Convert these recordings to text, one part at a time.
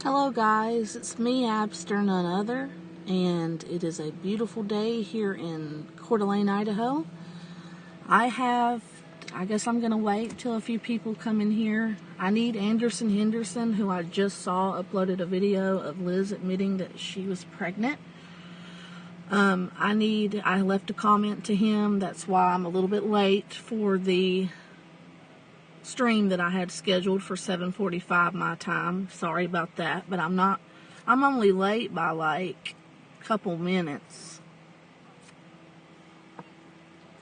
Hello guys, it's me, Abster, none other, and it is a beautiful day here in Coeur d'Alene, Idaho. I guess I'm going to wait till a few people come in here. I need Henderson, who I just saw uploaded a video of Liz admitting that she was pregnant. I left a comment to him. That's why I'm a little bit late for the stream that I had scheduled for 7:45 my time. Sorry about that, but I'm only late by like a couple minutes.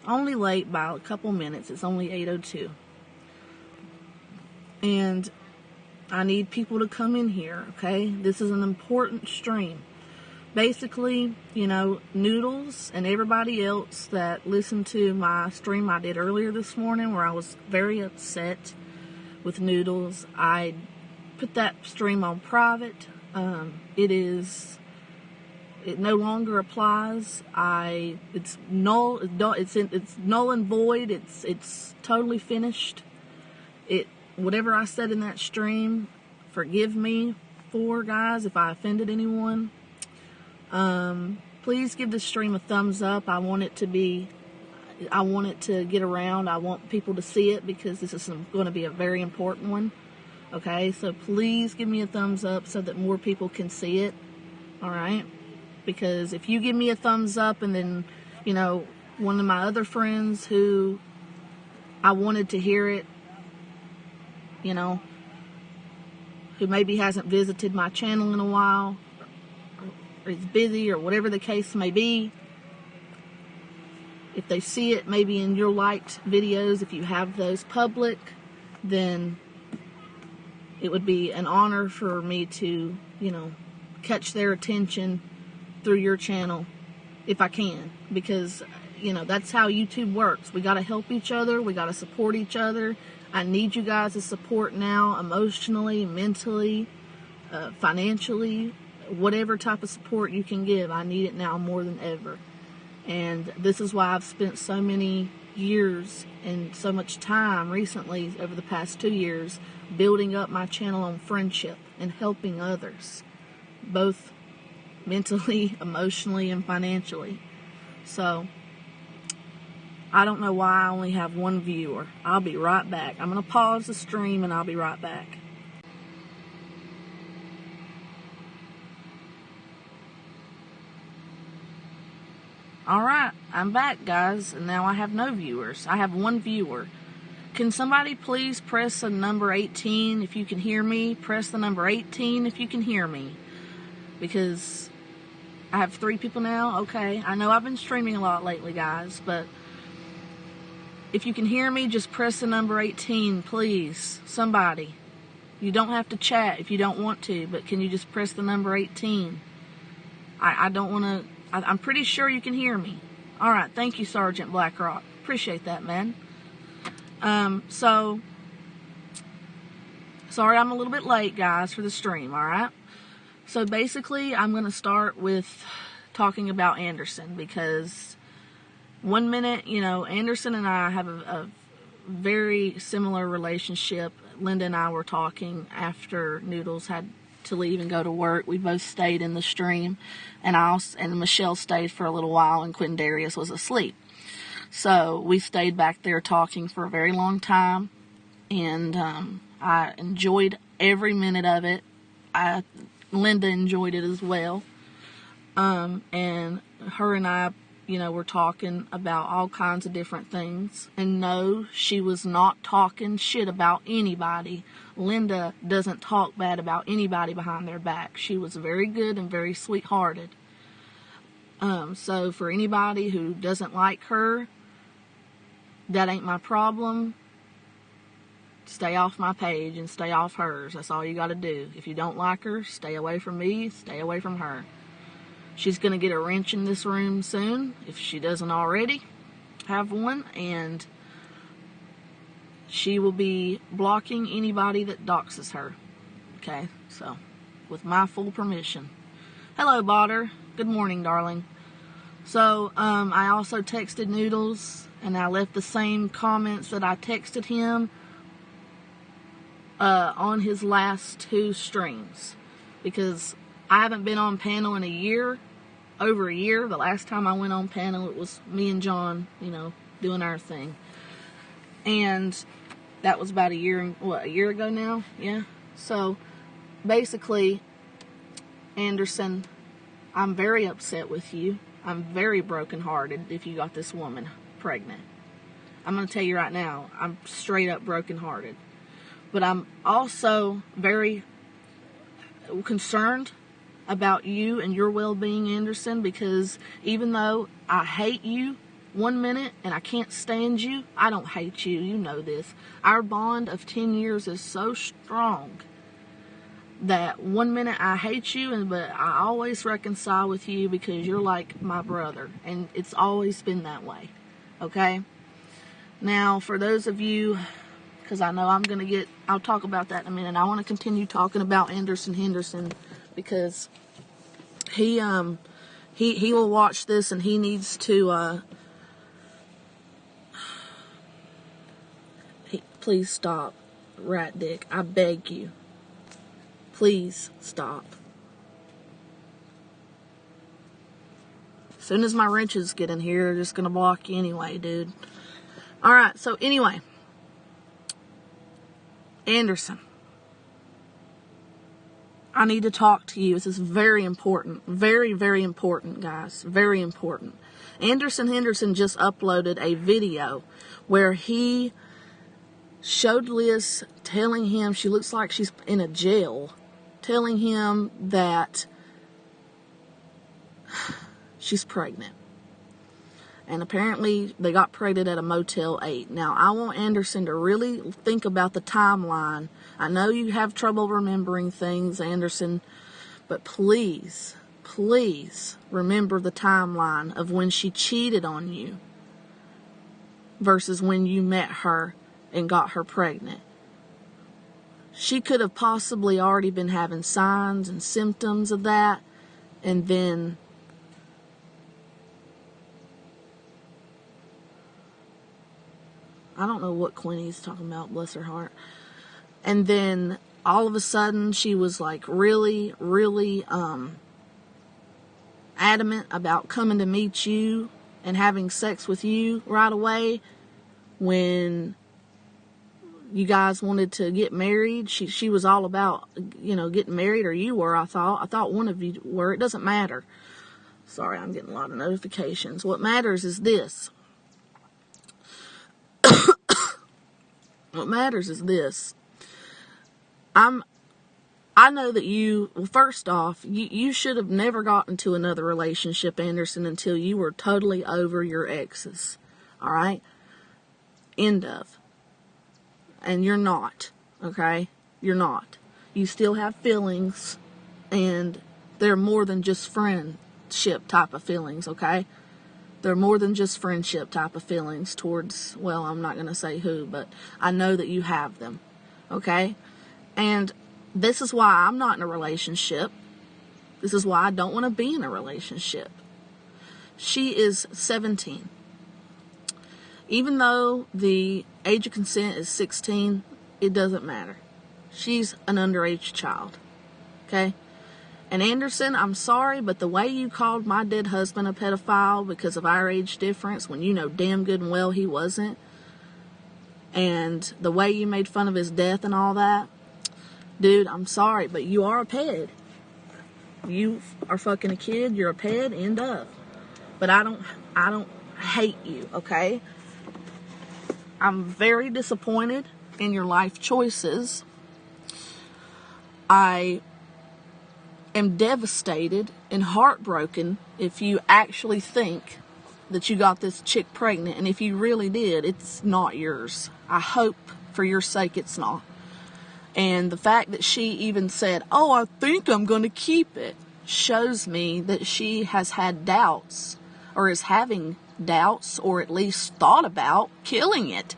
Only late by a couple minutes. It's only 8:02. And I need people to come in here, okay? This is an important stream. Basically, Noodles and everybody else that listened to my stream I did earlier this morning where I was very upset with Noodles, I put that stream on private. It no longer applies. It's null. It's null and void. It's totally finished. Whatever I said in that stream, forgive me for, guys, if I offended anyone. Please give this stream a thumbs up. I want it to get around. I want people to see it because this is going to be a very important one. Okay, so please give me a thumbs up so that more people can see it. All right, because if you give me a thumbs up and then, one of my other friends who I wanted to hear it, who maybe hasn't visited my channel in a while, or is busy, or whatever the case may be, if they see it maybe in your liked videos, if you have those public, then it would be an honor for me to, catch their attention through your channel if I can, because, that's how YouTube works. We got to help each other. We got to support each other. I need you guys' support now, emotionally, mentally, financially, whatever type of support you can give. I need it now more than ever. And this is why I've spent so many years and so much time recently over the past 2 years building up my channel on friendship and helping others, both mentally, emotionally, and financially. So I don't know why I only have one viewer. I'll be right back. I'm going to pause the stream and I'll be right back. Alright, I'm back, guys, and now I have no viewers. I have one viewer. Can somebody please press the number 18 if you can hear me? Press the number 18 if you can hear me. Because I have 3 people now. Okay, I know I've been streaming a lot lately, guys, but if you can hear me, just press the number 18, please. Somebody. You don't have to chat if you don't want to, but can you just press the number 18? I don't want to... I'm pretty sure you can hear me. All right, thank you, Sergeant Blackrock. Appreciate that, man. So, sorry I'm a little bit late, guys, for the stream, all right? So, basically, I'm going to start with talking about Henderson, because 1 minute, Henderson and I have a very similar relationship. Linda and I were talking after Noodles had to leave and go to work. We both stayed in the stream, and Michelle stayed for a little while, and Quentin Darius was asleep. So we stayed back there talking for a very long time, and I enjoyed every minute of it. Linda enjoyed it as well, and her and I, were talking about all kinds of different things. And no, she was not talking shit about anybody. Linda doesn't talk bad about anybody behind their back. She was very good and very sweet-hearted. So for anybody who doesn't like her, that ain't my problem. Stay off my page and stay off hers. That's all you got to do. If you don't like her, stay away from me, stay away from her. She's going to get a wrench in this room soon, if she doesn't already have one, and she will be blocking anybody that doxes her. Okay, so, with my full permission. Hello, Botter. Good morning, darling. So, I also texted Noodles, and I left the same comments that I texted him on his last 2 streams. because I haven't been on panel in a year, over a year. The last time I went on panel, it was me and John, doing our thing. And that was about a year ago now? Yeah. So, basically, Anderson, I'm very upset with you. I'm very brokenhearted if you got this woman pregnant. I'm going to tell you right now, I'm straight up brokenhearted. But I'm also very concerned about you and your well-being, Anderson, because even though I hate you one minute and I can't stand you, I don't hate you. You know this. Our bond of 10 years is so strong that one minute I hate you, but I always reconcile with you because you're like my brother, and it's always been that way. Okay? Now, for those of you, because I know I'll talk about that in a minute. I want to continue talking about Anderson Henderson because he will watch this and he needs to, please stop, rat dick. I beg you. Please stop. As soon as my wrenches get in here, they're just going to block you anyway, dude. Alright, so anyway. Anderson. I need to talk to you. This is very important. Very, very important, guys. Very important. Anderson Henderson just uploaded a video where he showed Liz telling him, she looks like she's in a jail, telling him that she's pregnant. And apparently they got pregnant at a Motel 8. Now, I want Anderson to really think about the timeline. I know you have trouble remembering things, Anderson, but please, please remember the timeline of when she cheated on you versus when you met her and got her pregnant. She could have possibly already been having signs and symptoms of that, and then I don't know what Quinny's talking about, bless her heart. And then all of a sudden she was like really, really adamant about coming to meet you and having sex with you right away when you guys wanted to get married. She was all about, getting married, or you were, I thought one of you were. It doesn't matter. Sorry, I'm getting a lot of notifications. What matters is this. What matters is this. I know that first off, you should have never gotten to another relationship, Anderson, until you were totally over your exes. Alright? End of. And you're not. Okay? You're not. You still have feelings, and they're more than just friendship type of feelings, okay? They're more than just friendship type of feelings towards, well, I'm not going to say who, but I know that you have them, okay? And this is why I'm not in a relationship. This is why I don't want to be in a relationship. She is 17. Even though the age of consent is 16, it doesn't matter. She's an underage child, okay? And Anderson, I'm sorry, but the way you called my dead husband a pedophile because of our age difference, when you know damn good and well he wasn't, and the way you made fun of his death and all that, dude, I'm sorry, but you are a ped. You are fucking a kid, you're a ped, end of. But I don't hate you, okay? I'm very disappointed in your life choices. I am devastated and heartbroken if you actually think that you got this chick pregnant, and if you really did, it's not yours. I hope for your sake it's not. And the fact that she even said, oh, I think I'm going to keep it, shows me that she has had doubts, or is having doubts, or at least thought about killing it.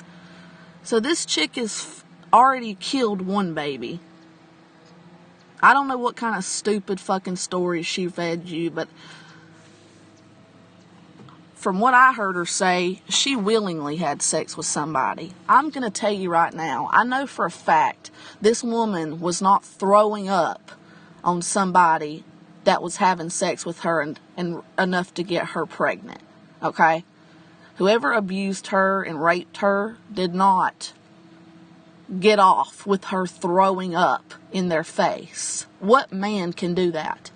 So this chick has already killed one baby. I don't know what kind of stupid fucking stories she fed you, but from what I heard her say, she willingly had sex with somebody. I'm going to tell you right now, I know for a fact this woman was not throwing up on somebody that was having sex with her and enough to get her pregnant. Okay? Whoever abused her and raped her did not get off with her throwing up in their face. What man can do that?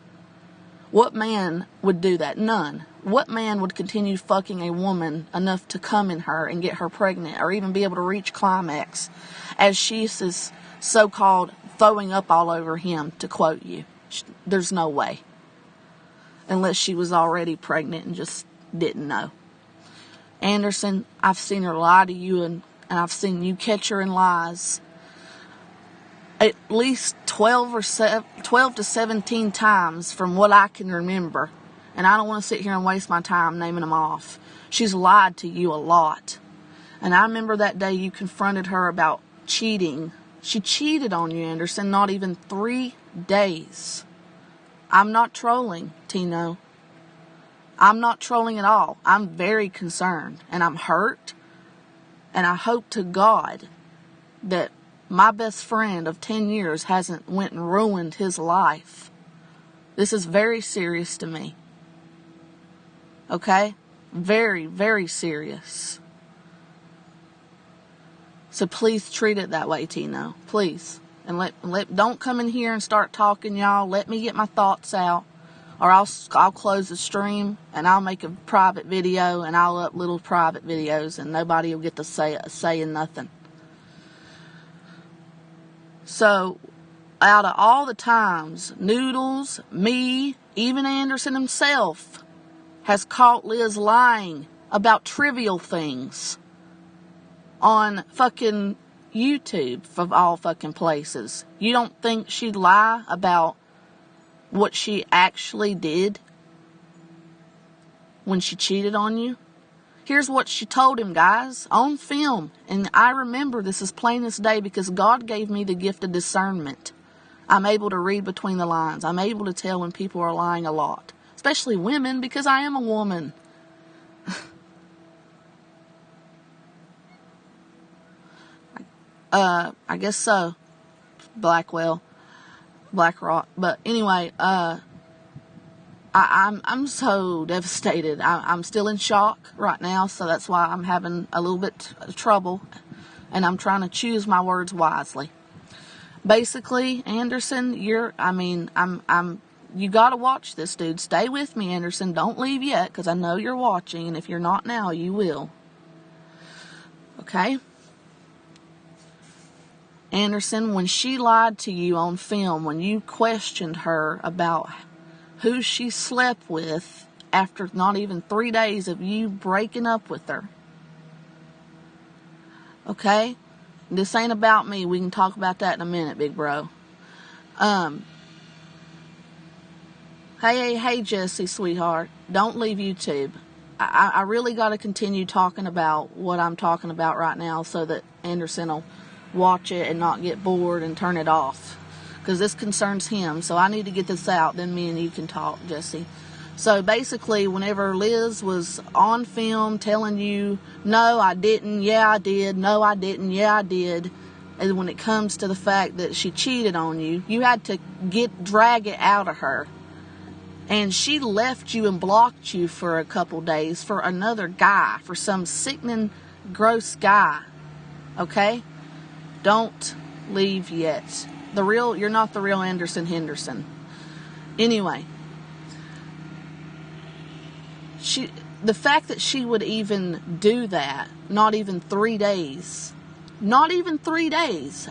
What man would do that? None. What man would continue fucking a woman enough to come in her and get her pregnant or even be able to reach climax as she is so-called throwing up all over him, to quote you? There's no way. Unless she was already pregnant and just didn't know. Anderson, I've seen her lie to you and I've seen you catch her in lies at least 12 to 17 times from what I can remember. And I don't want to sit here and waste my time naming them off. She's lied to you a lot. And I remember that day you confronted her about cheating. She cheated on you, Anderson, not even 3 days. I'm not trolling, Tino. I'm not trolling at all. I'm very concerned and I'm hurt. And I hope to God that my best friend of 10 years hasn't went and ruined his life. This is very serious to me. Okay? Very, very serious. So please treat it that way, Tino. Please. And don't come in here and start talking, y'all. Let me get my thoughts out. Or I'll close the stream and I'll make a private video and I'll upload private videos and nobody will get to saying nothing. So, out of all the times, Noodles, me, even Anderson himself has caught Liz lying about trivial things on fucking YouTube, of all fucking places. You don't think she'd lie about what she actually did when she cheated on you? Here's what she told him, guys, on film. And I remember this as plain as day because God gave me the gift of discernment. I'm able to read between the lines. I'm able to tell when people are lying a lot. Especially women, because I am a woman. I guess so. Black Rock. But anyway, I'm so devastated. I'm still in shock right now, so that's why I'm having a little bit of trouble, and I'm trying to choose my words wisely. Basically, Anderson, you gotta watch this, dude. Stay with me, Anderson. Don't leave yet, because I know you're watching, and if you're not now, you will. Okay? Anderson, when she lied to you on film, when you questioned her about who she slept with after not even 3 days of you breaking up with her. Okay? This ain't about me. We can talk about that in a minute, big bro. Hey, Jesse, sweetheart. Don't leave YouTube. I really got to continue talking about what I'm talking about right now so that Anderson will watch it and not get bored and turn it off. Because this concerns him, so I need to get this out, then me and you can talk, Jesse. So basically, whenever Liz was on film telling you, no, I didn't, yeah, I did, no, I didn't, yeah, I did, and when it comes to the fact that she cheated on you, you had to drag it out of her. And she left you and blocked you for a couple days for another guy, for some sickening, gross guy. Okay? Don't leave yet. You're not the real Anderson Henderson. Anyway, the fact that she would even do that, not even 3 days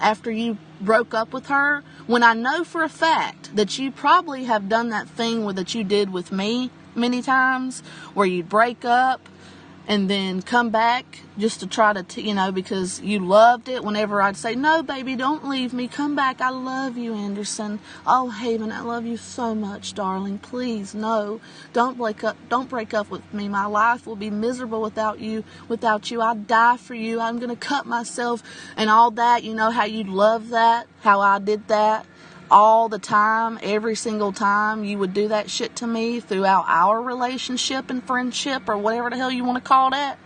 after you broke up with her, when I know for a fact that you probably have done that thing that you did with me many times, where you'd break up and then come back just to try to, because you loved it whenever I'd say, no, baby, don't leave me. Come back. I love you, Anderson. Oh, Haven, I love you so much, darling. Please, no. Don't break up with me. My life will be miserable without you. I'd die for you. I'm going to cut myself and all that. You know how you love that? How I did that? All the time, every single time you would do that shit to me throughout our relationship and friendship or whatever the hell you want to call that.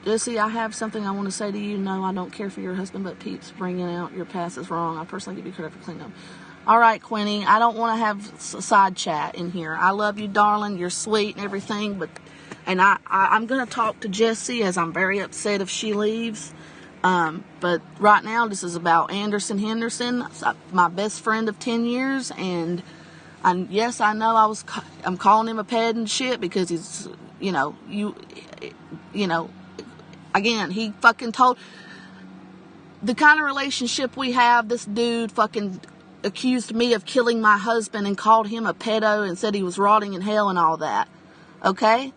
Jesse, I have something I want to say to you. No, I don't care for your husband, but Pete's bringing out your past is wrong. I personally give you credit for cleaning up. All right, Quinny, I don't want to have side chat in here. I love you, darling. You're sweet and everything, but I'm going to talk to Jessie, as I'm very upset if she leaves. But right now, this is about Anderson Henderson, my best friend of 10 years, and yes, I know I'm calling him a ped and shit because he's, again, he fucking told the kind of relationship we have. This dude fucking accused me of killing my husband and called him a pedo and said he was rotting in hell and all that. Okay?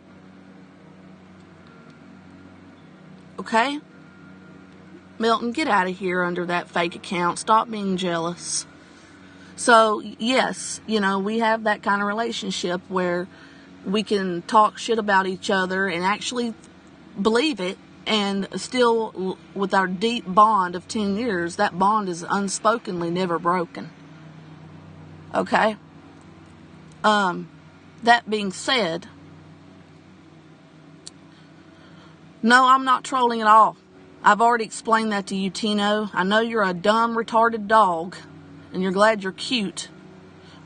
Okay? Milton, get out of here under that fake account. Stop being jealous. So, yes, we have that kind of relationship where we can talk shit about each other and actually believe it, and still, with our deep bond of 10 years, that bond is unspokenly never broken. Okay? That being said, no, I'm not trolling at all. I've already explained that to you, Tino. I know you're a dumb, retarded dog, and you're glad you're cute,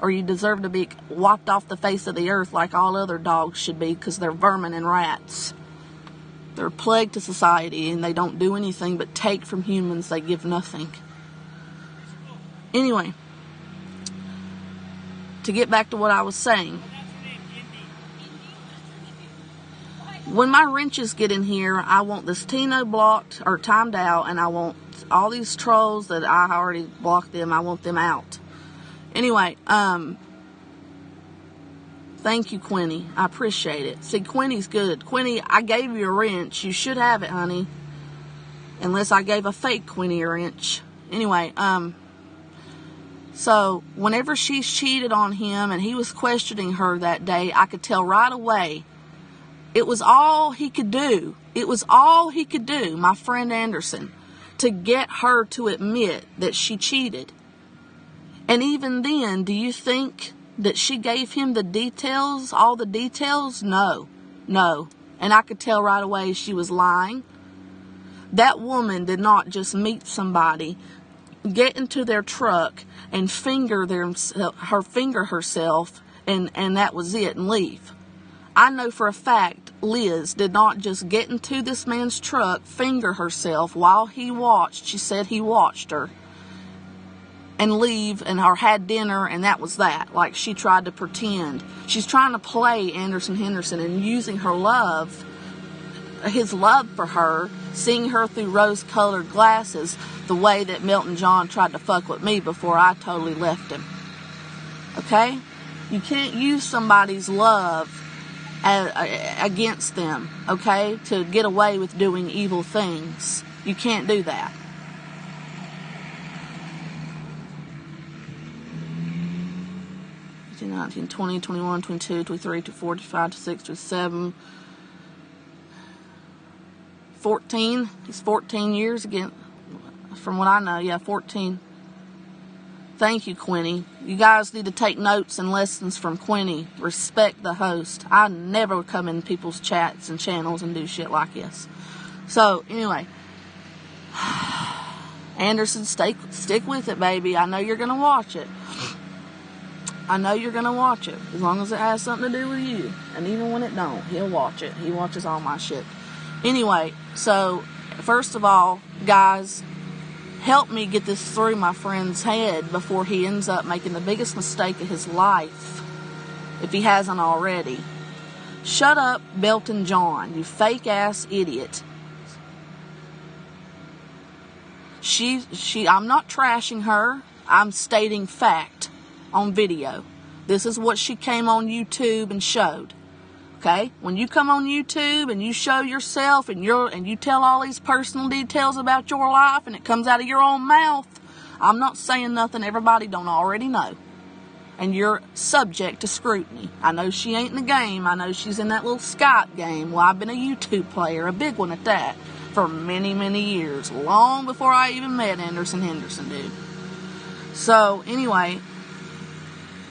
or you deserve to be wiped off the face of the earth like all other dogs should be, because they're vermin and rats. They're a plague to society, and they don't do anything but take from humans. They give nothing. Anyway, to get back to what I was saying. When my wrenches get in here, I want this Tino blocked or timed out, and I want all these trolls that I already blocked them, I want them out. Anyway, thank you, Quinny. I appreciate it. See, Quinny's good. Quinny, I gave you a wrench. You should have it, honey. Unless I gave a fake Quinny a wrench. Anyway, so whenever she cheated on him and he was questioning her that day, I could tell right away it was all he could do. It was all he could do, my friend Anderson, to get her to admit that she cheated. And even then, do you think that she gave him the details, all the details? No. And I could tell right away she was lying. That woman did not just meet somebody, get into their truck, and finger herself, and that was it, and leave. I know for a fact Liz did not just get into this man's truck, finger herself while he watched. She said he watched her, and leave, or had dinner, and that was that. Like she tried to pretend. She's trying to play Anderson Henderson and using her love, his love for her, seeing her through rose-colored glasses, the way that Milton John tried to fuck with me before I totally left him. Okay? You can't use somebody's love against them, okay, to get away with doing evil things. You can't do that. 19, 20, 21, 22, 23, 24, 25, 26, 27, 14. He's 14 years again, from what I know. Yeah, 14. Thank you, Quinny. You guys need to take notes and lessons from Quinny. Respect the host. I never would come in people's chats and channels and do shit like this. So, anyway. Anderson, stick with it, baby. I know you're going to watch it. I know you're going to watch it. As long as it has something to do with you. And even when it don't, he'll watch it. He watches all my shit. Anyway, so, first of all, guys, help me get this through my friend's head before he ends up making the biggest mistake of his life, if he hasn't already. Shut up, Belton John, you fake-ass idiot. I'm not trashing her. I'm stating fact on video. This is what she came on YouTube and showed. Okay? When you come on YouTube and you show yourself and you tell all these personal details about your life and it comes out of your own mouth, I'm not saying nothing everybody don't already know. And you're subject to scrutiny. I know she ain't in the game. I know she's in that little Skype game. Well, I've been a YouTube player, a big one at that, for many, many years. Long before I even met Anderson Henderson, dude. So, anyway,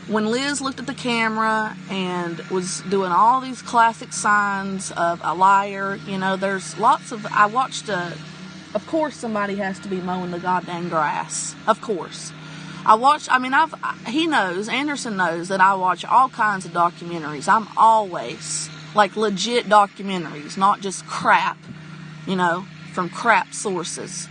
when Liz looked at the camera and was doing all these classic signs of a liar, you know, there's lots of, I watched of course somebody has to be mowing the goddamn grass. Of course. He knows, Anderson knows that I watch all kinds of documentaries. I'm always, like, legit documentaries, not just crap, you know, from crap sources.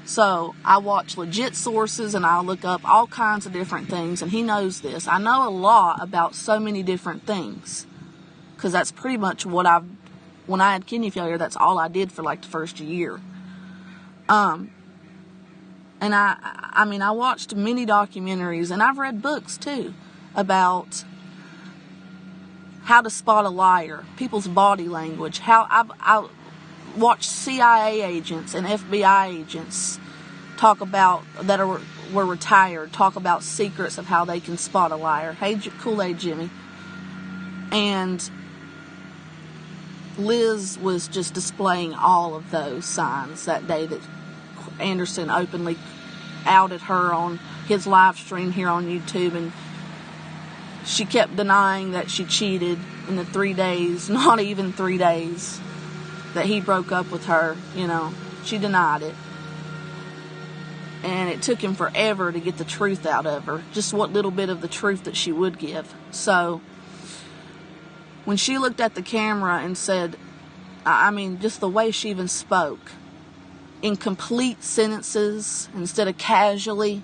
So I watch legit sources and I look up all kinds of different things, and he knows this. I know a lot about so many different things, because that's pretty much what when I had kidney failure, that's all I did for like the first year. And I watched many documentaries, and I've read books too about how to spot a liar, people's body language. How I watched CIA agents and FBI agents talk about that were retired, talk about secrets of how they can spot a liar. Hey, Kool-Aid Jimmy. And Liz was just displaying all of those signs that day that Anderson openly outed her on his live stream here on YouTube, and she kept denying that she cheated in the 3 days, not even 3 days, that he broke up with her. You know, she denied it. And it took him forever to get the truth out of her, just what little bit of the truth that she would give. So when she looked at the camera and said, just the way she even spoke, in complete sentences instead of casually,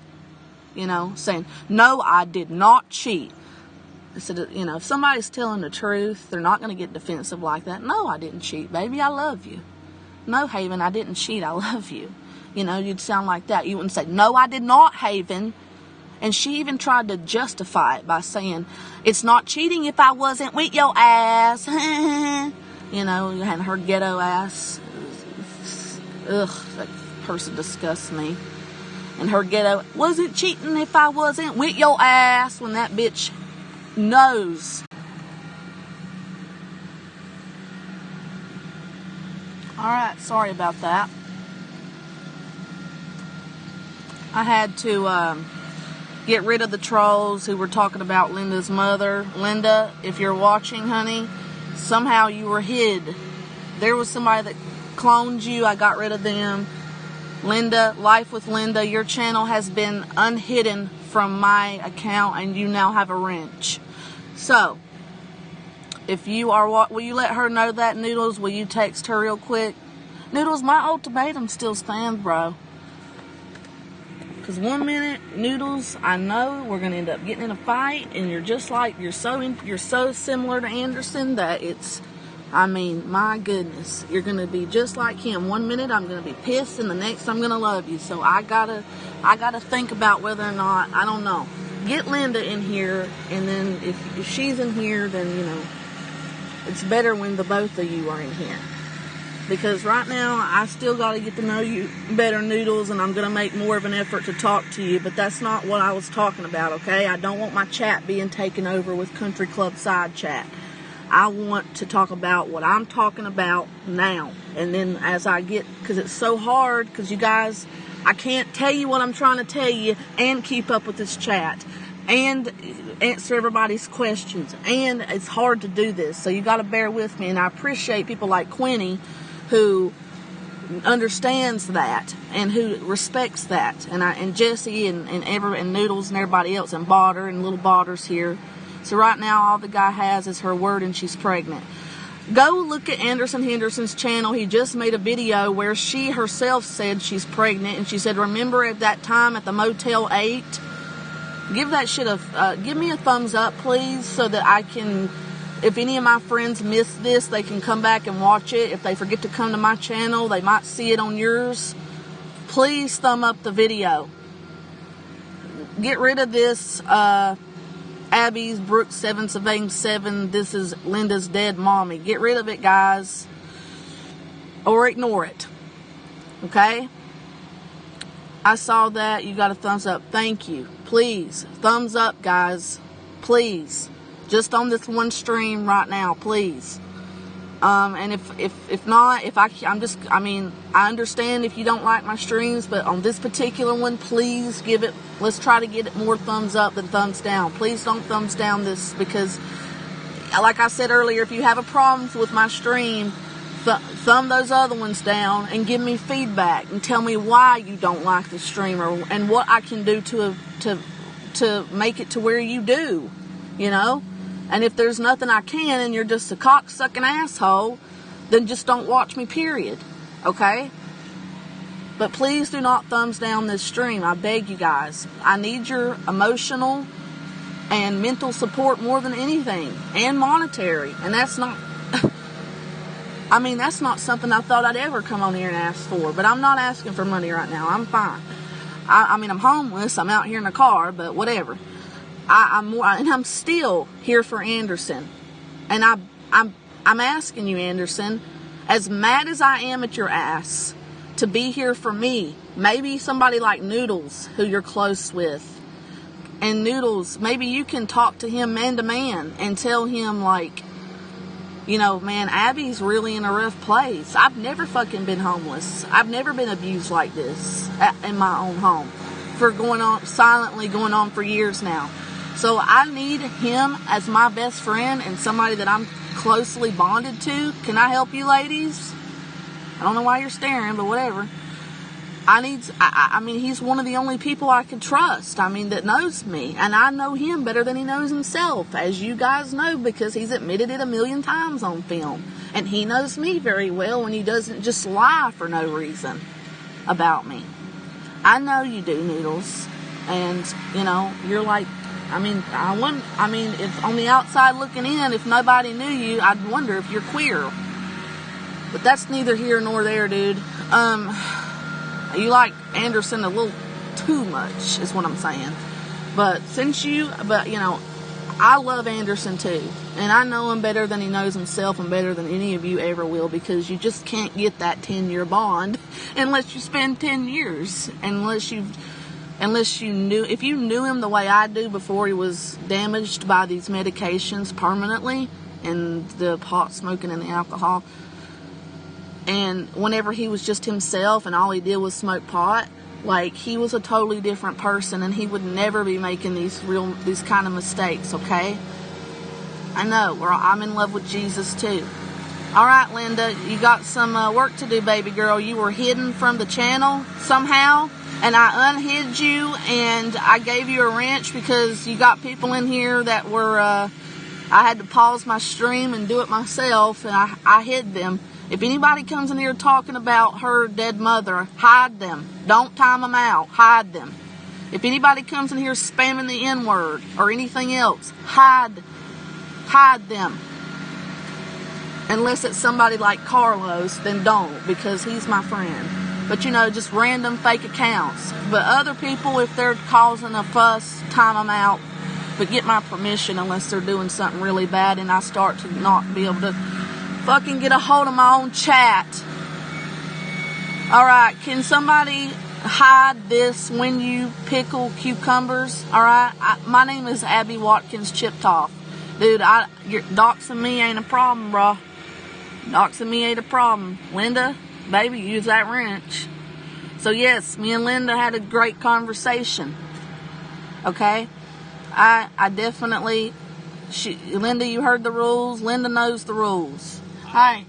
you know, saying, no, I did not cheat. I said, you know, if somebody's telling the truth, they're not going to get defensive like that. No, I didn't cheat, baby, I love you. No, Haven, I didn't cheat, I love you. You know, you'd sound like that. You wouldn't say, no, I did not, Haven. And she even tried to justify it by saying, it's not cheating if I wasn't with your ass. You know, and her ghetto ass. Ugh, that person disgusts me. And her ghetto, wasn't cheating if I wasn't with your ass, when that bitch knows. Alright, sorry about that. I had to get rid of the trolls who were talking about Linda's mother. Linda, if you're watching, honey, somehow you were hid. There was somebody that cloned you. I got rid of them. Linda, Life with Linda, your channel has been unhidden from my account, and you now have a wrench. So, if you are, will you let her know that, Noodles? Will you text her real quick? Noodles, my ultimatum still stands, bro. Because 1 minute, Noodles, I know we're going to end up getting in a fight, and you're just like, you're so similar to Anderson that it's, my goodness, you're going to be just like him. 1 minute I'm going to be pissed, and the next I'm going to love you. So I gotta think about whether or not, I don't know. Get Linda in here, and then if she's in here, then, you know, it's better when the both of you are in here. Because right now, I still got to get to know you better, Noodles, and I'm going to make more of an effort to talk to you. But that's not what I was talking about, okay? I don't want my chat being taken over with Country Club Side Chat. I want to talk about what I'm talking about now. And then as I get, because it's so hard, because you guys, I can't tell you what I'm trying to tell you and keep up with this chat and answer everybody's questions. And it's hard to do this, so you got to bear with me. And I appreciate people like Quinny who understands that and who respects that. And Jesse and Noodles and everybody else, and Botter and little Botter's here. So right now, all the guy has is her word, and she's pregnant. Go look at Henderson's channel. He just made a video where she herself said she's pregnant, and she said, remember at that time at the Motel 8? Give that shit give me a thumbs up, please, so that I can, if any of my friends miss this, they can come back and watch it. If they forget to come to my channel, they might see it on yours. Please thumb up the video. Get rid of this, Abby's Brooke 7 Savane 7. This is Linda's dead mommy. Get rid of it, guys. Or ignore it. Okay? I saw that. You got a thumbs up. Thank you. Please. Thumbs up, guys. Please. Just on this one stream right now. Please. And if not, I understand if you don't like my streams, but on this particular one, please let's try to get it more thumbs up than thumbs down. Please don't thumbs down this, because like I said earlier, if you have a problem with my stream, thumb those other ones down and give me feedback and tell me why you don't like the stream, and what I can do to make it to where you do, you know. And if there's nothing I can, and you're just a cocksucking asshole, then just don't watch me, period. Okay? But please do not thumbs down this stream. I beg you guys. I need your emotional and mental support more than anything. And monetary. And that's not... that's not something I thought I'd ever come on here and ask for. But I'm not asking for money right now. I'm fine. I'm homeless. I'm out here in a car, but whatever. I'm still here for Henderson, and I'm asking you, Henderson, as mad as I am at your ass, to be here for me. Maybe somebody like Noodles, who you're close with, and Noodles, maybe you can talk to him man to man and tell him, like, you know, man, Abby's really in a rough place. I've never fucking been homeless. I've never been abused like this in my own home silently going on for years now. So I need him as my best friend and somebody that I'm closely bonded to. Can I help you, ladies? I don't know why you're staring, but whatever. He's one of the only people I can trust, that knows me. And I know him better than he knows himself, as you guys know, because he's admitted it 1,000,000 times on film. And he knows me very well, and he doesn't just lie for no reason about me. I know you do, Noodles. And, you're like... if on the outside looking in, if nobody knew you, I'd wonder if you're queer. But that's neither here nor there, dude. You like Anderson a little too much, is what I'm saying. But I love Anderson too. And I know him better than he knows himself, and better than any of you ever will, because you just can't get that 10-year bond unless you spend 10 years. If you knew him the way I do before he was damaged by these medications permanently, and the pot smoking and the alcohol, and whenever he was just himself and all he did was smoke pot, like, he was a totally different person, and he would never be making these kind of mistakes, okay? I know, I'm in love with Jesus too. Alright, Linda, you got some work to do, baby girl. You were hidden from the channel somehow, and I unhid you, and I gave you a wrench because you got people in here that were, I had to pause my stream and do it myself, and I hid them. If anybody comes in here talking about her dead mother, hide them. Don't time them out. Hide them. If anybody comes in here spamming the N-word or anything else, hide them. Unless it's somebody like Carlos, then don't, because he's my friend. But, just random fake accounts. But other people, if they're causing a fuss, time them out. But get my permission unless they're doing something really bad and I start to not be able to fucking get a hold of my own chat. Alright, can somebody hide this when you pickle cucumbers? Alright, my name is Abby Watkins Chiptoff. Dude, doxing me ain't a problem, bro. Doxing me ain't a problem. Linda, baby, use that wrench. So yes, me and Linda had a great conversation. Okay? I definitely... Linda, you heard the rules. Linda knows the rules. Hi.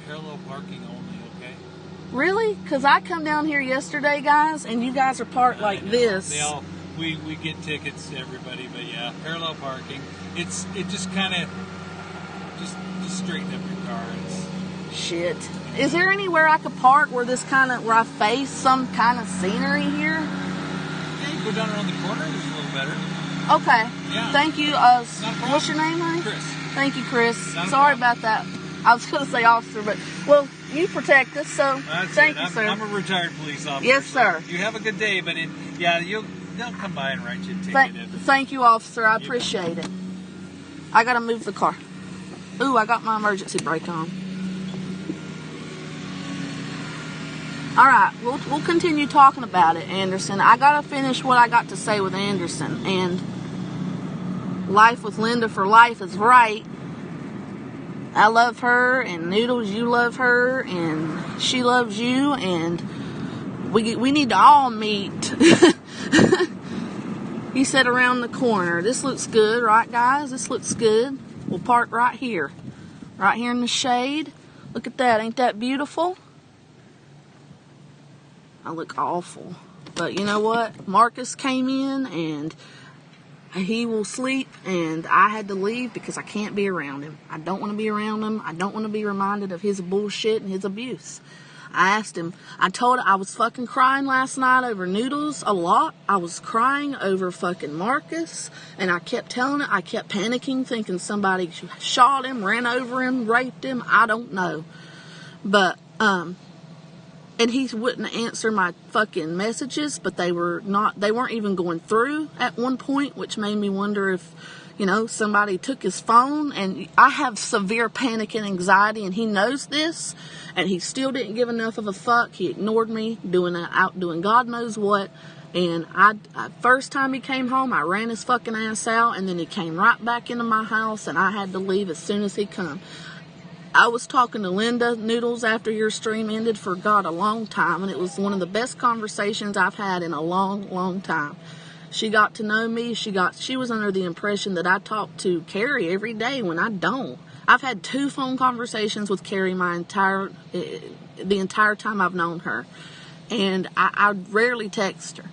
Parallel parking only, okay? Really? Because I come down here yesterday, guys, and you guys are parked like this. We get tickets to everybody, but yeah, parallel parking. It just kind of... Just straighten up your car. Shit. Is there anywhere I could park where I face some kind of scenery here? Yeah, you go down around the corner, it's a little better. Okay. Yeah. Thank you. What's your name, honey? Chris. Thank you, Chris. Sorry about that. I was going to say officer, but, well, you protect us, so thank you, sir. I'm a retired police officer. Yes, sir. So you have a good day, but they'll come by and write you a ticket. Thank you, officer. I appreciate it. I got to move the car. Ooh, I got my emergency brake on. Alright, we'll continue talking about it, Anderson. I gotta finish what I got to say with Anderson. And life with Linda for life is right. I love her, and Noodles, you love her, and she loves you, and we need to all meet. He said around the corner. This looks good, right, guys? This looks good. We'll park right here in the shade. Look at that. Ain't that beautiful? I look awful. But you know what? Marcus came in, and he will sleep, and I had to leave because I can't be around him. I don't want to be around him. I don't want to be reminded of his bullshit and his abuse. I asked him, I told him I was fucking crying last night over Noodles a lot. I was crying over fucking Marcus, and I kept telling it. I kept panicking, thinking somebody shot him, ran over him, raped him. I don't know. But, and he wouldn't answer my fucking messages, but they weren't even going through at one point, which made me wonder if, somebody took his phone. And I have severe panic and anxiety, and he knows this, and he still didn't give enough of a fuck. He ignored me, out doing God knows what. And first time he came home, I ran his fucking ass out, and then he came right back into my house, and I had to leave as soon as he come. I was talking to Linda, Noodles, after your stream ended for God a long time, and it was one of the best conversations I've had in a long, long time. She got to know me. She was under the impression that I talk to Carrie every day when I don't. I've had 2 phone conversations with Carrie the entire time I've known her, and I rarely text her.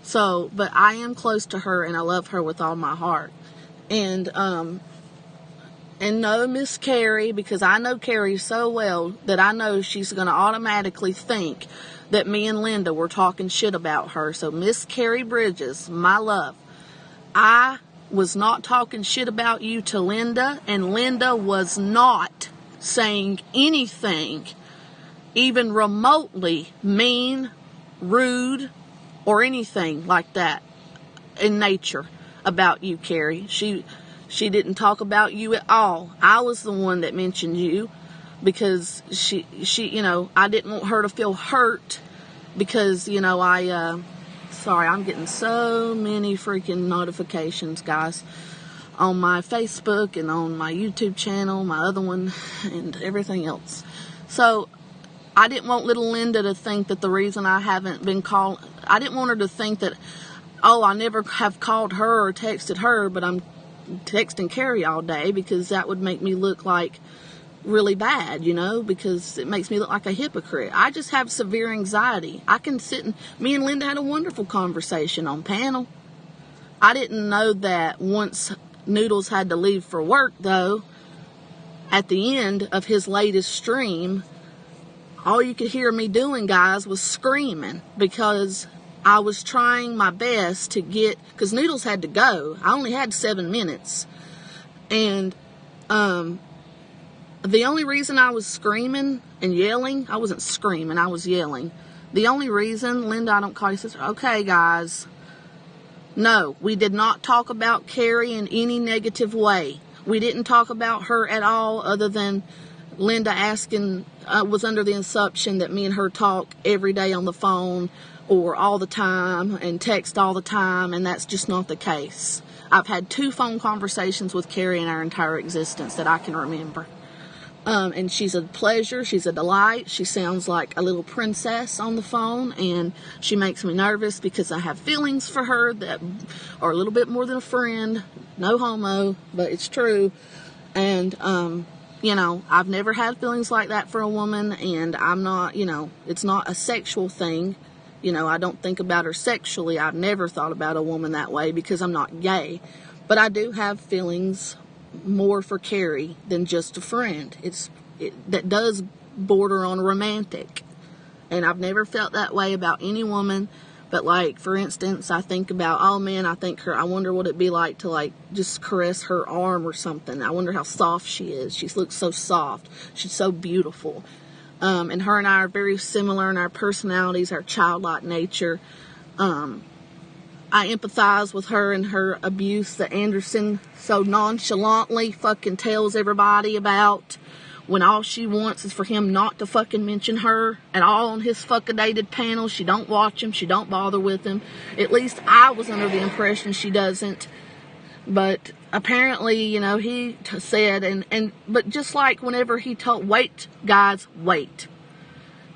So, but I am close to her, and I love her with all my heart. And no, Miss Carrie, because I know Carrie so well that I know she's going to automatically think that me and Linda were talking shit about her. So, Miss Carrie Bridges, my love, I was not talking shit about you to Linda, and Linda was not saying anything even remotely mean, rude, or anything like that in nature about you, Carrie. She didn't talk about you at all. I was the one that mentioned you because she I didn't want her to feel hurt because, sorry, I'm getting so many freaking notifications, guys, on my Facebook and on my YouTube channel, my other one, and everything else. So I didn't want little Linda to think that the reason I haven't been I didn't want her to think that, I never have called her or texted her, but I'm texting Carrie all day, because that would make me look like really bad, because it makes me look like a hypocrite. I just have severe anxiety. I can me and Linda had a wonderful conversation on panel. I didn't know that once Noodles had to leave for work, though, at the end of his latest stream, all you could hear me doing, guys, was screaming, because I was trying my best to because Noodles had to go. I only had 7 minutes. And the only reason I was screaming and yelling, I wasn't screaming, I was yelling. The only reason, Linda, I don't call you sister. Okay, guys. No, we did not talk about Carrie in any negative way. We didn't talk about her at all, other than Linda was under the assumption that me and her talk every day on the phone, or all the time, and text all the time, and that's just not the case. I've had 2 phone conversations with Carrie in our entire existence that I can remember. And she's a pleasure. She's a delight. She sounds like a little princess on the phone, and she makes me nervous because I have feelings for her that are a little bit more than a friend. No homo, but it's true. And, I've never had feelings like that for a woman, and I'm not, it's not a sexual thing. I don't think about her sexually. I've never thought about a woman that way because I'm not gay. But I do have feelings more for Carrie than just a friend. That does border on romantic. And I've never felt that way about any woman. But, like, for instance, I think about, I wonder what it'd be like to, just caress her arm or something. I wonder how soft she is. She looks so soft. She's so beautiful. And her and I are very similar in our personalities, our childlike nature. I empathize with her and her abuse that Henderson so nonchalantly fucking tells everybody about, when all she wants is for him not to fucking mention her at all on his fucking dated panel. She don't watch him. She don't bother with him. At least I was under the impression she doesn't. But apparently, you know, he said, but just like whenever he told, wait, guys, wait.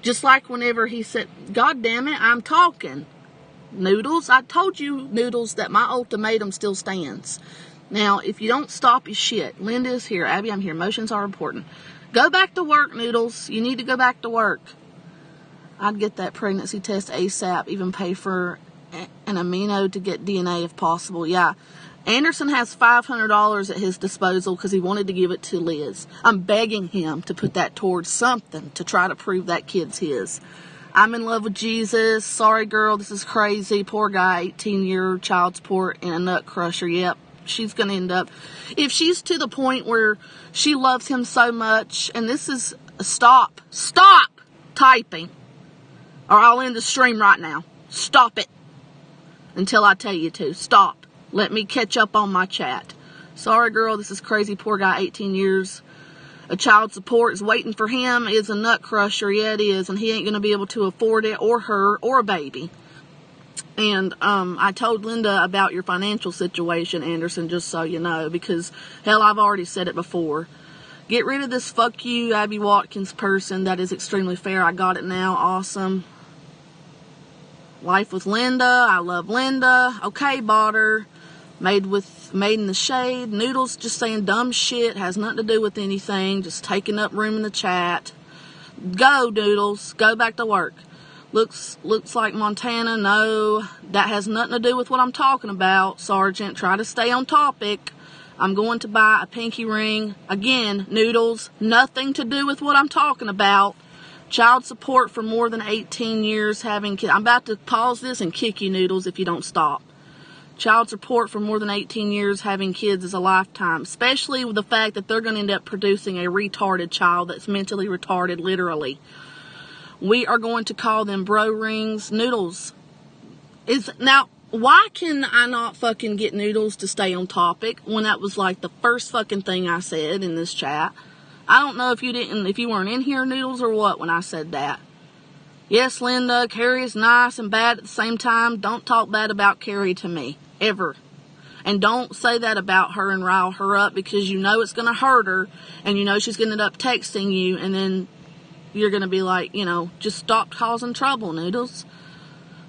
Just like whenever he said, God damn it, I'm talking. Noodles, I told you, Noodles, that my ultimatum still stands. Now, if you don't stop your shit, Linda is here, Abby, I'm here, motions are important. Go back to work, Noodles. You need to go back to work. I'd get that pregnancy test ASAP, even pay for an amino to get DNA if possible. Yeah. Anderson has $500 at his disposal because he wanted to give it to Liz. I'm begging him to put that towards something to try to prove that kid's his. I'm in love with Jesus. Sorry, girl, this is crazy. Poor guy, 18-year child support and a nut crusher. Yep, she's going to end up. If she's to the point where she loves him so much, and this is, stop typing, or I'll end the stream right now. Stop it until I tell you to. Stop. Let me catch up on my chat. Sorry, girl, this is crazy. Poor guy, 18 years. A child support is waiting for him. Is a nut crusher. Yeah, it is. And he ain't going to be able to afford it, or her, or a baby. And I told Linda about your financial situation, Anderson, just so you know. Because, hell, I've already said it before. Get rid of this fuck you, Abby Watkins person. That is extremely fair. I got it now. Awesome. Life with Linda. I love Linda. Okay, bought her. Made in the shade. Noodles just saying dumb shit. Has nothing to do with anything. Just taking up room in the chat. Go, Noodles. Go back to work. Looks like Montana. No, that has nothing to do with what I'm talking about, Sergeant. Try to stay on topic. I'm going to buy a pinky ring. Again, Noodles. Nothing to do with what I'm talking about. Child support for more than 18 years having kids. I'm about to pause this and kick you, Noodles, if you don't stop. Child support for more than 18 years having kids is a lifetime, especially with the fact that they're going to end up producing a retarded child that's mentally retarded, literally. We are going to call them bro rings. Noodles. Now, why can I not fucking get Noodles to stay on topic when that was like the first fucking thing I said in this chat? I don't know if you weren't in here, Noodles, or what when I said that. Yes, Linda, Carrie is nice and bad at the same time. Don't talk bad about Carrie to me. Ever. And don't say that about her and rile her up, because you know it's going to hurt her, and you know she's going to end up texting you, and then you're going to be like, you know, just stop causing trouble, Noodles.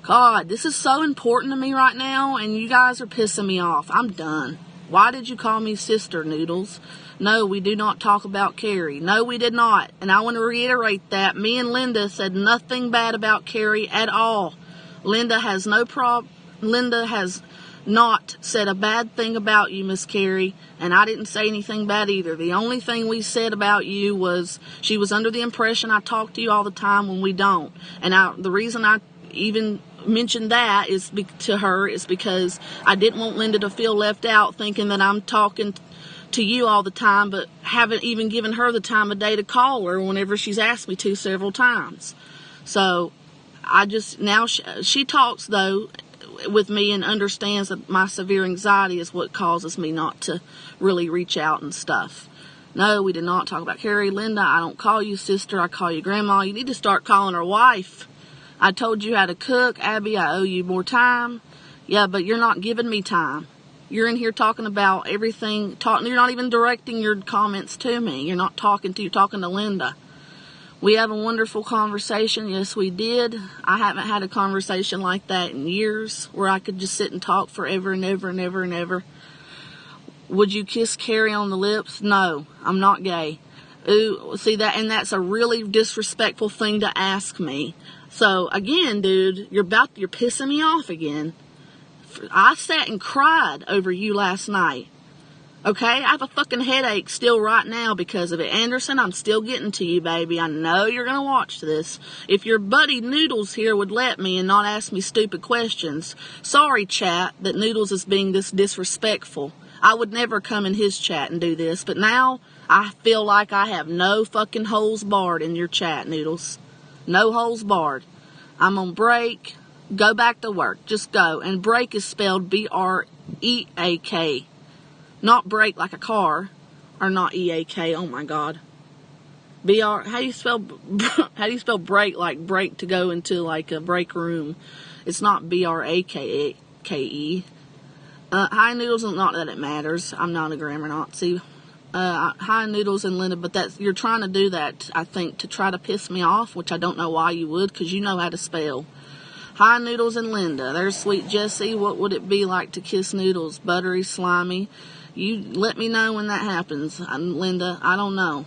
God, this is so important to me right now, and you guys are pissing me off. I'm done. Why did you call me sister, Noodles? No, we do not talk about Carrie. No, we did not. And I want to reiterate that. Me and Linda said nothing bad about Carrie at all. Linda has not said a bad thing about you, Miss Carrie, and I didn't say anything bad either. The only thing we said about you was she was under the impression I talk to you all the time when we don't. And the reason I even mentioned that to her is because I didn't want Linda to feel left out, thinking that I'm talking to you all the time, but haven't even given her the time of day to call her whenever she's asked me to several times. So now she talks though with me and understands that my severe anxiety is what causes me not to really reach out and stuff. No, we did not talk about Carrie. Linda, I don't call you sister, I call you grandma. You need to start calling her wife. I told you how to cook. Abby, I owe you more time. Yeah, but you're not giving me time. You're in here talking about everything. You're not even directing your comments to me. You're not talking to Linda. We have a wonderful conversation. Yes, we did. I haven't had a conversation like that in years where I could just sit and talk forever and ever and ever and ever. Would you kiss Carrie on the lips? No, I'm not gay. Ooh, see that? And that's a really disrespectful thing to ask me. So, again, dude, you're pissing me off again. I sat and cried over you last night. Okay? I have a fucking headache still right now because of it. Anderson, I'm still getting to you, baby. I know you're going to watch this. If your buddy Noodles here would let me and not ask me stupid questions. Sorry, chat, that Noodles is being this disrespectful. I would never come in his chat and do this. But now, I feel like I have no fucking holes barred in your chat, Noodles. No holes barred. I'm on break. Go back to work. Just go. And break is spelled B-R-E-A-K. Not break like a car. Or not E-A-K. Oh my God. How do you spell break, like break to go into like a break room? It's not B-R-A-K-E. Hi, Noodles, and not that it matters. I'm not a grammar Nazi. Hi, Noodles and Linda, but you're trying to do that, I think, to try to piss me off, which I don't know why you would, because you know how to spell. Hi, Noodles and Linda. There's sweet Jessie. What would it be like to kiss Noodles? Buttery, slimy. You let me know when that happens, Linda. I don't know.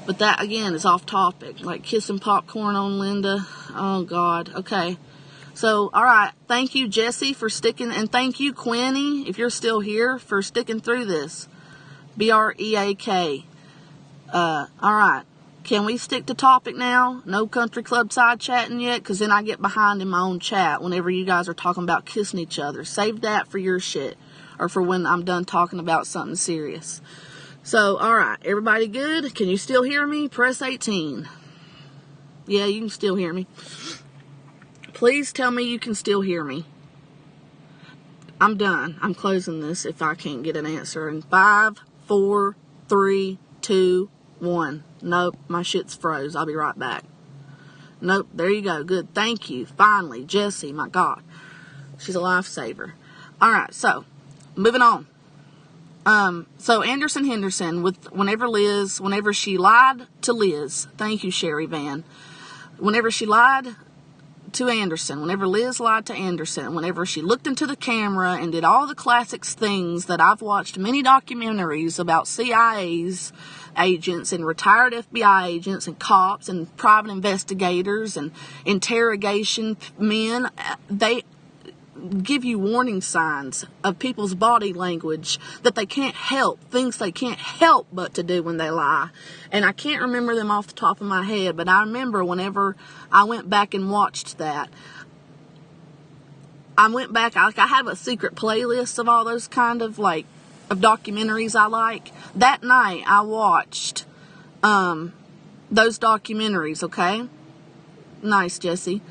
But that, again, is off topic. Like kissing popcorn on Linda. Oh, God. Okay. So, all right. Thank you, Jessie, for sticking. And thank you, Quinny, if you're still here, for sticking through this. BREAK. All right. Can we stick to topic now? No country club side chatting yet? Because then I get behind in my own chat whenever you guys are talking about kissing each other. Save that for your shit. Or for when I'm done talking about something serious. So, alright. Everybody good? Can you still hear me? Press 18. Yeah, you can still hear me. Please tell me you can still hear me. I'm done. I'm closing this if I can't get an answer. In 5, 4, 3, 2, 1. Nope, my shit's froze. I'll be right back. Nope, there you go. Good. Thank you. Finally, Jessie, my God. She's a lifesaver. Alright, so, moving on. So Anderson Henderson, whenever she lied to Liz, thank you, Sherry Van. Whenever she lied to Anderson, whenever Liz lied to Anderson, whenever she looked into the camera and did all the classics things that I've watched many documentaries about CIA's agents and retired FBI agents and cops and private investigators and interrogation men, they give you warning signs of people's body language that they can't help, things they can't help but to do when they lie. And I can't remember them off the top of my head, but I remember whenever I went back and watched that, I went back, I have a secret playlist of all those kind of of documentaries I like. That night I watched those documentaries, okay? Nice, Jessie.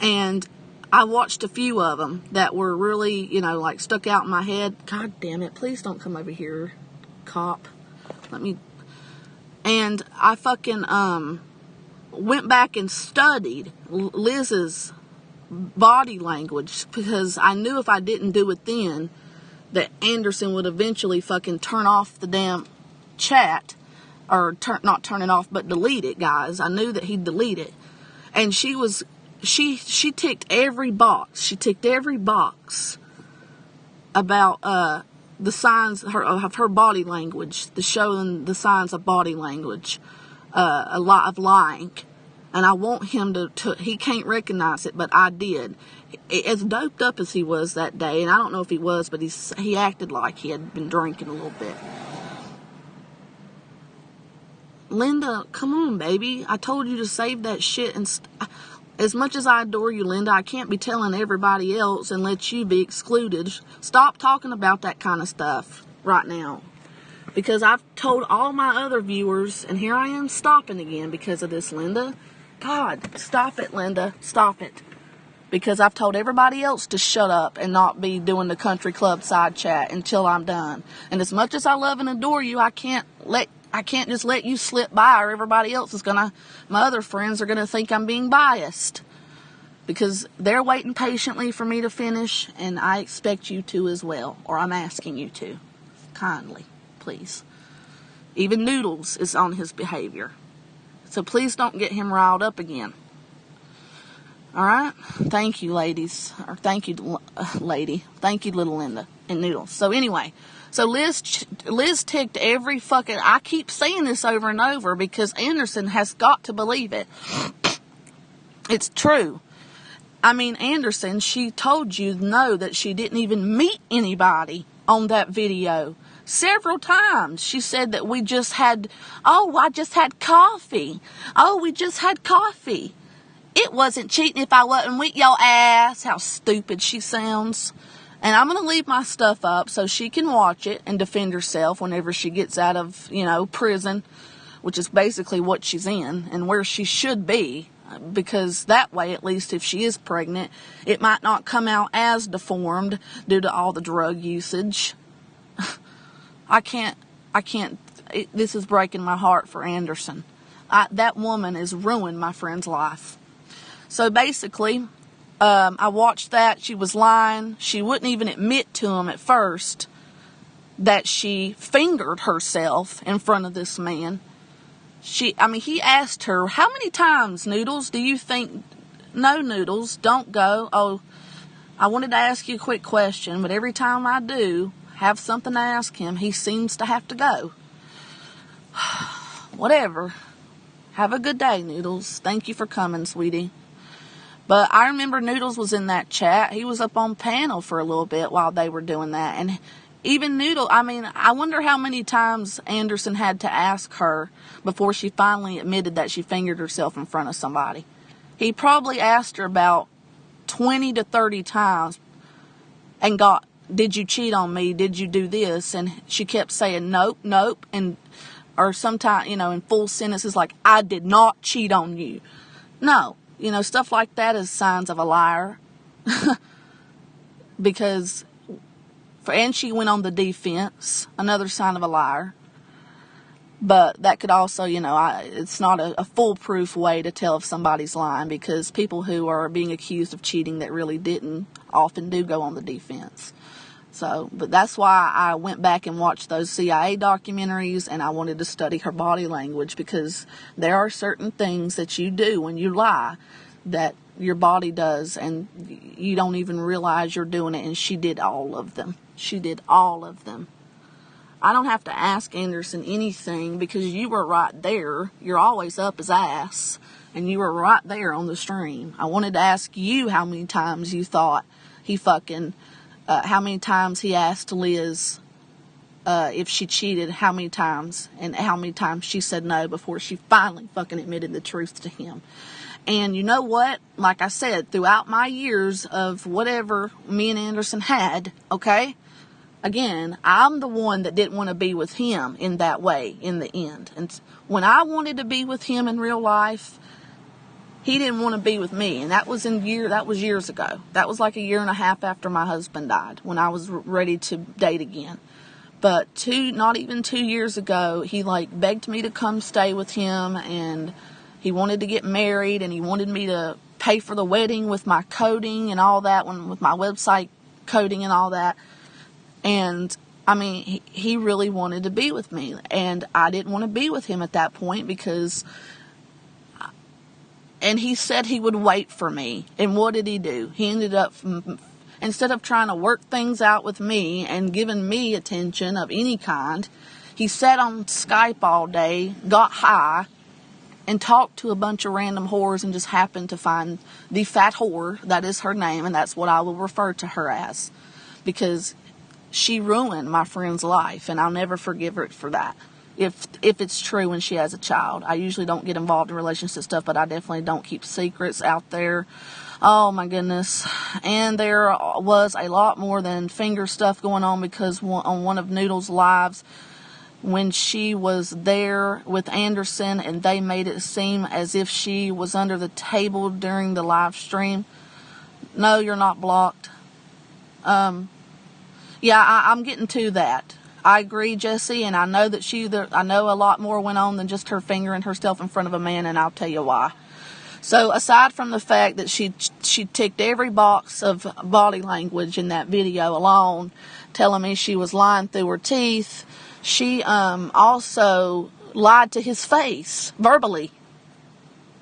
And I watched a few of them that were really, stuck out in my head. God damn it, please don't come over here, cop. And I fucking, went back and studied Liz's body language, because I knew if I didn't do it then, that Anderson would eventually fucking turn off the damn chat, or not turn it off, but delete it, guys. I knew that he'd delete it. And she ticked every box. She ticked every box about the signs of her body language, showing the signs of body language, a lot of lying. And I want him to he can't recognize it, but I did. As doped up as he was that day, and I don't know if he was, but he acted like he had been drinking a little bit. Linda, come on, baby. I told you to save that shit. And as much as I adore you, Linda, I can't be telling everybody else and let you be excluded. Stop talking about that kind of stuff right now. Because I've told all my other viewers, and here I am stopping again because of this, Linda. God, stop it, Linda. Stop it. Because I've told everybody else to shut up and not be doing the country club side chat until I'm done. And as much as I love and adore you, I can't just let you slip by, or everybody else my other friends are gonna think I'm being biased. Because they're waiting patiently for me to finish, and I expect you to as well. Or I'm asking you to. Kindly, please. Even Noodles is on his behavior. So please don't get him riled up again. Alright? Thank you, ladies. Or thank you, lady. Thank you, little Linda and Noodles. So anyway, so Liz ticked every fucking... I keep saying this over and over because Anderson has got to believe it. It's true. I mean, Anderson, she told you no, that she didn't even meet anybody on that video. Several times. She said that I just had coffee. Oh, we just had coffee. It wasn't cheating if I wasn't with your ass. How stupid she sounds. And I'm going to leave my stuff up so she can watch it and defend herself whenever she gets out of, prison, which is basically what she's in and where she should be. Because that way, at least if she is pregnant, it might not come out as deformed due to all the drug usage. I can't, this is breaking my heart for Anderson. That woman has ruined my friend's life. So basically, I watched that. She was lying. She wouldn't even admit to him at first that she fingered herself in front of this man. He asked her, how many times, Noodles, do you think... No, Noodles, don't go. Oh, I wanted to ask you a quick question, but every time I do have something to ask him, he seems to have to go. Whatever. Have a good day, Noodles. Thank you for coming, sweetie. But I remember Noodles was in that chat. He was up on panel for a little bit while they were doing that. And even Noodle, I wonder how many times Anderson had to ask her before she finally admitted that she fingered herself in front of somebody. He probably asked her about 20 to 30 times and got, did you cheat on me? Did you do this? And she kept saying, nope, nope. Or sometimes, in full sentences like, I did not cheat on you. No, stuff like that is signs of a liar. And she went on the defense, another sign of a liar. But that could also, it's not a foolproof way to tell if somebody's lying, because people who are being accused of cheating that really didn't often do go on the defense. So, but that's why I went back and watched those CIA documentaries, and I wanted to study her body language, because there are certain things that you do when you lie that your body does, and you don't even realize you're doing it, and she did all of them. She did all of them. I don't have to ask Anderson anything because you were right there. You're always up his ass, and you were right there on the stream. I wanted to ask you how many times you thought he how many times he asked Liz if she cheated, how many times, and how many times she said no before she finally fucking admitted the truth to him. And you know what? Like I said, throughout my years of whatever me and Anderson had, okay? Again, I'm the one that didn't want to be with him in that way in the end. And when I wanted to be with him in real life, he didn't want to be with me. And that was years ago. That was like a year and a half after my husband died, when I was ready to date again. But not even 2 years ago, he begged me to come stay with him, and he wanted to get married, and he wanted me to pay for the wedding with my coding and all that, with my website coding and all that. And, he really wanted to be with me. And I didn't want to be with him at that point and he said he would wait for me. And what did he do? He ended up, instead of trying to work things out with me and giving me attention of any kind, he sat on Skype all day, got high, and talked to a bunch of random whores, and just happened to find the fat whore. That is her name, and that's what I will refer to her as. Because she ruined my friend's life, and I'll never forgive her for that. If it's true when she has a child. I usually don't get involved in relationship stuff, but I definitely don't keep secrets out there. Oh my goodness. And there was a lot more than finger stuff going on, because on one of Noodle's lives, when she was there with Anderson, and they made it seem as if she was under the table during the live stream. No, you're not blocked. Yeah, I'm getting to that. I agree, Jesse, and I know that I know a lot more went on than just her fingering herself in front of a man, and I'll tell you why. So, aside from the fact that she ticked every box of body language in that video alone, telling me she was lying through her teeth, she also lied to his face, verbally,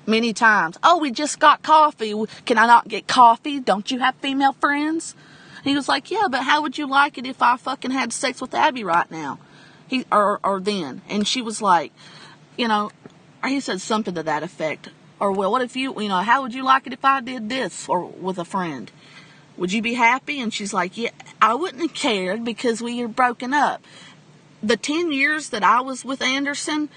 many times. Oh, we just got coffee. Can I not get coffee? Don't you have female friends? He was like, yeah, but how would you like it if I fucking had sex with Abby right now? Or then. And she was like, or he said something to that effect. Or, well, what if how would you like it if I did this or with a friend? Would you be happy? And she's like, yeah, I wouldn't have cared because we were broken up. The 10 years that I was with Anderson,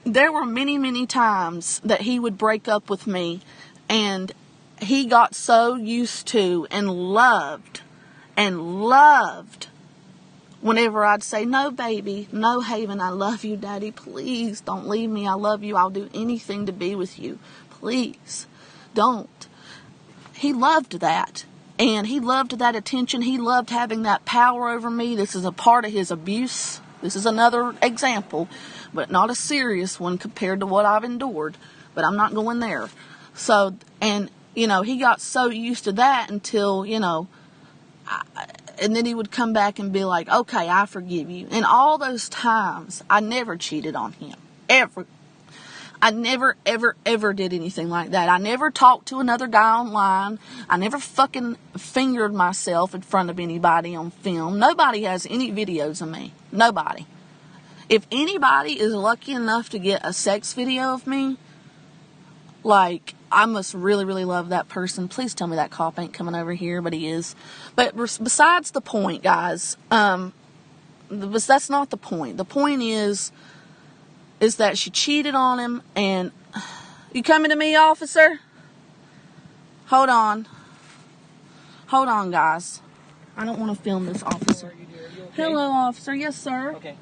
there were many, many times that he would break up with me, and he got so used to and loved whenever I'd say, no, baby, no, Haven, I love you, Daddy, please don't leave me, I love you, I'll do anything to be with you, please, don't. He loved that, and he loved that attention, he loved having that power over me. This is a part of his abuse. This is another example, but not a serious one compared to what I've endured, but I'm not going there. So, and you know, he got so used to that until, you know, and then he would come back and be like, okay, I forgive you. And all those times, I never cheated on him. Ever. I never, ever, ever did anything like that. I never talked to another guy online. I never fucking fingered myself in front of anybody on film. Nobody has any videos of me. Nobody. If anybody is lucky enough to get a sex video of me, like, I must really, really love that person. Please tell me that cop ain't coming over here, but he is. But besides the point, guys, that's not the point. The point is that she cheated on him, and you coming to me, officer? Hold on, guys. I don't want to film this, officer. Are you okay? Hello, officer. Yes, sir. Okay.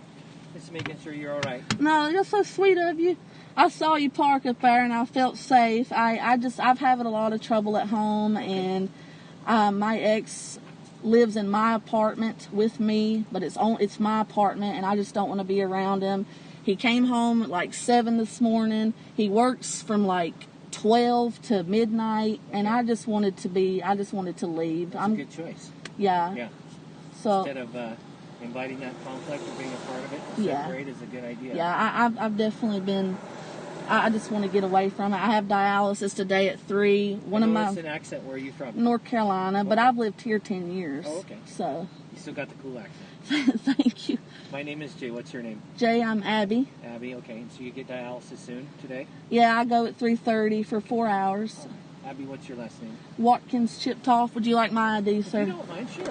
Just making sure you're all right. No, you're so sweet of you. I saw you park up there, and I felt safe. I've having a lot of trouble at home, and my ex lives in my apartment with me, but it's my apartment, and I just don't want to be around him. He came home at like 7 this morning. He works from like 12 to midnight, and I just wanted to leave. That's a good choice. Yeah. Yeah. So instead of inviting that conflict or being a part of it, separate is a good idea. Yeah, I've definitely been. I just want to get away from it. I have dialysis today at 3. One of my an accent. Where are you from? North Carolina, but I've lived here 10 years. Oh, okay. So you still got the cool accent. Thank you. My name is Jay. What's your name? Jay, I'm Abby. Abby. Okay. And so you get dialysis soon today? Yeah, I go at 3:30 for 4 hours. Oh. Abby, what's your last name? Watkins Chiptoff. Would you like my ID, sir? If you don't mind, sure.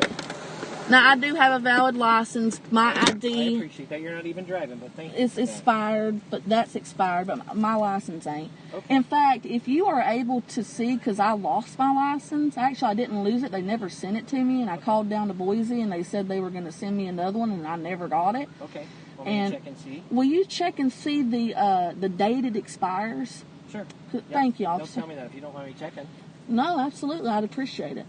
Now, I do have a valid license. My ID... I appreciate that. You're not even driving, but thank you. It's expired, but that's expired, but my license ain't. Okay. In fact, if you are able to see, because I lost my license. Actually, I didn't lose it. They never sent it to me, and I called down to Boise, and they said they were going to send me another one, and I never got it. Okay. Want me to check and see? Will you check and see the date it expires? Sure. Thank you, officer. Don't tell me that if you don't mind me checking. No, absolutely. I'd appreciate it.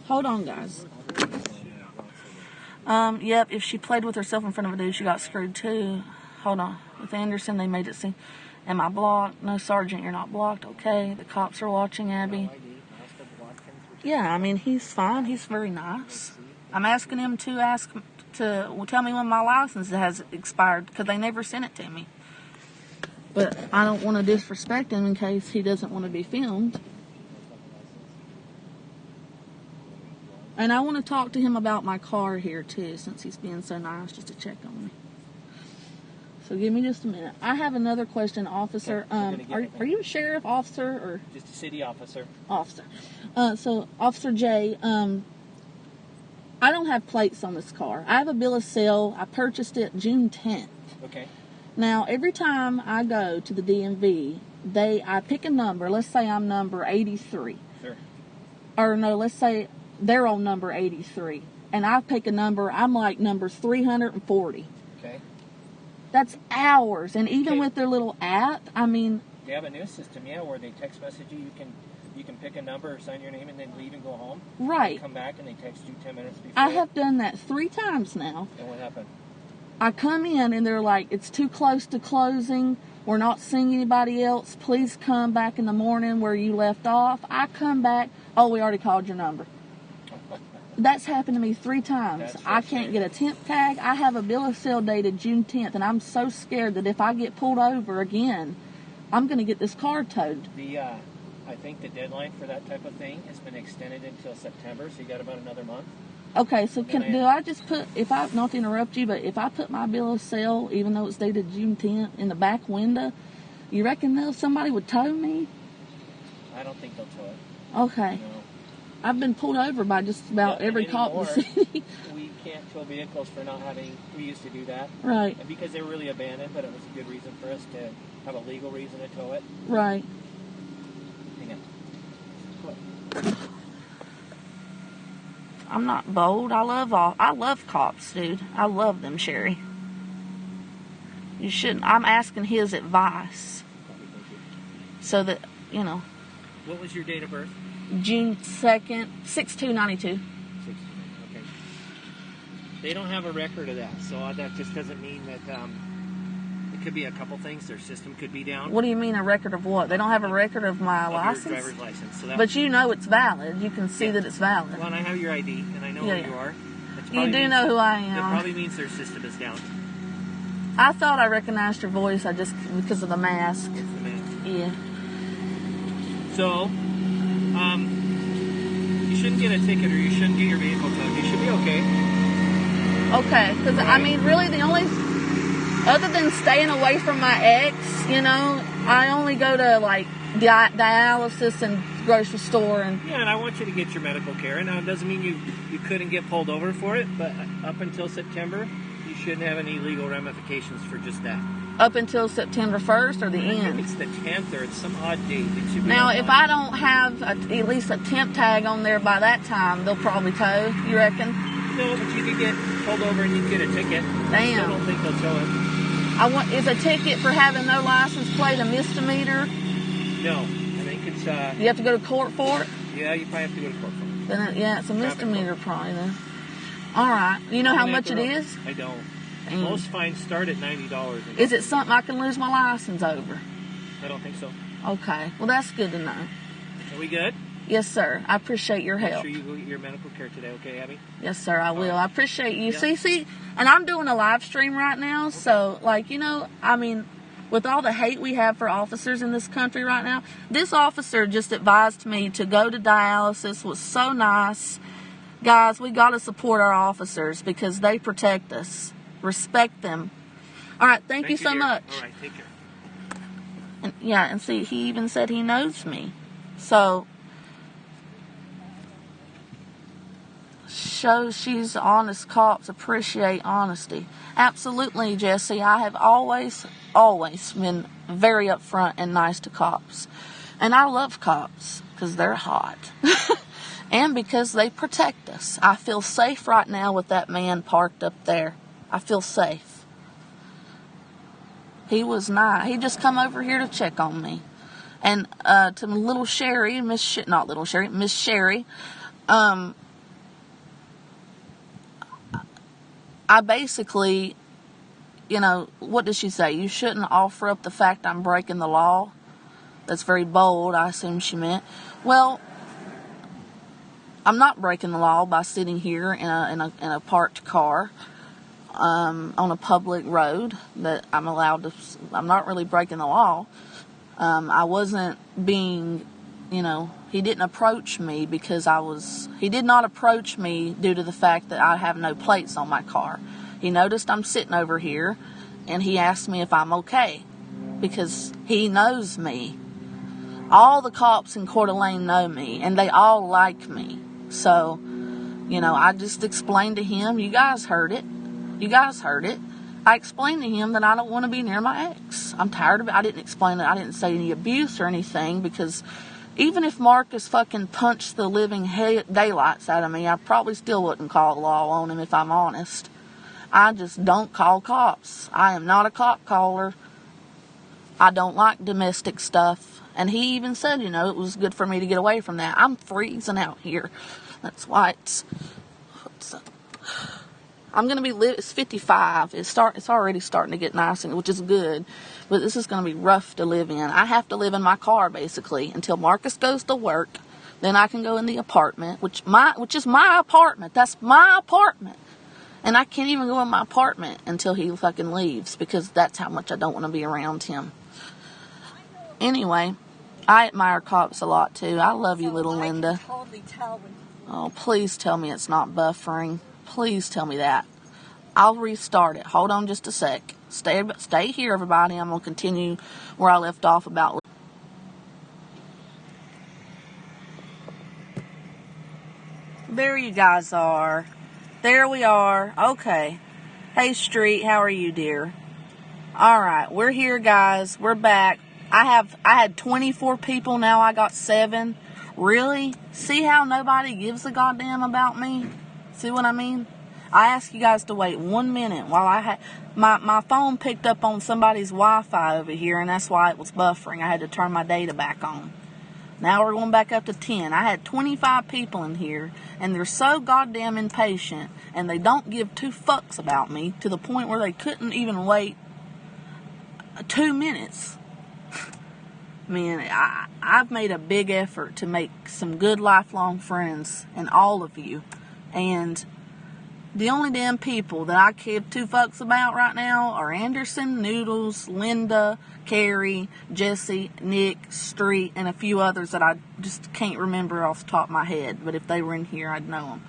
Hold on, guys. Yep, if she played with herself in front of a dude, she got screwed too. Hold on. With Henderson, they made it seem. Am I blocked? No, Sergeant, you're not blocked. Okay, the cops are watching, Abby. Yeah, I mean, he's fine. He's very nice. I'm asking him to tell me when my license has expired, because they never sent it to me. But I don't want to disrespect him in case he doesn't want to be filmed. And I want to talk to him about my car here, too, since he's being so nice just to check on me. So give me just a minute. I have another question, officer. Okay, are you a sheriff, officer, or? Just a city officer. Officer. So, Officer J, I don't have plates on this car. I have a bill of sale. I purchased it June 10th. Okay. Now, every time I go to the DMV, I pick a number. Let's say I'm number 83. Sure. Or no, let's say they're on number 83. And I pick a number, I'm like number 340. Okay. That's hours. And even with their little app, I mean... They have a new system, where they text message you. You can pick a number or sign your name and then leave and go home. Right. Come back and they text you 10 minutes before. I have done that 3 times now. And what happened? I come in and they're like, it's too close to closing. We're not seeing anybody else. Please come back in the morning where you left off. I come back. Oh, we already called your number. That's happened to me 3 times. I can't get a temp tag. I have a bill of sale dated June 10th, and I'm so scared that if I get pulled over again, I'm going to get this car towed. I think the deadline for that type of thing has been extended until September, so you got about another month. Okay, so do I just put, not to interrupt you, but if I put my bill of sale, even though it's dated June 10th, in the back window, you reckon somebody would tow me? I don't think they'll tow it. Okay. No. I've been pulled over by just about every cop in the city. We can't tow vehicles for not having, we used to do that. Right. And because they were really abandoned, but it was a good reason for us to have a legal reason to tow it. Right. Hang on. I'm not bold. I love cops, dude. I love them, Sherry. You shouldn't. I'm asking his advice. So that, What was your date of birth? June 2nd, 6/2/92. 16. Okay. They don't have a record of that, so that just doesn't mean that the could be a couple things. Their system could be down. What do you mean a record of what? They don't have a record of my license? Your driver's license. So but you know it's valid. You can see that it's valid. Well, and I have your ID, and I know who you are. You do know who I am. That probably means their system is down. I thought I recognized your voice. Because of the mask. It's the mask. Yeah. So, you shouldn't get a ticket, or you shouldn't get your vehicle towed. You should be okay. Okay, because I mean, really, the only, other than staying away from my ex, you know, I only go to like dialysis and grocery store and. Yeah, and I want you to get your medical care. Now, it doesn't mean you couldn't get pulled over for it, but up until September, you shouldn't have any legal ramifications for just that. Up until September 1st or the end? I think it's the 10th or it's some odd date. It should be now, if I don't have at least a temp tag on there by that time, they'll probably tow, you reckon? No, but you could get pulled over and you get a ticket. Damn. I don't think they'll tow it. Is a ticket for having no license plate a misdemeanor? No, I think it's... You have to go to court for it? Yeah, you probably have to go to court for it. Then it's a misdemeanor probably then. All right. You know how much it is? I don't. Most fines start at $90. Is it something I can lose my license over? I don't think so. Okay. Well, that's good to know. Are we good? Yes, sir. I appreciate your help. Make sure you go get your medical care today, okay, Abby? Yes, sir, I will. I appreciate you. Yeah. See, and I'm doing a live stream right now, okay. So, like, you know, I mean, with all the hate we have for officers in this country right now, this officer just advised me to go to dialysis. Was so nice. Guys, we got to support our officers because they protect us. Respect them. All right, thank you so dear. much. All right, take care. And, yeah, and see, he even said he knows me. So... shows she's honest. Cops appreciate honesty. Absolutely, Jesse. I have always been very upfront and nice to cops. And I love cops because they're hot. And because they protect us. I feel safe right now with that man parked up there. I feel safe. He was nice. He just come over here to check on me. And to little Sherry, Miss Sherry, I basically, you know, what did she say? You shouldn't offer up the fact I'm breaking the law. That's very bold, I assume she meant. Well, I'm not breaking the law by sitting here in a parked car on a public road that I'm allowed to. I'm not really breaking the law. I wasn't being, you know, he didn't approach me because he did not approach me due to the fact that I have no plates on my car. He noticed I'm sitting over here and he asked me if I'm okay because he knows me. All the cops in Coeur d'Alene know me and they all like me. So, you know, I just explained to him, you guys heard it. I explained to him that I don't want to be near my ex. I'm tired of it. I didn't explain it. I didn't say any abuse or anything because even if Marcus fucking punched the living daylights out of me, I probably still wouldn't call law on him if I'm honest. I just don't call cops. I am not a cop caller. I don't like domestic stuff. And he even said, you know, it was good for me to get away from that. I'm freezing out here. That's why I'm going to be it's 55. It's already starting to get nice, which is good. But this is going to be rough to live in. I have to live in my car, basically, until Marcus goes to work. Then I can go in the apartment, which is my apartment. That's my apartment. And I can't even go in my apartment until he fucking leaves because that's how much I don't want to be around him. Anyway, I admire cops a lot, too. I love you, little Linda. Oh, please tell me it's not buffering. Please tell me that. I'll restart it. Hold on just a sec. Stay here, everybody. I'm going to continue where I left off about... There you guys are. There we are. Okay. Hey, Street. How are you, dear? All right. We're here, guys. We're back. I had 24 people. Now I got 7. Really? See how nobody gives a goddamn about me? See what I mean? I asked you guys to wait 1 minute while I had... My phone picked up on somebody's Wi-Fi over here, and that's why it was buffering. I had to turn my data back on. Now we're going back up to 10. I had 25 people in here, and they're so goddamn impatient, and they don't give 2 fucks about me to the point where they couldn't even wait 2 minutes. Man, I've made a big effort to make some good lifelong friends in all of you. And the only damn people that I give 2 fucks about right now are Anderson, Noodles, Linda, Carrie, Jesse, Nick, Street, and a few others that I just can't remember off the top of my head. But if they were in here, I'd know them.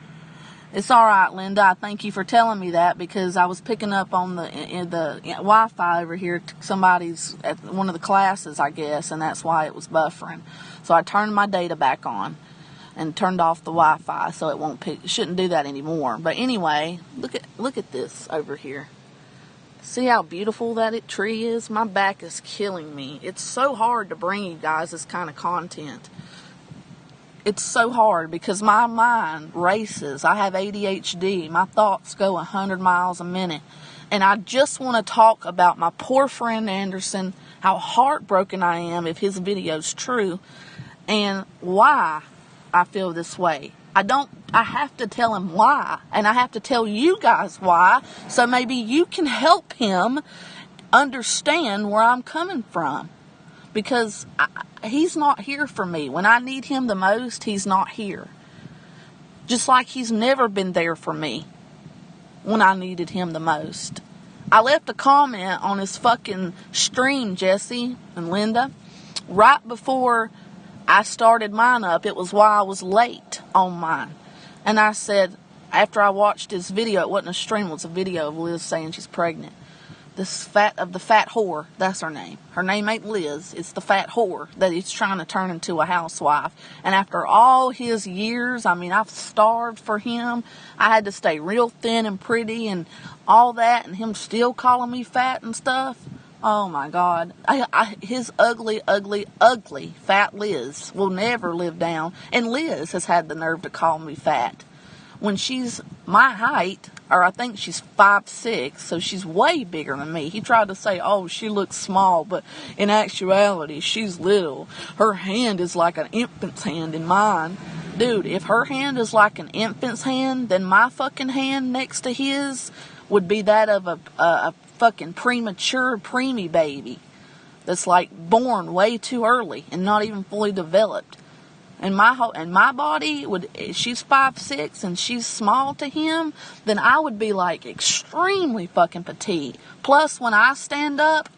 It's alright, Linda. I thank you for telling me that, because I was picking up on the Wi-Fi over here. Somebody's at one of the classes, I guess, and that's why it was buffering. So I turned my data back on and turned off the Wi-Fi so it shouldn't do that anymore. But anyway, look at this over here. See how beautiful that tree is? My back is killing me. It's so hard to bring you guys this kind of content. It's so hard because my mind races. I have ADHD. My thoughts go 100 miles a minute. And I just want to talk about my poor friend Anderson, how heartbroken I am if his video's true, and why I feel this way. I have to tell him why, and I have to tell you guys why, so maybe you can help him understand where I'm coming from. Because he's not here for me. When I need him the most, he's not here. Just like he's never been there for me when I needed him the most. I left a comment on his fucking stream, Jesse and Linda, right before I started mine up. It was why I was late on mine. And I said, after I watched his video, it wasn't a stream, it was a video of Liz saying she's pregnant. The fat whore, that's her name. Her name ain't Liz, it's the fat whore that he's trying to turn into a housewife. And after all his years, I mean, I've starved for him. I had to stay real thin and pretty and all that, and him still calling me fat and stuff. Oh my God. His ugly, ugly, ugly fat Liz will never live down. And Liz has had the nerve to call me fat when she's my height, or I think she's 5'6", so she's way bigger than me. He tried to say, oh, she looks small, but in actuality, she's little. Her hand is like an infant's hand in mine. Dude, if her hand is like an infant's hand, then my fucking hand next to his would be that of a fucking premature preemie baby that's like born way too early and not even fully developed. And my body she's 5'6" and she's small to him, then I would be like extremely fucking petite. Plus, when I stand up,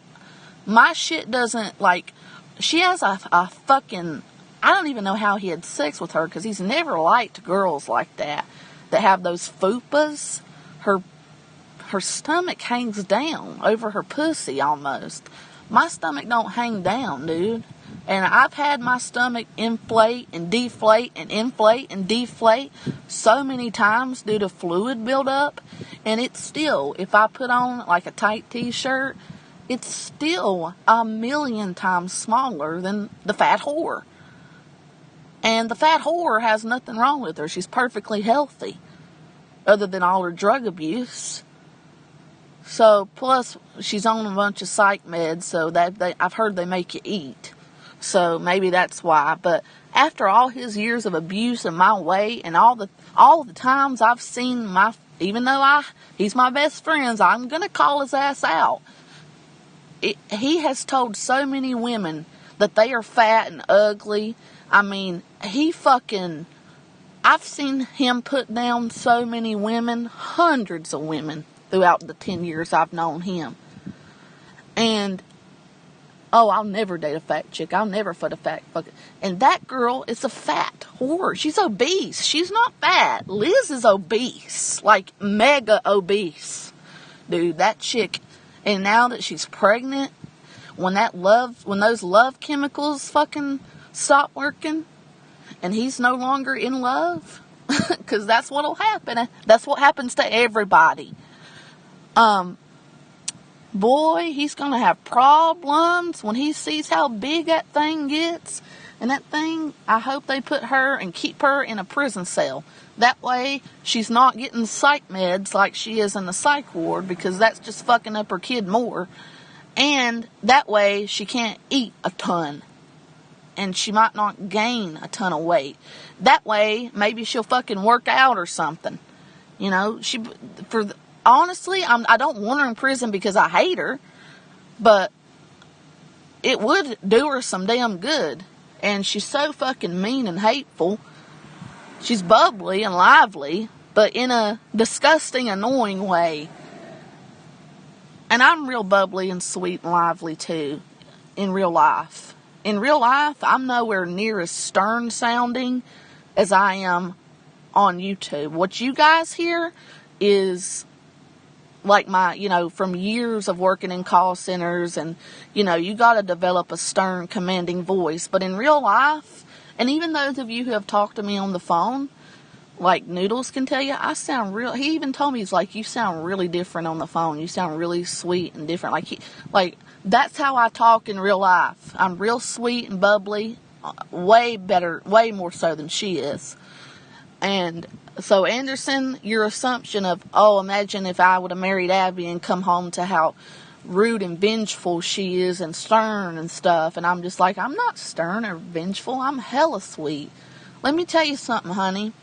my shit doesn't like. She has a fucking. I don't even know how he had sex with her, because he's never liked girls like that have those fupas. Her stomach hangs down over her pussy almost. My stomach don't hang down, dude. And I've had my stomach inflate and deflate and inflate and deflate so many times due to fluid buildup. And it's still, if I put on like a tight t-shirt, it's still 1,000,000 times smaller than the fat whore. And the fat whore has nothing wrong with her. She's perfectly healthy, other than all her drug abuse. So, plus, she's on a bunch of psych meds, so I've heard they make you eat. So maybe that's why. But after all his years of abuse and my weight and all the times I've seen even though he's my best friend, I'm gonna call his ass out. He has told so many women that they are fat and ugly. I mean, I've seen him put down so many women, hundreds of women throughout the 10 years I've known him. And oh, I'll never date a fat chick. I'll never foot a fat fucking. And that girl is a fat whore. She's obese. She's not fat. Liz is obese. Like, mega obese. Dude, that chick. And now that she's pregnant, when those love chemicals fucking stop working, and he's no longer in love, because that's what'll happen. That's what happens to everybody. Boy, he's going to have problems when he sees how big that thing gets. And that thing, I hope they put her and keep her in a prison cell. That way, she's not getting psych meds like she is in the psych ward, because that's just fucking up her kid more. And that way, she can't eat a ton. And she might not gain a ton of weight. That way, maybe she'll fucking work out or something. You know, honestly, I don't want her in prison because I hate her, but it would do her some damn good. And she's so fucking mean and hateful. She's bubbly and lively, but in a disgusting, annoying way. And I'm real bubbly and sweet and lively too, in real life. In real life, I'm nowhere near as stern sounding as I am on YouTube. What you guys hear is like my, from years of working in call centers, and, you got to develop a stern, commanding voice. But in real life, and even those of you who have talked to me on the phone, like Noodles can tell you, I sound real. He even told me, he's like, you sound really different on the phone. You sound really sweet and different. That's how I talk in real life. I'm real sweet and bubbly, way better, way more so than she is. And so, Anderson, your assumption of, imagine if I would have married Abby and come home to how rude and vengeful she is and stern and stuff. And I'm just like, I'm not stern or vengeful. I'm hella sweet. Let me tell you something, honey.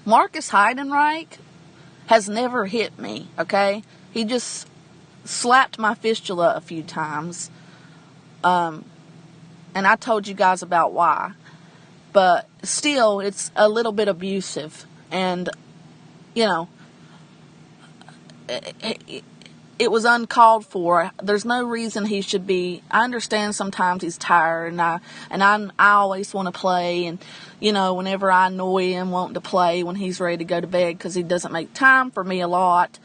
Marcus Heidenreich has never hit me, okay? He just slapped my fistula a few times. And I told you guys about why. But still, it's a little bit abusive. And, it was uncalled for. There's no reason he should be. I understand sometimes he's tired, and I always want to play, and whenever I annoy him wanting to play when he's ready to go to bed, because he doesn't make time for me a lot,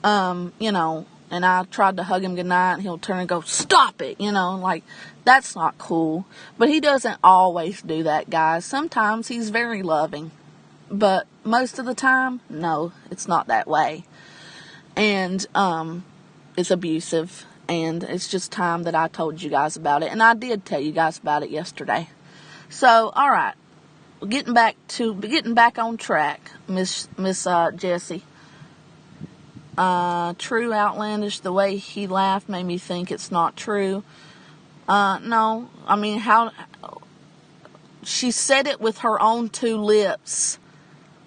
and I tried to hug him goodnight, and he'll turn and go, stop it, that's not cool. But he doesn't always do that, guys. Sometimes he's very loving, but most of the time, no, it's not that way. And it's abusive, and it's just time that I told you guys about it. And I did tell you guys about it yesterday. So, all right, getting back on track, Miss Jessie. True, outlandish. The way he laughed made me think it's not true. No, I mean, how she said it with her own two lips.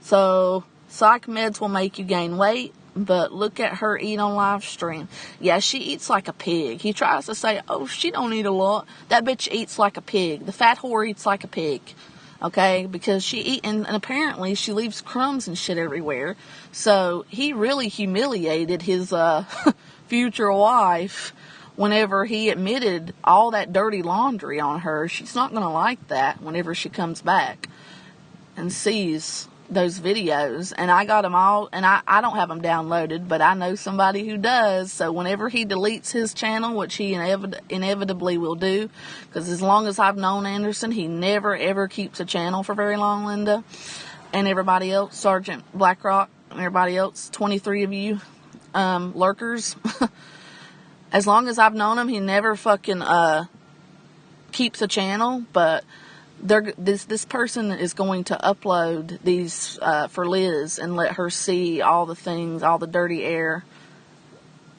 So, psych meds will make you gain weight. But look at her eat on live stream. Yeah, she eats like a pig. He tries to say, she don't eat a lot. That bitch eats like a pig. The fat whore eats like a pig. Okay? Because and apparently she leaves crumbs and shit everywhere. So he really humiliated his future wife whenever he admitted all that dirty laundry on her. She's not going to like that whenever she comes back and sees those videos. And I got them all, and I don't have them downloaded, but I know somebody who does. So whenever he deletes his channel, which he inevitably will do, because as long as I've known Anderson, he never ever keeps a channel for very long, Linda and everybody else, Sergeant Blackrock and everybody else, 23 of you lurkers. As long as I've known him, he never fucking keeps a channel. But this person is going to upload these for Liz and let her see all the things, all the dirty air.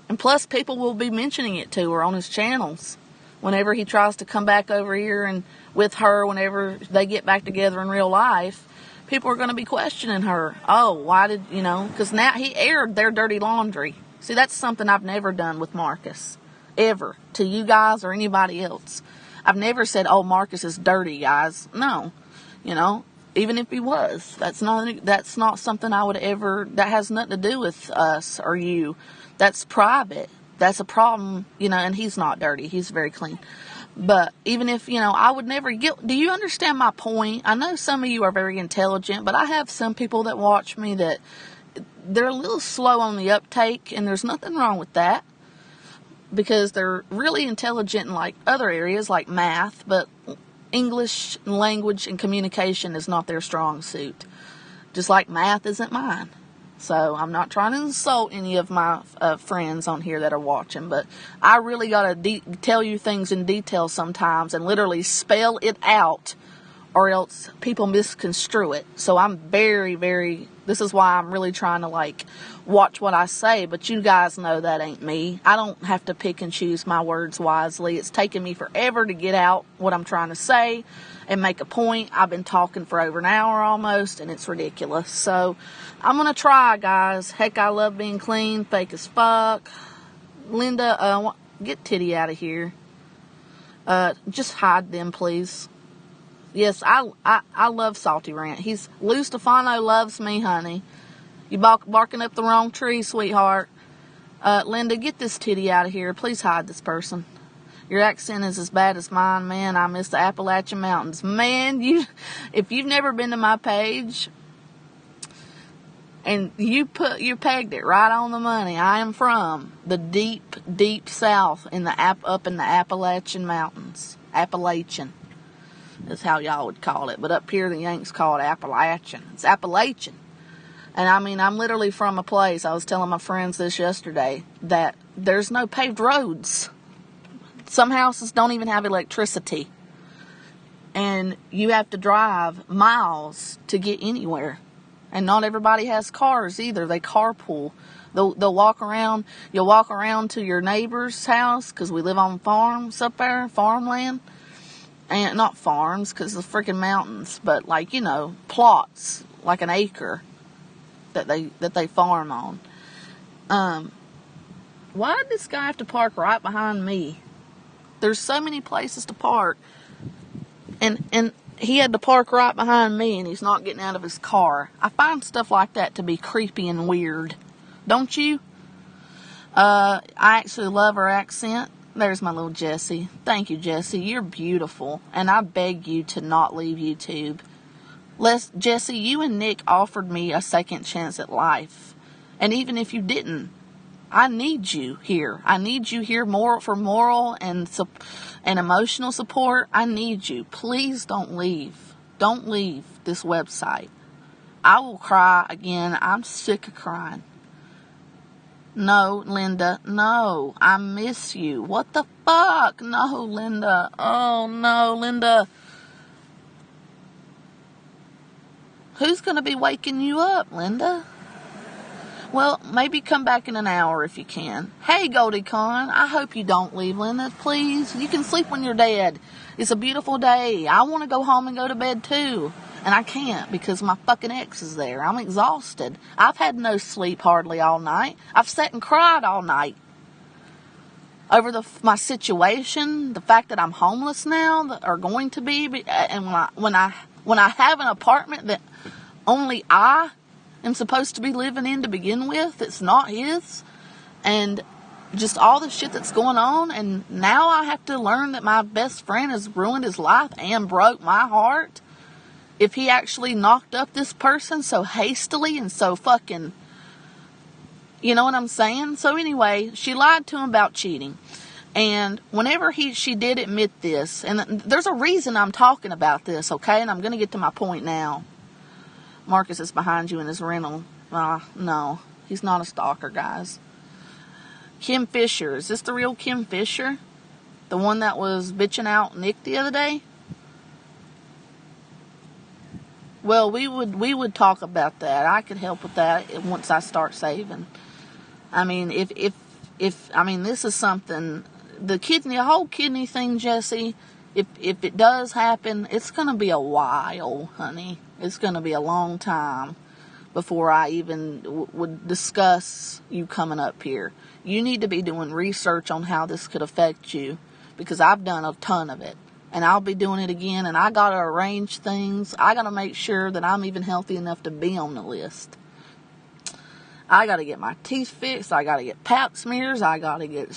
And plus, people will be mentioning it to her on his channels whenever he tries to come back over here and with her. Whenever they get back together in real life, people are going to be questioning her. Why did because now he aired their dirty laundry. See, that's something I've never done with Marcus, ever, to you guys or anybody else. I've never said, Marcus is dirty, guys. No. Even if he was. That's not something I would ever, that has nothing to do with us or you. That's private. That's a problem, and he's not dirty. He's very clean. But even if, I would never do you understand my point? I know some of you are very intelligent, but I have some people that watch me that they're a little slow on the uptake, and there's nothing wrong with that. Because they're really intelligent in like other areas like math, but English language and communication is not their strong suit. Just like math isn't mine. So I'm not trying to insult any of my friends on here that are watching, but I really got to tell you things in detail sometimes and literally spell it out, or else people misconstrue it. So I'm very, very, this is why I'm really trying to watch what I say, but you guys know that ain't me. I don't have to pick and choose my words wisely. It's taken me forever to get out what I'm trying to say and make a point. I've been talking for over an hour almost, and it's ridiculous. So I'm going to try, guys. Heck, I love being clean, fake as fuck. Linda, get Titty out of here. Just hide them, please. Yes, I love Salty Rant. Lou Stefano loves me, honey. You barking up the wrong tree, sweetheart. Linda, get this titty out of here. Please hide this person. Your accent is as bad as mine, man. I miss the Appalachian Mountains. Man, if you've never been to my page, and you pegged it right on the money. I am from the deep, deep south up in the Appalachian Mountains. Appalachian is how y'all would call it. But up here, the Yanks call it Appalachian. It's Appalachian. And I mean, I'm literally from a place, I was telling my friends this yesterday, that there's no paved roads. Some houses don't even have electricity. And you have to drive miles to get anywhere. And not everybody has cars either. They carpool. They'll walk around. You'll walk around to your neighbor's house, because we live on farms up there, farmland. And not farms, because it's freaking mountains. But like, plots, like an acre that they farm on. Why did this guy have to park right behind me? There's so many places to park. And he had to park right behind me, and he's not getting out of his car. I find stuff like that to be creepy and weird. Don't you? I actually love her accent. There's my little Jessie. Thank you, Jessie. You're beautiful. And I beg you to not leave YouTube. Jessie, you and Nick offered me a second chance at life. And even if you didn't, I need you here. I need you here for moral and emotional support. I need you. Please don't leave. Don't leave this website. I will cry again. I'm sick of crying. No, Linda. No. I miss you. What the fuck? No, Linda. Oh, no, Linda. Who's going to be waking you up, Linda? Well, maybe come back in an hour if you can. Hey, Goldie Con, I hope you don't leave, Linda. Please, you can sleep when you're dead. It's a beautiful day. I want to go home and go to bed too. And I can't because my fucking ex is there. I'm exhausted. I've had no sleep hardly all night. I've sat and cried all night over my situation, the fact that I'm homeless now, or going to be, and when I have an apartment that only I am supposed to be living in to begin with, it's not his, and just all the shit that's going on, and now I have to learn that my best friend has ruined his life and broke my heart. If he actually knocked up this person so hastily and so fucking, you know what I'm saying? So anyway, she lied to him about cheating. And whenever she did admit this, and there's a reason I'm talking about this, okay? And I'm going to get to my point now. Marcus is behind you in his rental. No, he's not a stalker, guys. Kim Fisher. Is this the real Kim Fisher? The one that was bitching out Nick the other day? Well, we would talk about that. I could help with that once I start saving. I mean, if this is something, the whole kidney thing, Jesse, if it does happen, it's going to be a while, honey. It's going to be a long time before I even would discuss you coming up here. You need to be doing research on how this could affect you, because I've done a ton of it. And I'll be doing it again, and I got to arrange things. I got to make sure that I'm even healthy enough to be on the list. I got to get my teeth fixed. I got to get pap smears. I got to get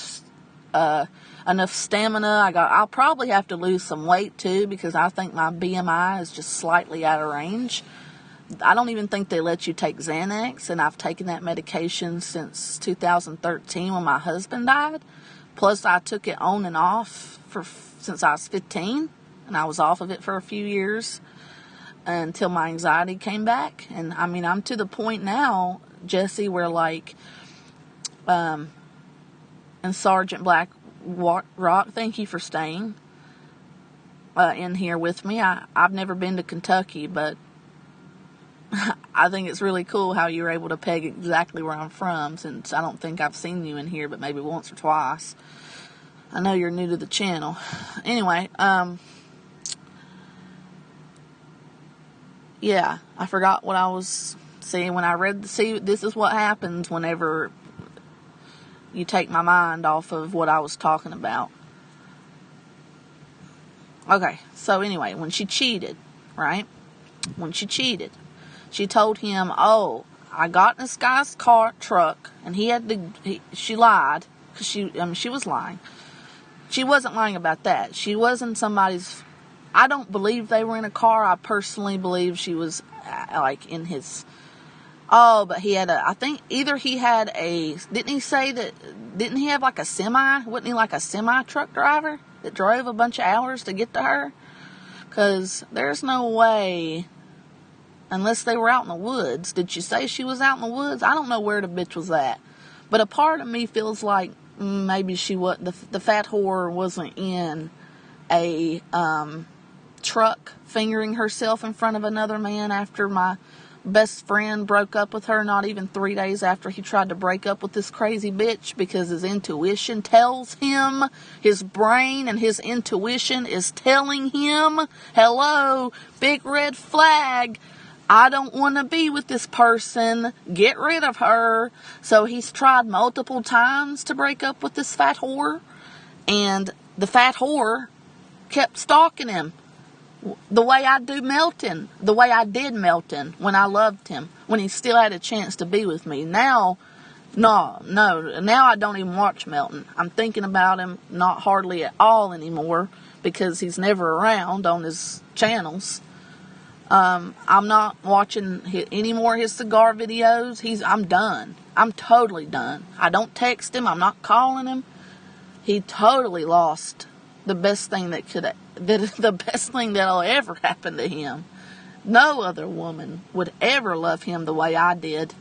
enough stamina. I'll probably have to lose some weight, too, because I think my BMI is just slightly out of range. I don't even think they let you take Xanax, and I've taken that medication since 2013 when my husband died. Plus, I took it on and off since I was 15, and I was off of it for a few years until my anxiety came back. And I mean, I'm to the point now, Jesse, where like, and Sergeant Black Rock, thank you for staying in here with me. I've never been to Kentucky, but I think it's really cool how you were able to peg exactly where I'm from, since I don't think I've seen you in here but maybe once or twice. I know you're new to the channel. Anyway, yeah, I forgot what I was saying when I read this is what happens whenever you take my mind off of what I was talking about. Okay, so anyway, when she cheated, right? When she cheated, she told him, oh, I got in this guy's truck, and she lied, because she was lying. She wasn't lying about that. She wasn't somebody's, I don't believe they were in a car. I personally believe she was, like, in his, but he had I think either he had didn't he have like a semi? Wasn't he like a semi truck driver that drove a bunch of hours to get to her? Because there's no way, unless they were out in the woods. Did she say she was out in the woods? I don't know where the bitch was at. But a part of me feels like maybe the fat whore wasn't in a truck fingering herself in front of another man after my best friend broke up with her, not even 3 days after he tried to break up with this crazy bitch, because his intuition tells him, his brain and his intuition is telling him, hello, big red flag, I don't want to be with this person, get rid of her. So he's tried multiple times to break up with this fat whore, and the fat whore kept stalking him. The way I did Melton when I loved him, when he still had a chance to be with me. Now I don't even watch Melton. I'm thinking about him not hardly at all anymore, because he's never around on his channels. I'm not watching any more of his cigar videos. I'm done. I'm totally done. I don't text him. I'm not calling him. He totally lost the best thing the best thing that'll ever happen to him. No other woman would ever love him the way I did.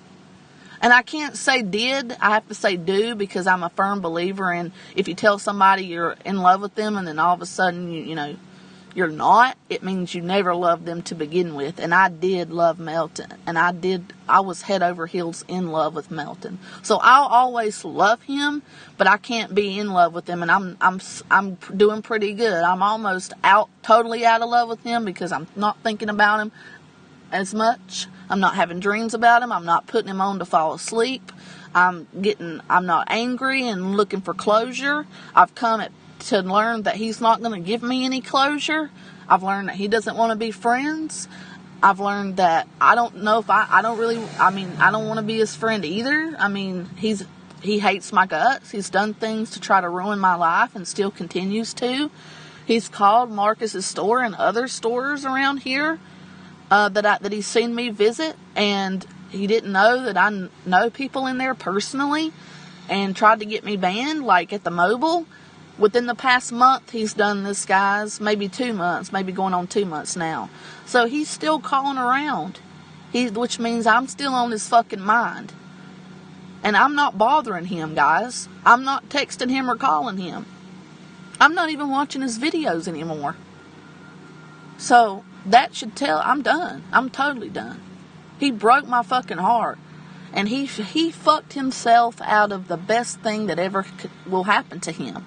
And I can't say did, I have to say do, because I'm a firm believer in, if you tell somebody you're in love with them and then all of a sudden you're not, it means you never loved them to begin with. And I did love Melton, and I was head over heels in love with Melton. So I'll always love him, but I can't be in love with him, and I'm doing pretty good. I'm almost totally out of love with him, because I'm not thinking about him as much. I'm not having dreams about him. I'm not putting him on to fall asleep. I'm not angry and looking for closure. I've come to learn that he's not going to give me any closure. I've learned that he doesn't want to be friends. I've learned that I don't know if I don't want to be his friend either. I mean, he hates my guts. He's done things to try to ruin my life and still continues to. He's called Marcus's store and other stores around here that he's seen me visit, and he didn't know that I know people in there personally, and tried to get me banned, like at the Mobile. Within the past month, he's done this, guys. Maybe 2 months, maybe going on 2 months now. So he's still calling around, which means I'm still on his fucking mind. And I'm not bothering him, guys. I'm not texting him or calling him. I'm not even watching his videos anymore. So that should tell I'm done. I'm totally done. He broke my fucking heart. And he fucked himself out of the best thing that ever will happen to him.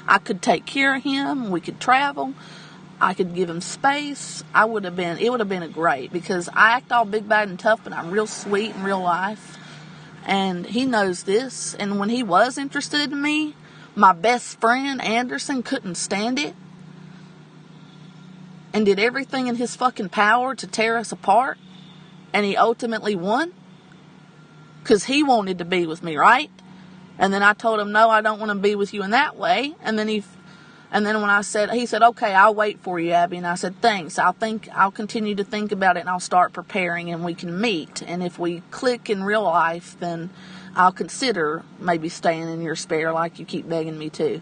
I could take care of him. We could travel. I could give him space. It would have been great, because I act all big, bad, and tough, but I'm real sweet in real life. And he knows this. And when he was interested in me, my best friend, Henderson, couldn't stand it. And did everything in his fucking power to tear us apart. And he ultimately won. Because he wanted to be with me, right? And then I told him, no, I don't want to be with you in that way. And then he said, okay, I'll wait for you, Abby. And I said, thanks. I'll continue to think about it, and I'll start preparing, and we can meet. And if we click in real life, then I'll consider maybe staying in your spare like you keep begging me to.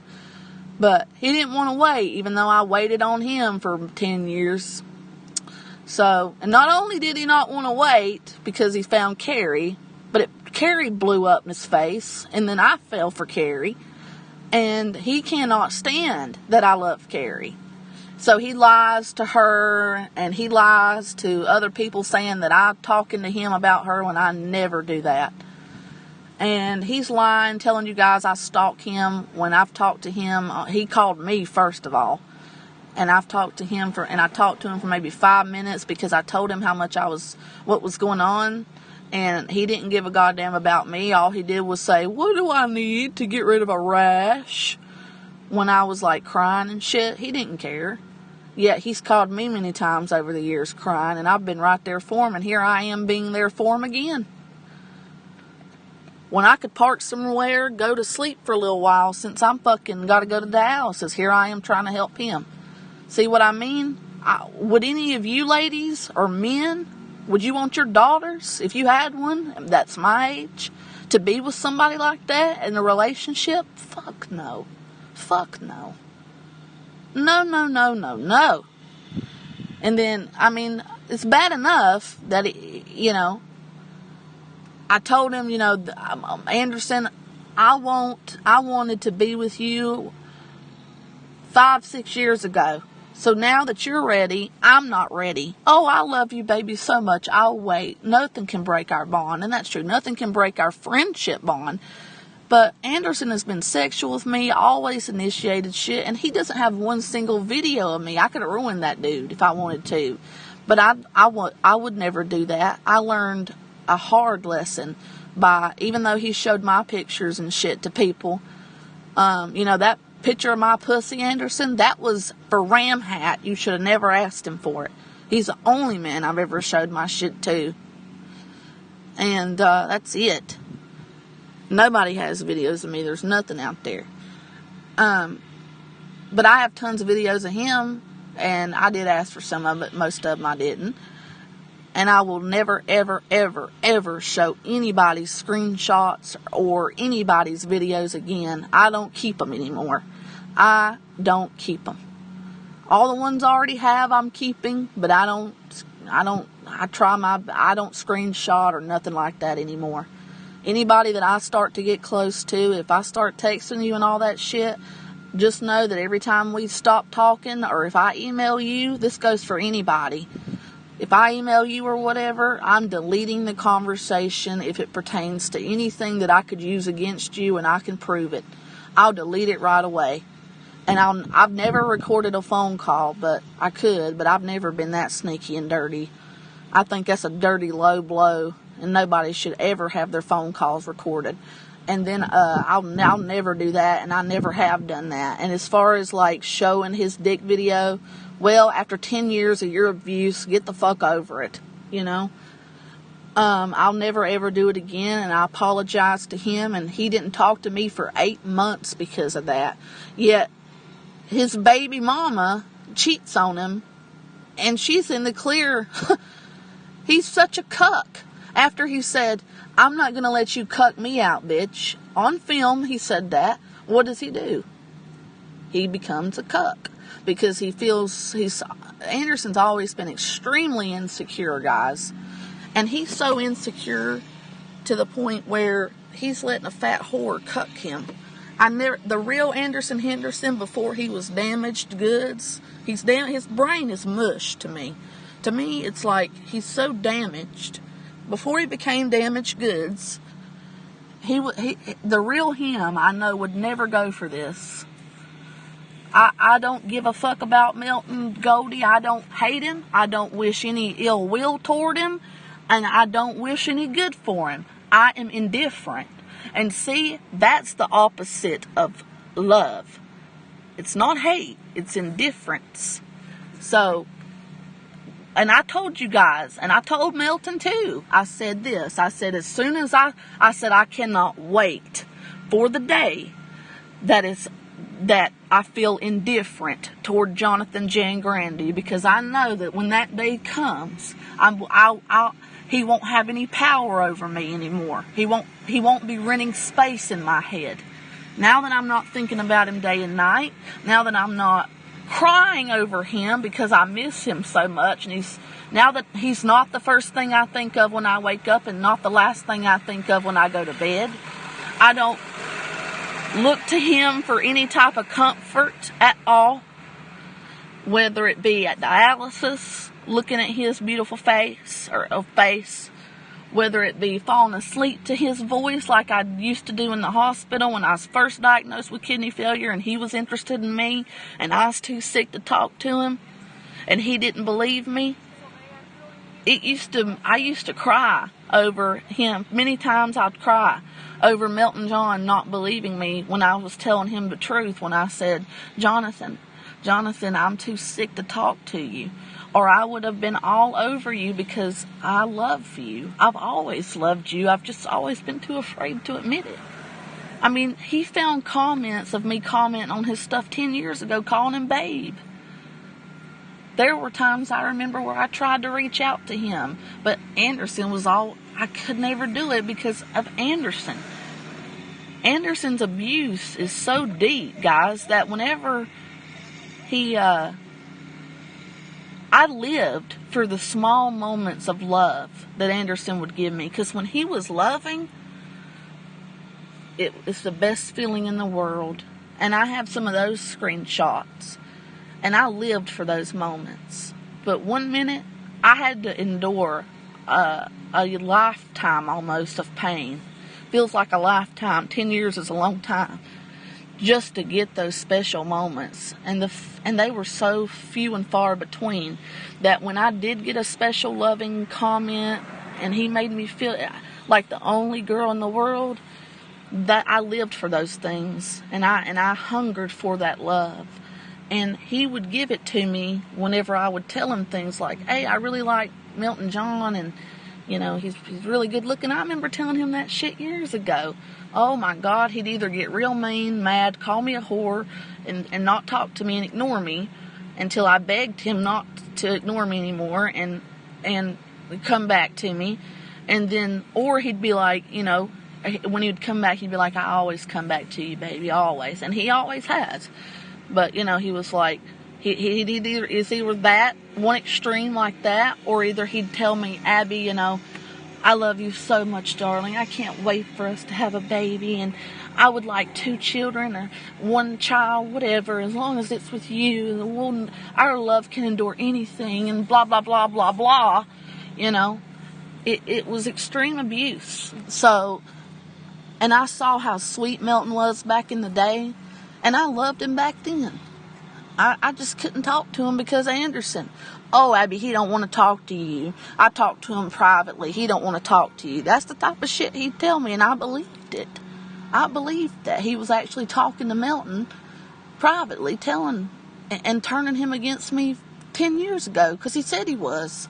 But he didn't want to wait, even though I waited on him for 10 years. So, and not only did he not want to wait because he found Carrie, but Carrie blew up in his face, and then I fell for Carrie, and he cannot stand that I love Carrie. So he lies to her, and he lies to other people saying that I'm talking to him about her when I never do that. And he's lying, telling you guys I stalk him. When I've talked to him, he called me first of all. And I talked to him for maybe 5 minutes, because I told him what was going on. And he didn't give a goddamn about me. All he did was say, what do I need to get rid of a rash? When I was like crying and shit, he didn't care. Yet he's called me many times over the years crying, and I've been right there for him, and here I am being there for him again. When I could park somewhere, go to sleep for a little while, since I'm fucking got to go to dialysis, here I am trying to help him. See what I mean? Would any of you ladies or men, would you want your daughters, if you had one that's my age, to be with somebody like that in a relationship? Fuck no. Fuck no. No, no, no, no, no. And then, I mean, it's bad enough that, I told him, Anderson, I wanted to be with you 5-6 years ago. So now that you're ready, I'm not ready. Oh, I love you, baby, so much. I'll wait. Nothing can break our bond. And that's true. Nothing can break our friendship bond. But Anderson has been sexual with me, always initiated shit, and he doesn't have one single video of me. I could have ruined that dude if I wanted to. But I would never do that. I learned a hard lesson by, even though he showed my pictures and shit to people, that picture of my pussy, Anderson, that was for Ram Hat. You should have never asked him for it. He's the only man I've ever showed my shit to. And that's it. Nobody has videos of me. There's nothing out there. But I have tons of videos of him, and I did ask for some of it. Most of them I didn't. And I will never, ever, ever, ever show anybody's screenshots or anybody's videos again. I don't keep them anymore. I don't keep them. All the ones I already have, I'm keeping, but I don't screenshot or nothing like that anymore. Anybody that I start to get close to, if I start texting you and all that shit, just know that every time we stop talking, or if I email you, this goes for anybody. If I email you or whatever, I'm deleting the conversation if it pertains to anything that I could use against you and I can prove it. I'll delete it right away. And I've never recorded a phone call, but I could, but I've never been that sneaky and dirty. I think that's a dirty low blow, and nobody should ever have their phone calls recorded. And then I'll never do that, and I never have done that. And as far as like showing his dick video, well, after 10 years of your abuse, get the fuck over it, I'll never ever do it again, and I apologize to him, and he didn't talk to me for 8 months because of that. Yet, his baby mama cheats on him, and she's in the clear. He's such a cuck. After he said, I'm not going to let you cuck me out, bitch. On film, he said that. What does he do? He becomes a cuck. Because he feels Anderson's always been extremely insecure, guys. And he's so insecure to the point where he's letting a fat whore cuck him. The real Anderson Henderson, before he was damaged goods, his brain is mush to me. To me, it's like he's so damaged. Before he became damaged goods, the real him, I know, would never go for this. I don't give a fuck about Milton Goldie. I don't hate him. I don't wish any ill will toward him. And I don't wish any good for him. I am indifferent. And see, that's the opposite of love. It's not hate. It's indifference. So, and I told you guys, and I told Milton too. I said this. I said as soon as I said I cannot wait for the day that I feel indifferent toward Jonathan Jan Grandy, because I know that when that day comes, he won't have any power over me anymore. He won't be renting space in my head. Now that I'm not thinking about him day and night, now that I'm not crying over him because I miss him so much, and now that he's not the first thing I think of when I wake up and not the last thing I think of when I go to bed, I don't look to him for any type of comfort at all, whether it be at dialysis, looking at his beautiful face, whether it be falling asleep to his voice like I used to do in the hospital when I was first diagnosed with kidney failure and he was interested in me and I was too sick to talk to him and he didn't believe me. I used to cry over him. Many times I'd cry over Milton John not believing me when I was telling him the truth, when I said, Jonathan, Jonathan, I'm too sick to talk to you. Or I would have been all over you because I love you. I've always loved you. I've just always been too afraid to admit it. I mean, he found comments of me commenting on his stuff 10 years ago, calling him babe. There were times I remember where I tried to reach out to him, but Anderson was all, I could never do it because of Anderson. Anderson's abuse is so deep, guys, that whenever I lived for the small moments of love that Anderson would give me. Because when he was loving, it's the best feeling in the world. And I have some of those screenshots. And I lived for those moments. But one minute, I had to endure a lifetime almost of pain. Feels like a lifetime. 10 years is a long time. Just to get those special moments. And they were so few and far between that when I did get a special loving comment and he made me feel like the only girl in the world, that I lived for those things and I hungered for that love. And he would give it to me whenever I would tell him things like, hey, I really like Milton John and you know, he's really good looking. I remember telling him that shit years ago. Oh my God, he'd either get real mean, mad, call me a whore, and not talk to me and ignore me until I begged him not to ignore me anymore and come back to me. And then, or he'd be like, you know, when he'd come back, he'd be like, I always come back to you, baby, always. And he always has. But, you know, he was like, He'd either that, one extreme like that, or either he'd tell me, Abby, you know, I love you so much, darling. I can't wait for us to have a baby, and I would like 2 children or 1 child, whatever, as long as it's with you. Our love can endure anything, and blah, blah, blah, blah, blah. You know, it was extreme abuse. So, and I saw how sweet Milton was back in the day, and I loved him back then. I just couldn't talk to him because of Anderson. Oh, Abby, he don't want to talk to you. I talked to him privately. He don't want to talk to you. That's the type of shit he'd tell me, and I believed it. I believed that he was actually talking to Milton privately, telling and turning him against me 10 years ago because he said he was.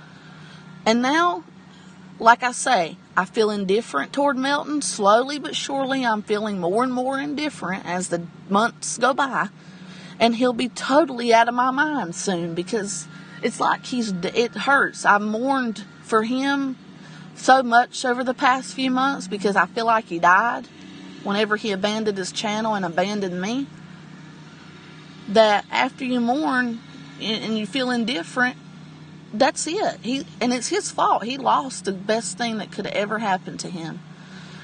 And now, like I say, I feel indifferent toward Milton. Slowly but surely, I'm feeling more and more indifferent as the months go by. And he'll be totally out of my mind soon because it's like it hurts. I mourned for him so much over the past few months because I feel like he died whenever he abandoned his channel and abandoned me. That after you mourn and you feel indifferent, that's it. And it's his fault. He lost the best thing that could ever happen to him.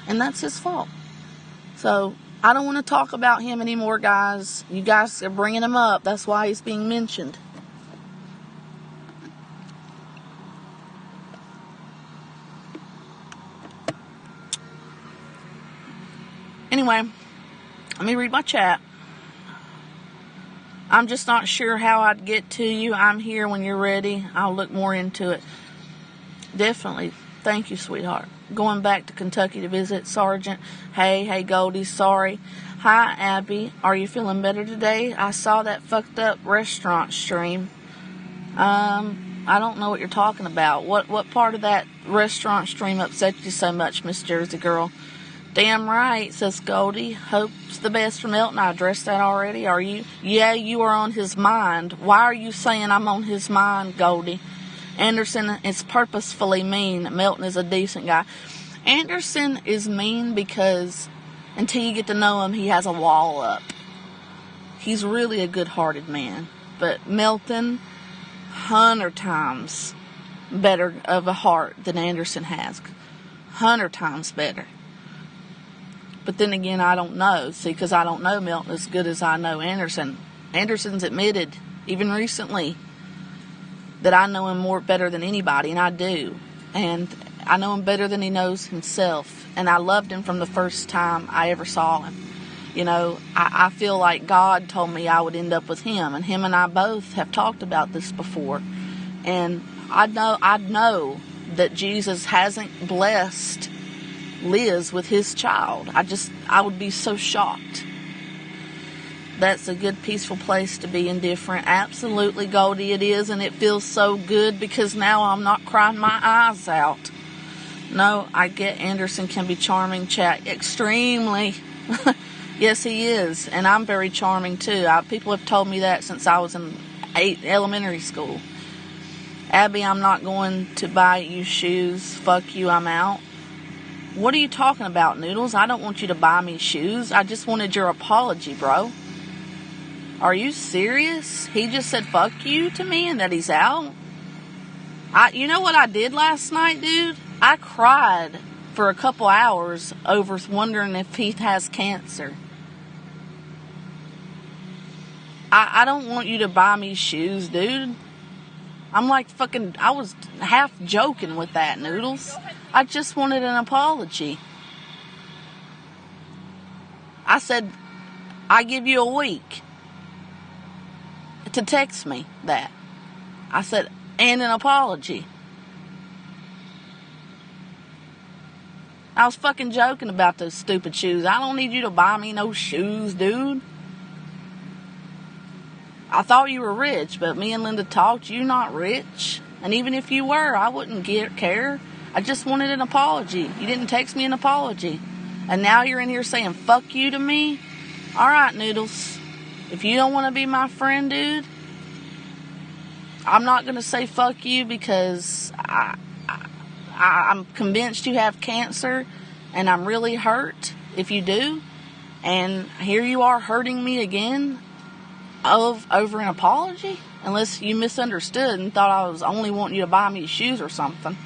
And that's his fault. So I don't want to talk about him anymore, guys. You guys are bringing him up. That's why he's being mentioned. Anyway, let me read my chat. I'm just not sure how I'd get to you. I'm here when you're ready. I'll look more into it. Definitely. Thank you, sweetheart. Going back to Kentucky to visit Sergeant. Hey, Goldie, sorry. Hi, Abby. Are you feeling better today? I saw that fucked up restaurant stream. I don't know what you're talking about. What part of that restaurant stream upset you so much, Miss Jersey girl? Damn right, says Goldie. Hope's the best for Milton. I addressed that already. Are you? Yeah, you are on his mind. Why are you saying I'm on his mind, Goldie? Anderson is purposefully mean. Milton is a decent guy. Anderson is mean because until you get to know him, he has a wall up. He's really a good-hearted man. But Milton, 100 times better of a heart than Anderson has. 100 times better. But then again, I don't know. See, because I don't know Milton as good as I know Anderson. Anderson's admitted, even recently, that I know him better than anybody, and I do. And I know him better than he knows himself. And I loved him from the first time I ever saw him. You know, I feel like God told me I would end up with him. And him and I both have talked about this before. And I know that Jesus hasn't blessed Liz with his child. I would be so shocked. That's a good, peaceful place to be indifferent. Absolutely, Goldie, it is, and it feels so good because now I'm not crying my eyes out. No, I get Henderson can be charming, chat. Extremely. Yes, he is, and I'm very charming, too. People have told me that since I was in elementary school. Abby, I'm not going to buy you shoes. Fuck you, I'm out. What are you talking about, Noodles? I don't want you to buy me shoes. I just wanted your apology, bro. Are you serious? He just said fuck you to me and that he's out? You know what I did last night, dude? I cried for a couple hours over wondering if he has cancer. I don't want you to buy me shoes, dude. I'm like I was half joking with that, Noodles. I just wanted an apology. I said, I give you a week to text me that. I said, and an apology. I was fucking joking about those stupid shoes. I don't need you to buy me no shoes, dude. I thought you were rich, but me and Linda talked. You're not rich. And even if you were, I wouldn't care. I just wanted an apology. You didn't text me an apology. And now you're in here saying fuck you to me? Alright, Noodles. If you don't want to be my friend, dude, I'm not going to say fuck you because I'm convinced you have cancer, and I'm really hurt if you do. And here you are hurting me again over an apology? Unless you misunderstood and thought I was only wanting you to buy me shoes or something.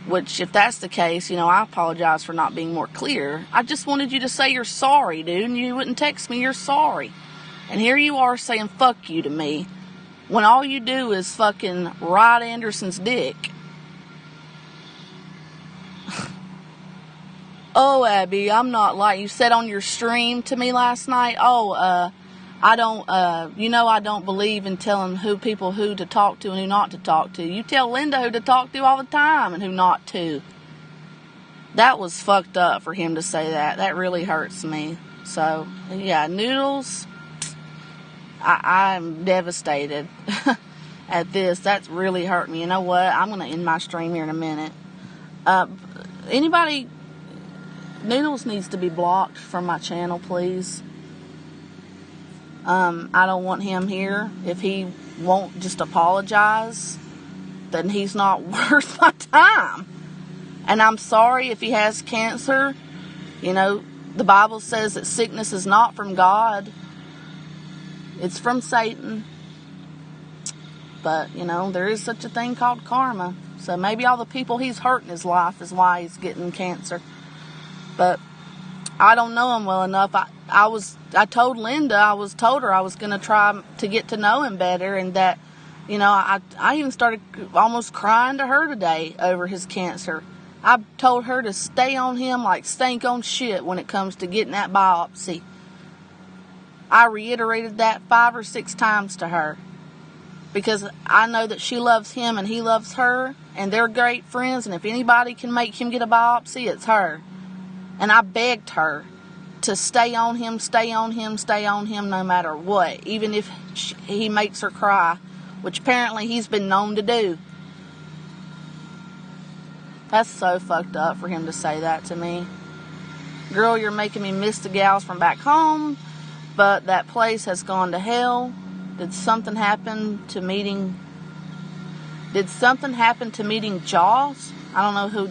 Which, if that's the case, I apologize for not being more clear. I just wanted you to say you're sorry, dude, and you wouldn't text me you're sorry. And here you are saying fuck you to me when all you do is fucking ride Anderson's dick. Oh, Abby, I'm not like you said on your stream to me last night. I don't believe in telling people who to talk to and who not to talk to. You tell Linda who to talk to all the time and who not to. That was fucked up for him to say that. That really hurts me. So, yeah, Noodles, I'm devastated at this. That's really hurt me. You know what? I'm going to end my stream here in a minute. Anybody, Noodles needs to be blocked from my channel, please. I don't want him here. If he won't just apologize, then he's not worth my time. And I'm sorry if he has cancer. The Bible says that sickness is not from God. It's from Satan. But, there is such a thing called karma. So maybe all the people he's hurt in his life is why he's getting cancer. But I don't know him well enough. I told Linda, I told her I was going to try to get to know him better, and that, I even started almost crying to her today over his cancer. I told her to stay on him like stank on shit when it comes to getting that biopsy. I reiterated that 5 or 6 times to her because I know that she loves him and he loves her, and they're great friends, and if anybody can make him get a biopsy, it's her. And I begged her to stay on him no matter what, even if he makes her cry, which apparently he's been known to do. That's so fucked up for him to say that to me. Girl, you're making me miss the gals from back home, but that place has gone to hell. Did something happen to meeting Jaws? I don't know who.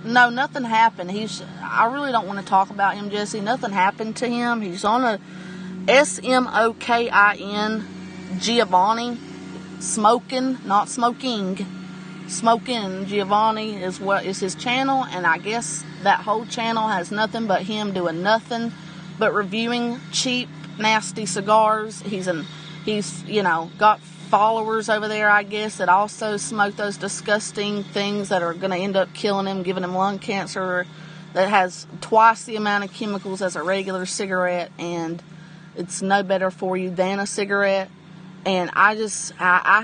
No, nothing happened. I really don't want to talk about him, Jesse. Nothing happened to him. He's on a SMOKIN Giovanni. Smoking, not smoking. Smoking Giovanni is what is his channel, and I guess that whole channel has nothing but him doing nothing but reviewing cheap, nasty cigars. He's got followers over there, I guess, that also smoke those disgusting things that are going to end up killing him, giving him lung cancer, that has twice the amount of chemicals as a regular cigarette, and it's no better for you than a cigarette. And I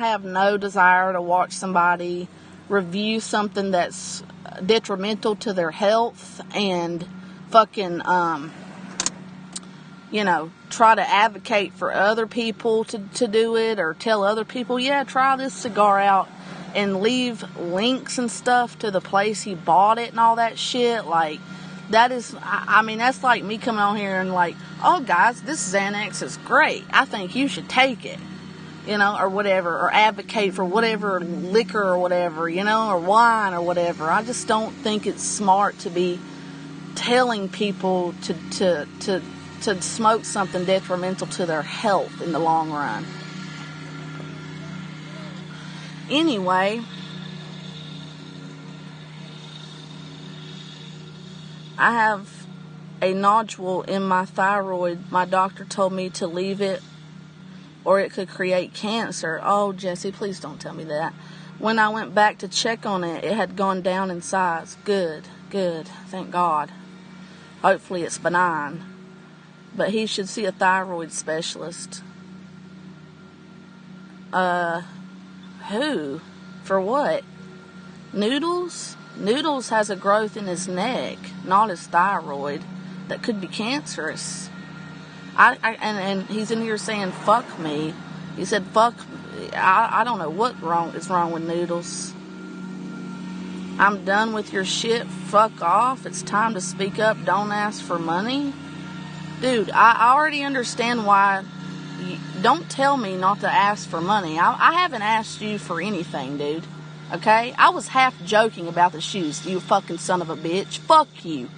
have no desire to watch somebody review something that's detrimental to their health and fucking try to advocate for other people to do it, or tell other people, yeah, try this cigar out, and leave links and stuff to the place he bought it and all that shit, like, that is, that's like me coming on here and like, oh, guys, this Xanax is great. I think you should take it, or whatever, or advocate for whatever liquor or whatever, or wine or whatever. I just don't think it's smart to be telling people to smoke something detrimental to their health in the long run. Anyway, I have a nodule in my thyroid. My doctor told me to leave it or it could create cancer. Oh, Jesse, please don't tell me that. When I went back to check on it, it had gone down in size. Good, thank God. Hopefully it's benign. But he should see a thyroid specialist. Who? For what? Noodles? Noodles has a growth in his neck, not his thyroid, that could be cancerous. And he's in here saying, fuck me. He said, fuck, I don't know what is wrong with Noodles. I'm done with your shit. Fuck off. It's time to speak up. Don't ask for money. Dude, I already understand why. Don't tell me not to ask for money. I haven't asked you for anything, dude. Okay? I was half joking about the shoes. You fucking son of a bitch. Fuck you.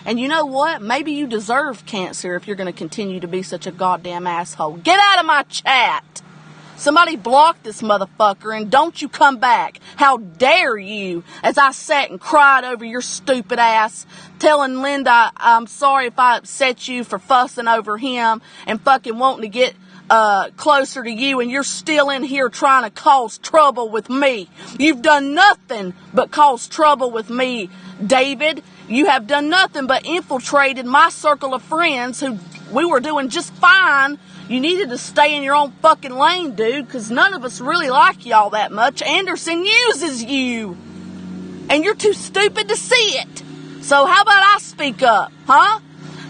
And you know what? Maybe you deserve cancer if you're going to continue to be such a goddamn asshole. Get out of my chat. Somebody block this motherfucker and don't you come back. How dare you, as I sat and cried over your stupid ass, telling Linda I'm sorry if I upset you for fussing over him and fucking wanting to get closer to you, and you're still in here trying to cause trouble with me. You've done nothing but cause trouble with me, David. You have done nothing but infiltrated my circle of friends who we were doing just fine. You needed to stay in your own fucking lane, dude, because none of us really like y'all that much. Anderson uses you, and you're too stupid to see it. So how about I speak up, huh?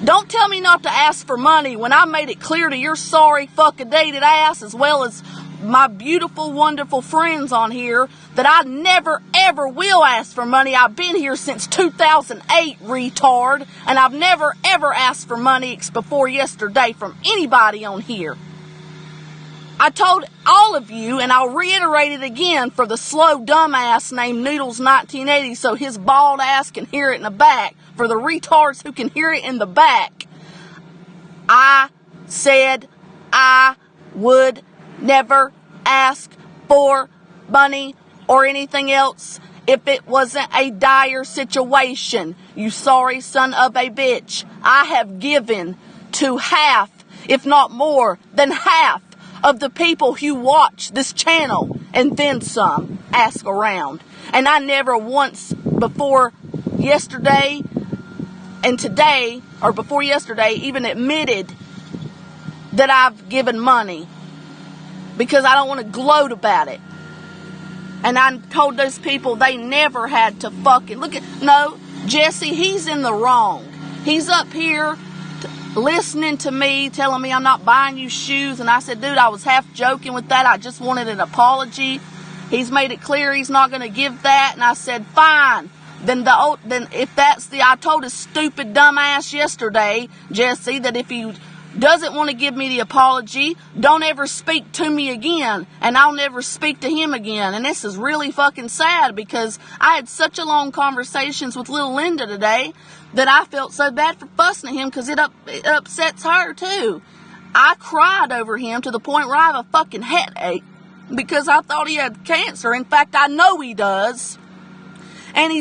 Don't tell me not to ask for money when I made it clear to your sorry fuck-a-dated ass, as well as my beautiful, wonderful friends on here, that I never, ever will ask for money. I've been here since 2008, retard, and I've never, ever asked for money before yesterday from anybody on here. I told all of you, and I'll reiterate it again for the slow dumbass named Noodles 1980 so his bald ass can hear it in the back, for the retards who can hear it in the back. I said I would never ask for money or anything else if it wasn't a dire situation. You sorry son of a bitch. I have given to half, if not more than half, of the people who watch this channel, and then some. Ask around. And I never once before yesterday and today, or before yesterday, even admitted that I've given money, because I don't want to gloat about it. And I told those people they never had to fucking no, Jesse, he's in the wrong. He's up here listening to me, telling me I'm not buying you shoes, and I said, dude, I was half joking with that. I just wanted an apology. He's made it clear he's not going to give that, and I said, fine. Then if that's I told his stupid dumb ass yesterday, Jesse, that if he doesn't want to give me the apology, don't ever speak to me again, and I'll never speak to him again. And this is really fucking sad, because I had such a long conversations with little Linda today that I felt so bad for fussing at him, because it upsets her too. I cried over him to the point where I have a fucking headache because I thought he had cancer. In fact, I know he does. And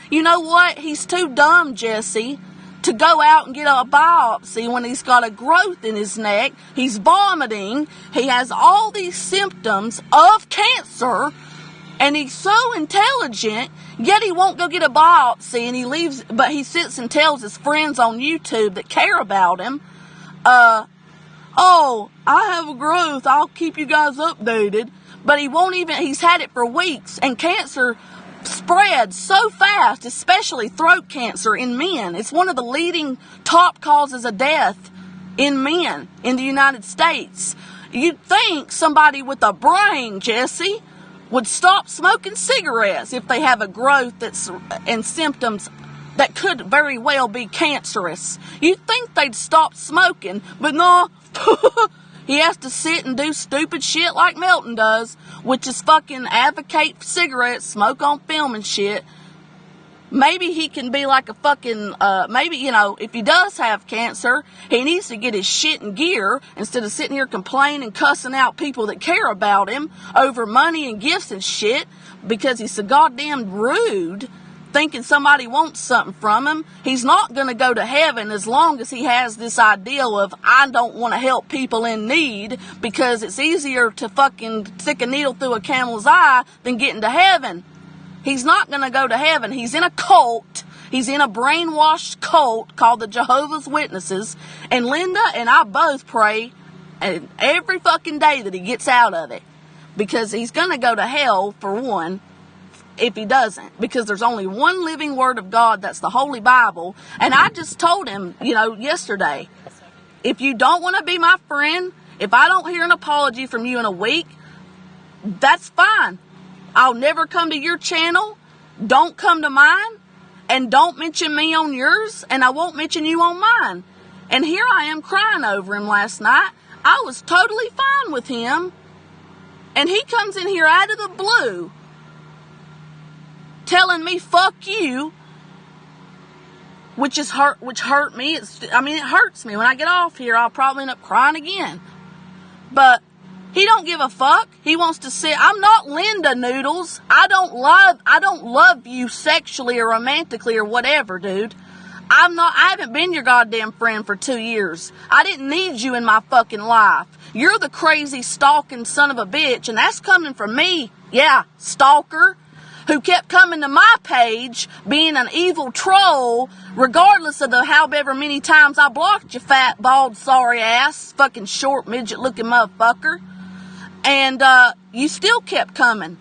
you know what? He's too dumb, Jesse, to go out and get a biopsy when he's got a growth in his neck. He's vomiting. He has all these symptoms of cancer, and he's so intelligent, yet he won't go get a biopsy, and he leaves, but he sits and tells his friends on YouTube that care about him, oh, I have a growth, I'll keep you guys updated. But he won't even, he's had it for weeks, and cancer spreads so fast, especially throat cancer in men. It's one of the leading top causes of death in men in the United States. You'd think somebody with a brain, Jesse, would stop smoking cigarettes if they have a growth and symptoms that could very well be cancerous. You'd think they'd stop smoking, but no. He has to sit and do stupid shit like Melton does, which is fucking advocate for cigarettes, smoke on film and shit. Maybe he can be like a fucking, maybe, you know, if he does have cancer, he needs to get his shit in gear instead of sitting here complaining and cussing out people that care about him over money and gifts and shit because he's so goddamn rude, thinking somebody wants something from him. He's not going to go to heaven as long as he has this ideal of, I don't want to help people in need because it's easier to fucking stick a needle through a camel's eye than getting to heaven. He's not going to go to heaven. He's in a cult. He's in a brainwashed cult called the Jehovah's Witnesses. And Linda and I both pray every fucking day that he gets out of it. Because he's going to go to hell, for one, if he doesn't. Because there's only one living word of God, that's the Holy Bible. And I just told him, you know, yesterday, if you don't want to be my friend, if I don't hear an apology from you in a week, that's fine. I'll never come to your channel. Don't come to mine. And don't mention me on yours. And I won't mention you on mine. And here I am crying over him last night. I was totally fine with him. And he comes in here out of the blue telling me, fuck you. Which hurt me. It hurts me. When I get off here, I'll probably end up crying again. But he don't give a fuck. He wants to sit. I'm not Linda Noodles. I don't love you sexually or romantically or whatever, dude. I haven't been your goddamn friend for 2 years. I didn't need you in my fucking life. You're the crazy stalking son of a bitch, and that's coming from me. Yeah, stalker, who kept coming to my page being an evil troll, regardless of the however many times I blocked you, fat, bald, sorry ass, fucking short, midget-looking motherfucker. And you still kept coming.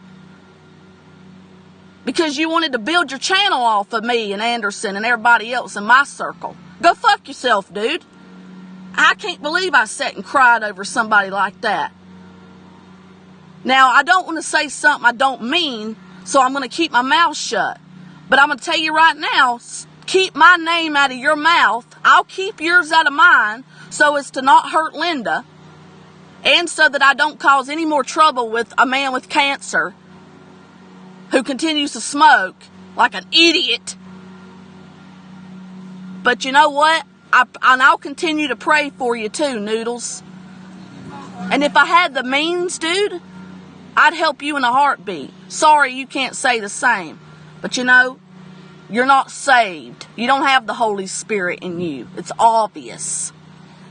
Because you wanted to build your channel off of me and Henderson and everybody else in my circle. Go fuck yourself, dude. I can't believe I sat and cried over somebody like that. Now, I don't want to say something I don't mean, so I'm going to keep my mouth shut. But I'm going to tell you right now, keep my name out of your mouth. I'll keep yours out of mine so as to not hurt Linda. And so that I don't cause any more trouble with a man with cancer who continues to smoke like an idiot. But you know what? I'll continue to pray for you too, Noodles. And if I had the means, dude, I'd help you in a heartbeat. Sorry you can't say the same. But you know, you're not saved. You don't have the Holy Spirit in you. It's obvious.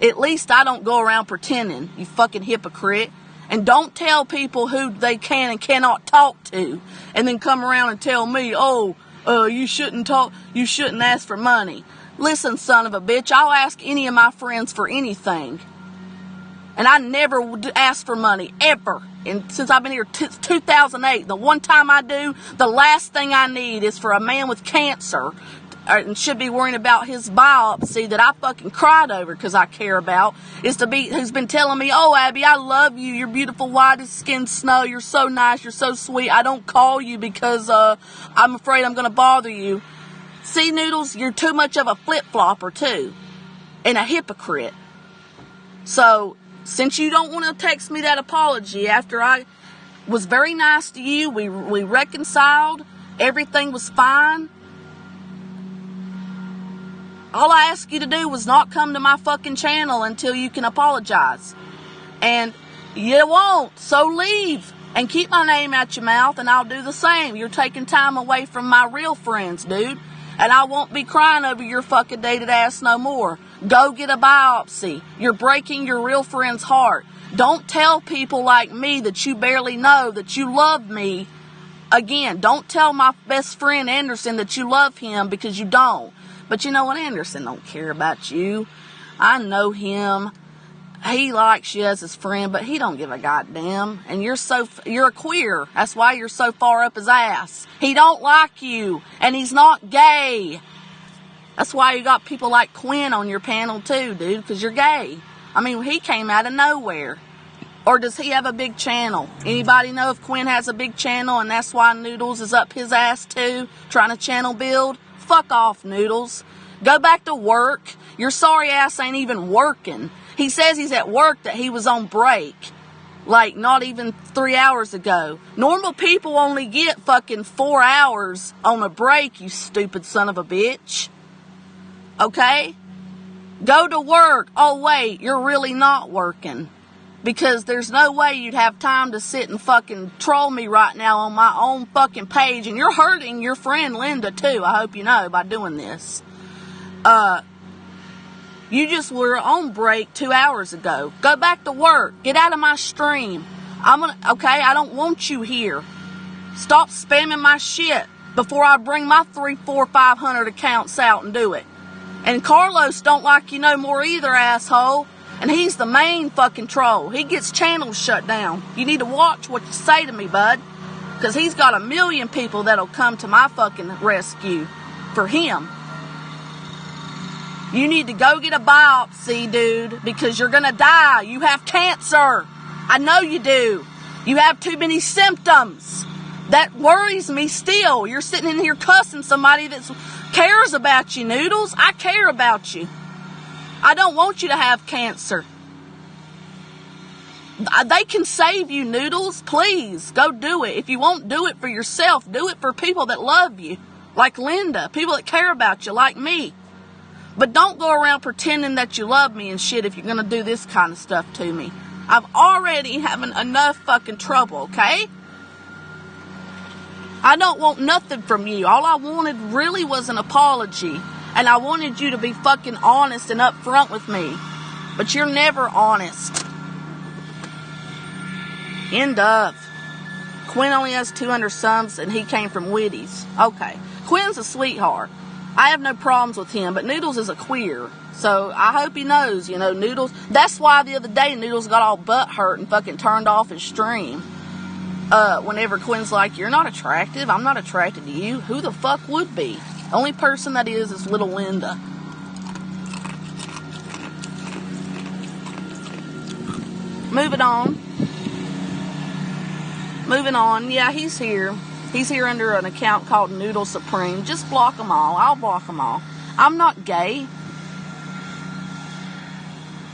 At least I don't go around pretending, you fucking hypocrite. And don't tell people who they can and cannot talk to. And then come around and tell me, you shouldn't ask for money. Listen, son of a bitch, I'll ask any of my friends for anything. And I never would ask for money, ever. And since I've been here 2008, the one time I do, the last thing I need is for a man with cancer and should be worrying about his biopsy that I fucking cried over because I care about, who's been telling me, oh, Abby, I love you. You're beautiful, white as skin snow. You're so nice. You're so sweet. I don't call you because I'm afraid I'm going to bother you. See, Noodles, you're too much of a flip-flopper, too, and a hypocrite. So, since you don't want to text me that apology after I was very nice to you, we reconciled, everything was fine, all I asked you to do was not come to my fucking channel until you can apologize. And you won't, so leave. And keep my name out your mouth, and I'll do the same. You're taking time away from my real friends, dude. And I won't be crying over your fucking dated ass no more. Go get a biopsy. You're breaking your real friend's heart. Don't tell people like me that you barely know that you love me. Again, don't tell my best friend Henderson that you love him because you don't. But you know what? Henderson don't care about you. I know him. He likes you as his friend, but he don't give a goddamn. And you're a queer. That's why you're so far up his ass. He don't like you, and he's not gay. That's why you got people like Quinn on your panel too, dude, because you're gay. I mean, he came out of nowhere. Or does he have a big channel? Anybody know if Quinn has a big channel and that's why Noodles is up his ass too, trying to channel build? Fuck off, Noodles. Go back to work. Your sorry ass ain't even working. He says he's at work, that he was on break. Like, not even 3 hours ago. Normal people only get fucking 4 hours on a break, you stupid son of a bitch. Okay? Go to work. Oh, wait, you're really not working. Because there's no way you'd have time to sit and fucking troll me right now on my own fucking page. And you're hurting your friend Linda, too, I hope you know, by doing this. You just were on break 2 hours ago. Go back to work. Get out of my stream. Okay, I don't want you here. Stop spamming my shit before I bring my 300, 400, 500 accounts out and do it. And Carlos don't like you no more either, asshole. And he's the main fucking troll. He gets channels shut down. You need to watch what you say to me, bud. Because he's got 1 million people that'll come to my fucking rescue for him. You need to go get a biopsy, dude, because you're going to die. You have cancer. I know you do. You have too many symptoms. That worries me still. You're sitting in here cussing somebody that cares about you, Noodles. I care about you. I don't want you to have cancer. They can save you, Noodles. Please, go do it. If you won't do it for yourself, do it for people that love you. Like Linda. People that care about you, like me. But don't go around pretending that you love me and shit if you're going to do this kind of stuff to me. I'm already having enough fucking trouble, okay? I don't want nothing from you. All I wanted really was an apology. And I wanted you to be fucking honest and upfront with me. But you're never honest. End of. Quinn only has 200 subs and he came from Witties. Okay. Quinn's a sweetheart. I have no problems with him, but Noodles is a queer. So I hope he knows, Noodles. That's why the other day Noodles got all butt hurt and fucking turned off his stream. Whenever Quinn's like, you're not attractive. I'm not attracted to you. Who the fuck would be? The only person that is little Linda. Moving on. Yeah, he's here. He's here under an account called Noodle Supreme. Just block them all. I'll block them all. I'm not gay.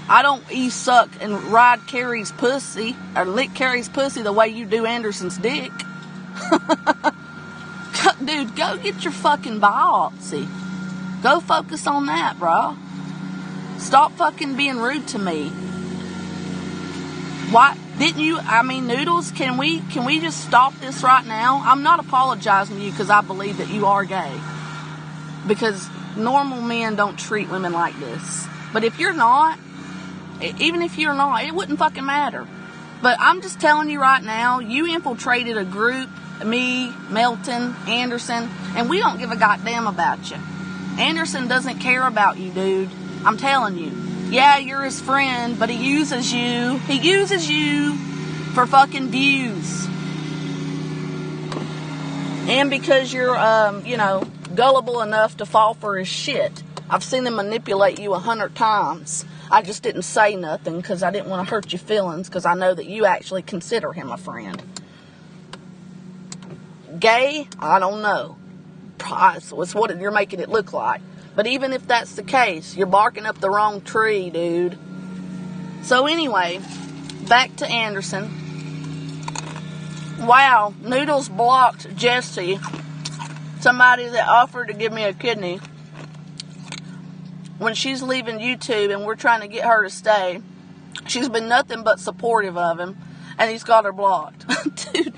I don't suck and ride Carrie's pussy or lick Carrie's pussy the way you do Anderson's dick. Dude, go get your fucking biopsy. Go focus on that, bro. Stop fucking being rude to me. Why didn't you? Noodles, can we just stop this right now? I'm not apologizing to you because I believe that you are gay. Because normal men don't treat women like this. But if you're not, even if you're not, it wouldn't fucking matter. But I'm just telling you right now, you infiltrated a group, me, Melton, Henderson, and we don't give a goddamn about you. Anderson doesn't care about you, dude. I'm telling you. Yeah, you're his friend, but he uses you. He uses you for fucking views. And because you're, gullible enough to fall for his shit. I've seen him manipulate you 100 times. I just didn't say nothing because I didn't want to hurt your feelings because I know that you actually consider him a friend. Gay? I don't know. It's what you're making it look like. But even if that's the case, you're barking up the wrong tree, dude. So anyway, back to Anderson. Wow, Noodles blocked Jesse, somebody that offered to give me a kidney. When she's leaving YouTube and we're trying to get her to stay, she's been nothing but supportive of him, and he's got her blocked. Dude,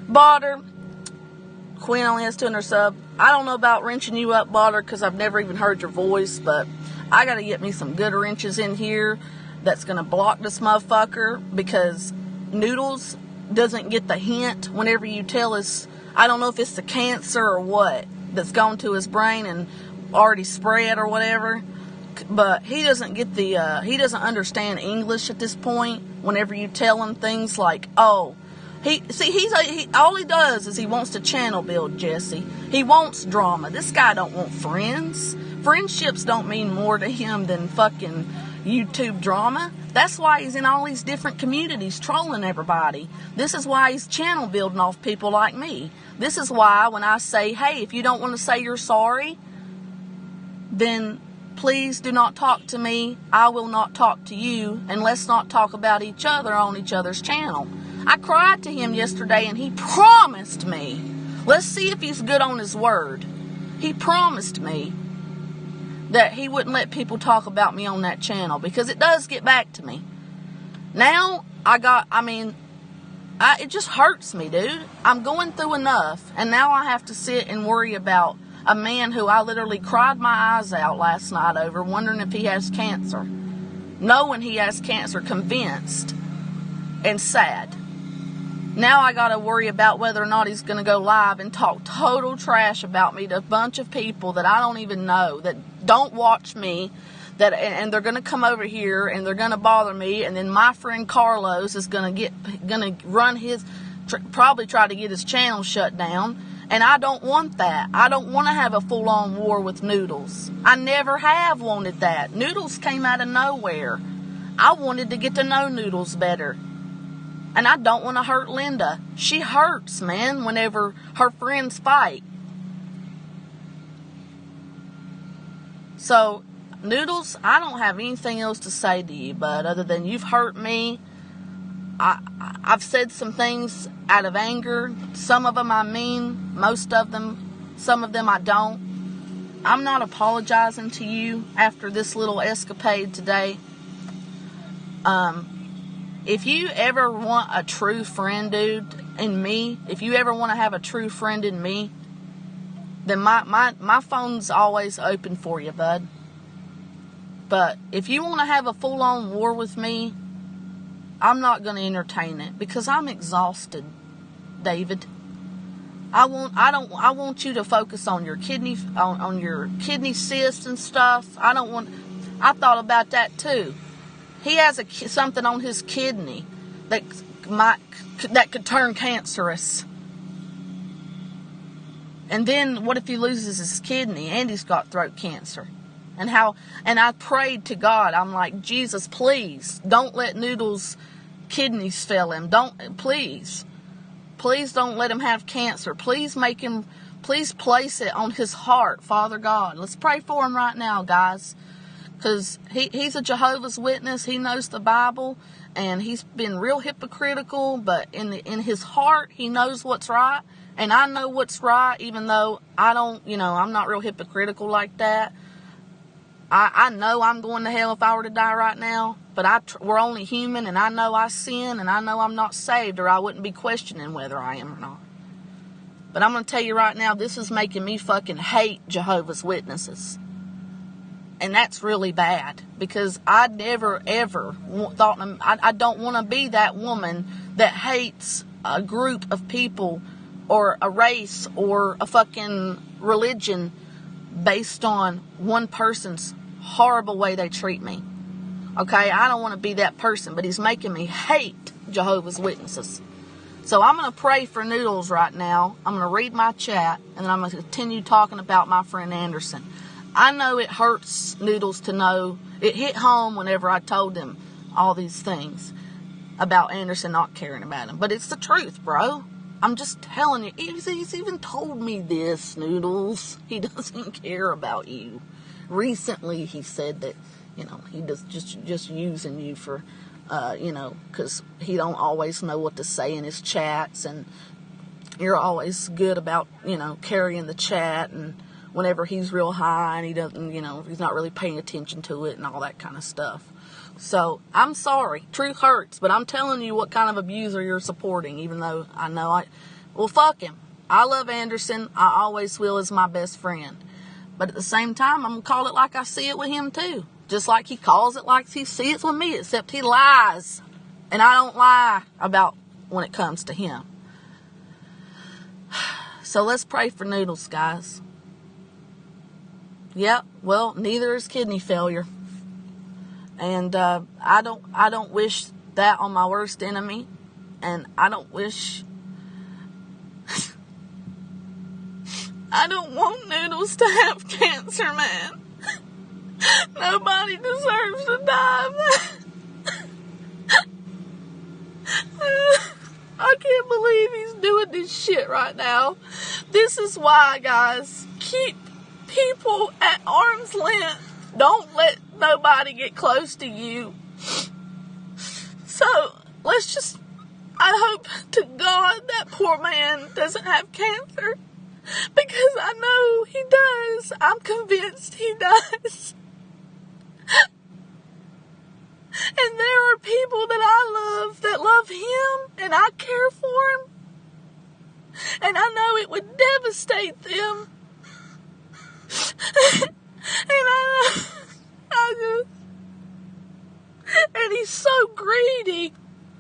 bought her. Quinn only has 200 subs. I don't know about wrenching you up, Botter, because I've never even heard your voice, but I got to get me some good wrenches in here that's going to block this motherfucker, because Noodles doesn't get the hint whenever you tell us, I don't know if it's the cancer or what, that's gone to his brain and already spread or whatever, but he doesn't get the, he doesn't understand English at this point whenever you tell him things like, oh, all he does is he wants to channel build, Jesse. He wants drama. This guy don't want friends. Friendships don't mean more to him than fucking YouTube drama. That's why he's in all these different communities trolling everybody. This is why he's channel building off people like me. This is why when I say, hey, if you don't want to say you're sorry, then please do not talk to me. I will not talk to you, and let's not talk about each other on each other's channel. I cried to him yesterday, and he promised me. Let's see if he's good on his word. He promised me that he wouldn't let people talk about me on that channel, because it does get back to me. Now, it just hurts me, dude. I'm going through enough, and now I have to sit and worry about a man who I literally cried my eyes out last night over, wondering if he has cancer. Knowing he has cancer, convinced and sad. Now I got to worry about whether or not he's going to go live and talk total trash about me to a bunch of people that I don't even know, that don't watch me, and they're going to come over here and they're going to bother me, and then my friend Carlos is going to run his, probably try to get his channel shut down, and I don't want that. I don't want to have a full-on war with Noodles. I never have wanted that. Noodles came out of nowhere. I wanted to get to know Noodles better. And I don't want to hurt Linda. She hurts, man, whenever her friends fight. So, Noodles, I don't have anything else to say to you, bud, other than you've hurt me. I've said some things out of anger. Some of them I mean. Most of them, some of them I don't. I'm not apologizing to you after this little escapade today. If you ever want a true friend, dude, in me, if you ever want to have a true friend in me, then my phone's always open for you, bud. But if you want to have a full-on war with me, I'm not going to entertain it, because I'm exhausted, David. I want you to focus on your kidney, on your kidney cyst and stuff. I thought about that too. He has something on his kidney that could turn cancerous. And then what if he loses his kidney and he's got throat cancer? And I prayed to God. I'm like, Jesus, please don't let Noodles' kidneys fail him. Please don't let him have cancer. Please place it on his heart, Father God. Let's pray for him right now, guys. Because he's a Jehovah's Witness. He knows the Bible, and he's been real hypocritical, but in his heart, he knows what's right, and I know what's right, even though I'm not real hypocritical like that. I know I'm going to hell if I were to die right now, but we're only human, and I know I sin, and I know I'm not saved, or I wouldn't be questioning whether I am or not. But I'm going to tell you right now, this is making me fucking hate Jehovah's Witnesses. And that's really bad, because I never, ever thought, I don't want to be that woman that hates a group of people or a race or a fucking religion based on one person's horrible way they treat me. Okay, I don't want to be that person, but he's making me hate Jehovah's Witnesses. So I'm going to pray for Noodles right now. I'm going to read my chat, and then I'm going to continue talking about my friend Anderson. I know it hurts Noodles to know. It hit home whenever I told him all these things about Anderson not caring about him. But it's the truth, bro. I'm just telling you. He's even told me this, Noodles. He doesn't care about you. Recently, he said that, he does just using you for, because he don't always know what to say in his chats. And you're always good about, carrying the chat, and whenever he's real high and he doesn't, he's not really paying attention to it and all that kind of stuff. So, I'm sorry. Truth hurts, but I'm telling you what kind of abuser you're supporting, even though I know well, fuck him. I love Anderson. I always will, as my best friend. But at the same time, I'm going to call it like I see it with him, too. Just like he calls it like he sees it with me, except he lies. And I don't lie about when it comes to him. So, let's pray for Noodles, guys. Yep, well, neither is kidney failure. And I don't wish that on my worst enemy. And I don't wish... I don't want Noodles to have cancer, man. Nobody deserves to die. I can't believe he's doing this shit right now. This is why, guys, keep people at arm's length. Don't let nobody get close to you. So, I hope to God that poor man doesn't have cancer. Because I know he does. I'm convinced he does. And there are people that I love that love him, and I care for him. And I know it would devastate them. And he's so greedy.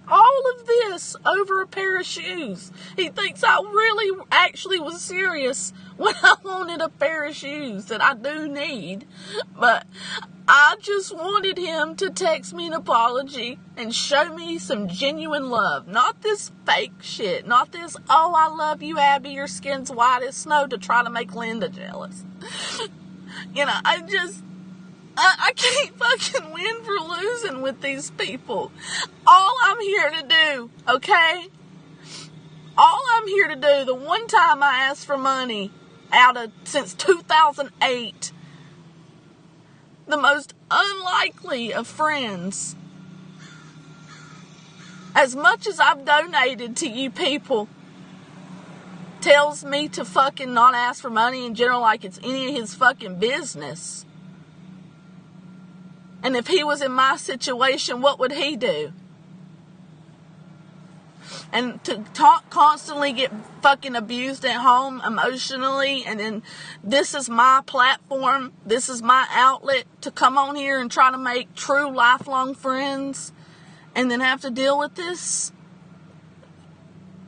All of this over a pair of shoes. He thinks I really actually was serious when I wanted a pair of shoes that I do need. But I just wanted him to text me an apology and show me some genuine love. Not this fake shit. Not this, oh, I love you, Abby, your skin's white as snow, to try to make Linda jealous. You know, I can't fucking win for losing with these people. All I'm here to do, okay? All I'm here to do, the one time I asked for money since 2008, the most unlikely of friends, as much as I've donated to you people, tells me to fucking not ask for money in general like it's any of his fucking business. And if he was in my situation, what would he do? And to constantly get fucking abused at home emotionally, and then this is my platform, this is my outlet to come on here and try to make true lifelong friends, and then have to deal with this?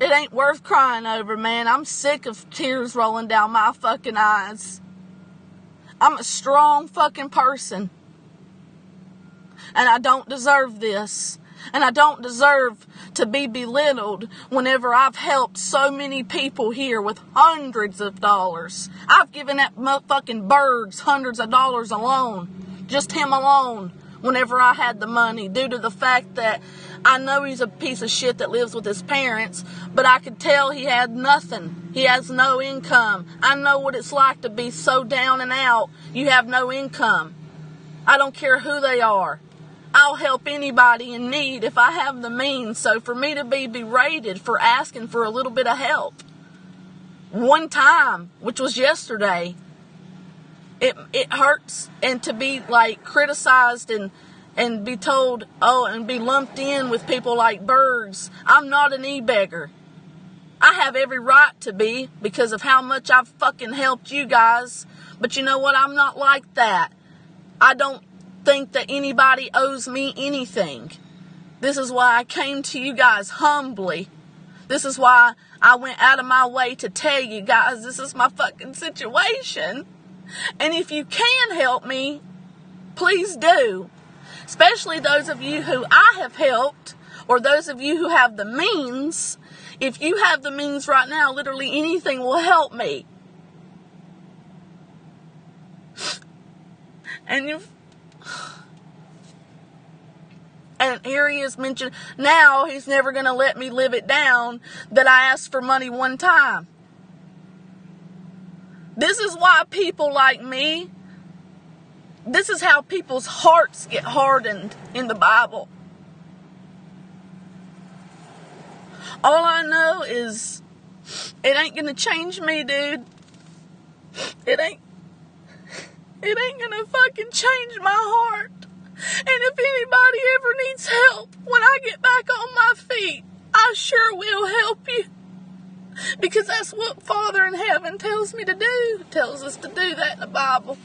It ain't worth crying over, man. I'm sick of tears rolling down my fucking eyes. I'm a strong fucking person. And I don't deserve this. And I don't deserve to be belittled whenever I've helped so many people here with hundreds of dollars. I've given that motherfucking Bergs hundreds of dollars alone. Just him alone. Whenever I had the money. Due to the fact that I know he's a piece of shit that lives with his parents. But I could tell he had nothing. He has no income. I know what it's like to be so down and out. You have no income. I don't care who they are. I'll help anybody in need if I have the means. So for me to be berated for asking for a little bit of help one time, which was yesterday, it hurts. And to be like criticized and be told, oh, and be lumped in with people like Bergs. I'm not an e-beggar. I have every right to be because of how much I've fucking helped you guys. But you know what? I'm not like that. I don't think that anybody owes me anything. This is why I came to you guys humbly. This is why I went out of my way to tell you guys this is my fucking situation. And if you can help me, please do. Especially those of you who I have helped, or those of you who have the means. If you have the means right now, literally anything will help me. And here he is mentioned, now he's never going to let me live it down that I asked for money one time. This is why people like me, this is how people's hearts get hardened in the Bible. All I know is it ain't going to change me, dude. It ain't going to fucking change my heart. And if anybody ever needs help when I get back on my feet, I sure will help you. Because that's what Father in heaven tells me to do. Tells us to do that in the Bible.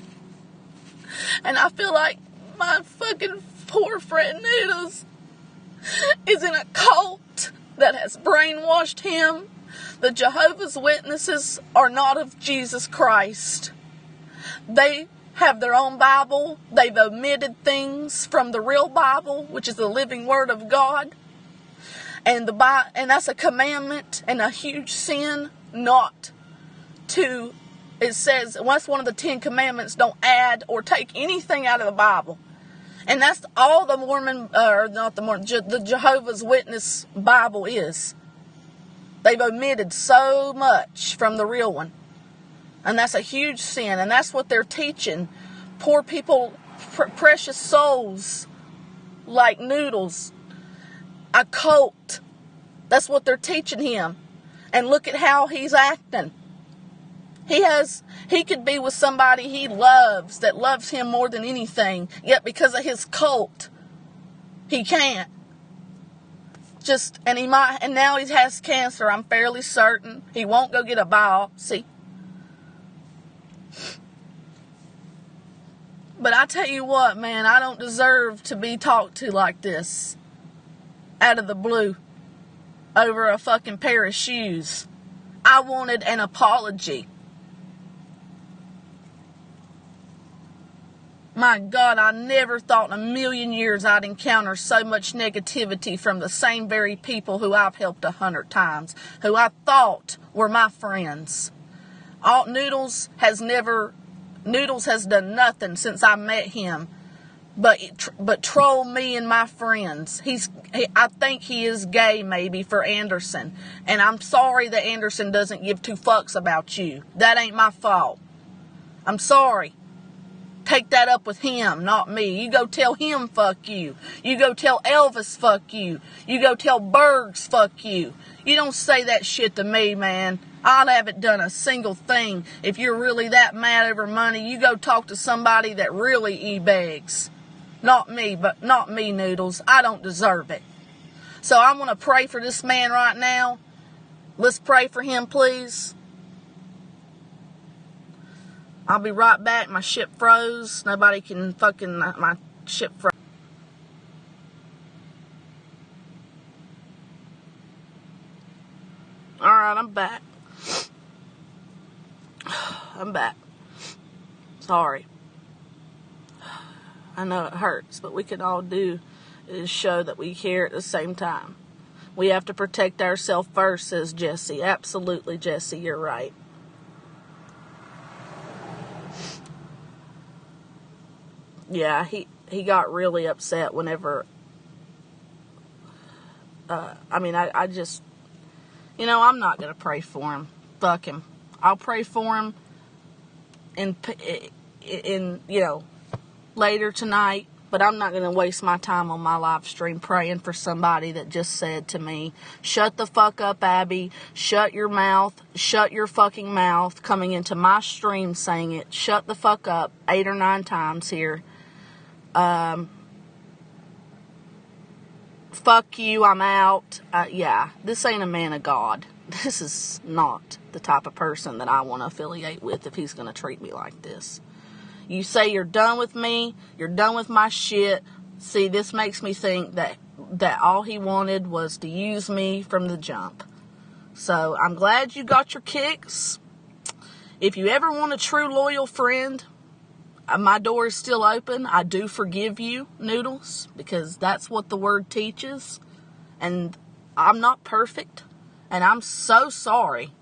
And I feel like my fucking poor friend Noodles is in a cult that has brainwashed him. The Jehovah's Witnesses are not of Jesus Christ. They have their own Bible. They've omitted things from the real Bible, which is the living Word of God. And that's a commandment and a huge sin not to It says, what's one of the 10 commandments? Don't add or take anything out of the Bible. And that's all the Mormon, or not the Mormon, the Jehovah's Witness Bible is. They've omitted so much from the real one. And that's a huge sin. And that's what they're teaching. Poor people, precious souls, like Noodles. A cult. That's what they're teaching him. And look at how he's acting. He could be with somebody he loves, that loves him more than anything. Yet because of his cult, he can't. And now he has cancer. I'm fairly certain. He won't go get a biopsy. But I tell you what, man, I don't deserve to be talked to like this. Out of the blue. Over a fucking pair of shoes. I wanted an apology. My God, I never thought in a million years I'd encounter so much negativity from the same very people who I've helped 100 times. Who I thought were my friends. Noodles has done nothing since I met him. But troll me and my friends. I think he is gay maybe for Anderson. And I'm sorry that Anderson doesn't give two fucks about you. That ain't my fault. I'm sorry. Take that up with him, not me. You go tell him fuck you. You go tell Elvis fuck you. You go tell Bergs fuck you. You don't say that shit to me, man. I haven't done a single thing. If you're really that mad over money, you go talk to somebody that really e-begs. Not me, Noodles. I don't deserve it. So I'm going to pray for this man right now. Let's pray for him, please. I'll be right back. My ship froze. Nobody can fucking... My ship froze. Alright, I'm back. I'm back. Sorry. I know it hurts, but we can all do is show that we care at the same time. We have to protect ourselves first, says Jesse. Absolutely, Jesse, you're right. Yeah, he got really upset whenever, I just, I'm not going to pray for him. Fuck him. I'll pray for him in later tonight, but I'm not going to waste my time on my live stream praying for somebody that just said to me, shut the fuck up, Abby, shut your mouth, shut your fucking mouth, coming into my stream saying it, shut the fuck up 8 or 9 times here. Fuck you, I'm out. Yeah, this ain't a man of God. This is not the type of person that I want to affiliate with if he's going to treat me like this. You say you're done with me, you're done with my shit. See, this makes me think that all he wanted was to use me from the jump. So, I'm glad you got your kicks. If you ever want a true loyal friend, my door is still open. I do forgive you, Noodles, because that's what the word teaches. And I'm not perfect. And I'm so sorry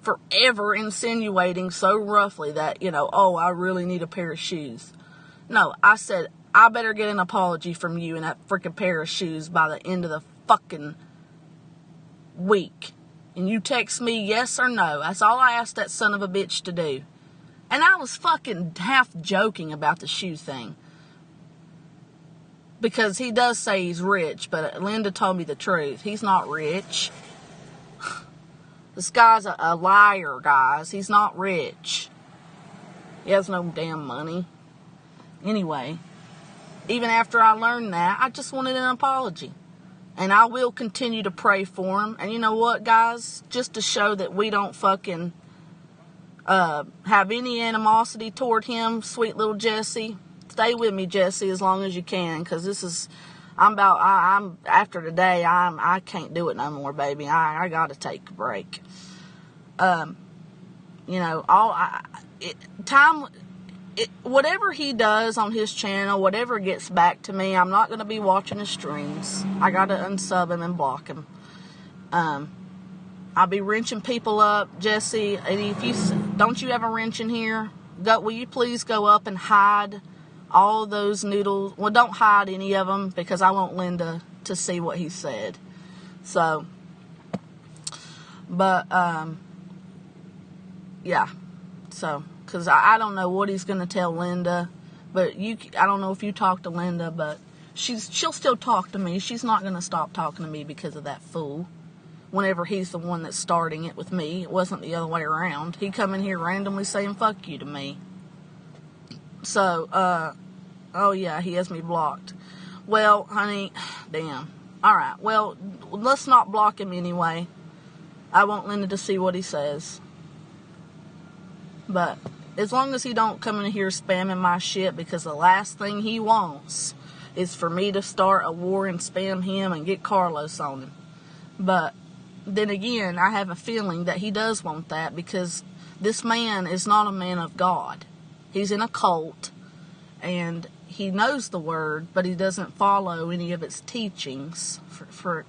for ever insinuating so roughly that, I really need a pair of shoes. No, I said, I better get an apology from you and that freaking pair of shoes by the end of the fucking week. And you text me yes or no. That's all I asked that son of a bitch to do. And I was fucking half joking about the shoe thing. Because he does say he's rich, but Linda told me the truth. He's not rich. This guy's a liar, guys. He's not rich. He has no damn money. Anyway, even after I learned that, I just wanted an apology. And I will continue to pray for him. And you know what, guys? Just to show that we don't fucking have any animosity toward him, sweet little Jesse. Stay with me, Jesse, as long as you can, because this is, I'm after today, I can't do it no more, baby. I gotta take a break. Whatever he does on his channel, whatever gets back to me, I'm not gonna be watching his streams. I gotta unsub him and block him. I'll be wrenching people up, Jesse, and if you don't you have a wrench in here? Will you please go up and hide all those noodles? Well, don't hide any of them because I want Linda to see what he said. So, but, yeah. So, because I don't know what he's going to tell Linda, but I don't know if you talk to Linda, but she'll still talk to me. She's not going to stop talking to me because of that fool. Whenever he's the one that's starting it with me, it wasn't the other way around. He come in here randomly saying fuck you to me. So, oh yeah, he has me blocked. Well, honey, damn. Alright, well, let's not block him anyway. I want Linda to see what he says. But, as long as he don't come in here spamming my shit, because the last thing he wants is for me to start a war and spam him and get Carlos on him. But, then again, I have a feeling that he does want that, because this man is not a man of God. He's in a cult, and he knows the word, but he doesn't follow any of its teachings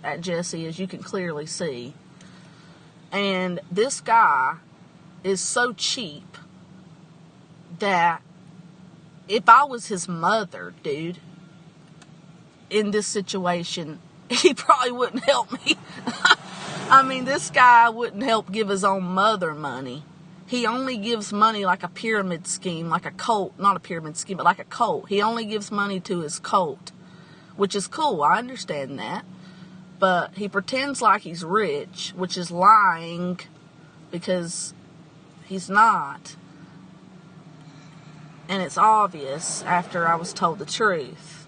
at Jesse, as you can clearly see. And this guy is so cheap that if I was his mother, dude, in this situation, he probably wouldn't help me. I mean, this guy wouldn't help give his own mother money. He only gives money like a pyramid scheme, like a cult. Not a pyramid scheme, but like a cult. He only gives money to his cult, which is cool. I understand that. But he pretends like he's rich, which is lying, because he's not. And it's obvious after I was told the truth.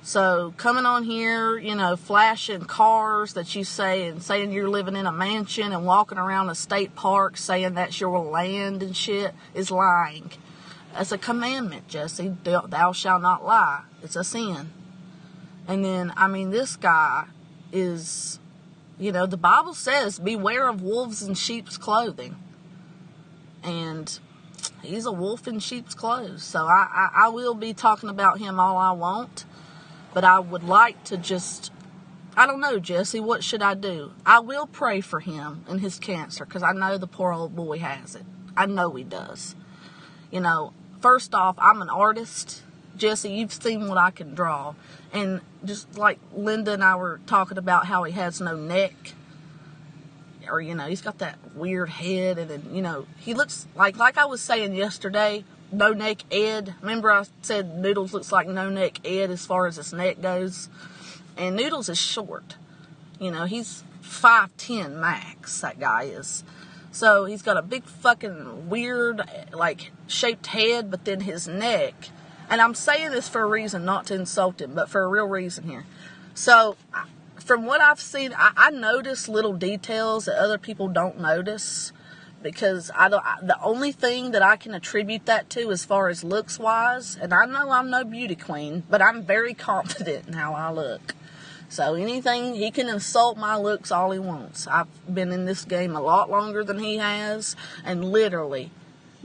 So, coming on here, you know, flashing cars that you say, and saying you're living in a mansion, and walking around a state park saying that's your land and shit, is lying. That's a commandment, Jesse. Thou shalt not lie. It's a sin. And then, I mean, this guy is, you know, the Bible says, beware of wolves in sheep's clothing. And he's a wolf in sheep's clothes. So, I will be talking about him all I want. But I would like to just, I don't know, Jesse, what should I do? I will pray for him and his cancer, because I know the poor old boy has it. I know he does. You know, first off, I'm an artist. Jesse, you've seen what I can draw. And just like Linda and I were talking about how he has no neck. Or, you know, he's got that weird head. And then, you know, he looks like I was saying yesterday, No Neck Ed. Remember I said Noodles looks like No Neck Ed as far as his neck goes? And Noodles is short. You know, he's 5'10" max, that guy is. So he's got a big fucking weird, like, shaped head, but then his neck. And I'm saying this for a reason, not to insult him, but for a real reason here. So, from what I've seen, I notice little details that other people don't notice. Because the only thing that I can attribute that to as far as looks wise, and I know I'm no beauty queen, but I'm very confident in how I look. So anything, he can insult my looks all he wants. I've been in this game a lot longer than he has, and literally,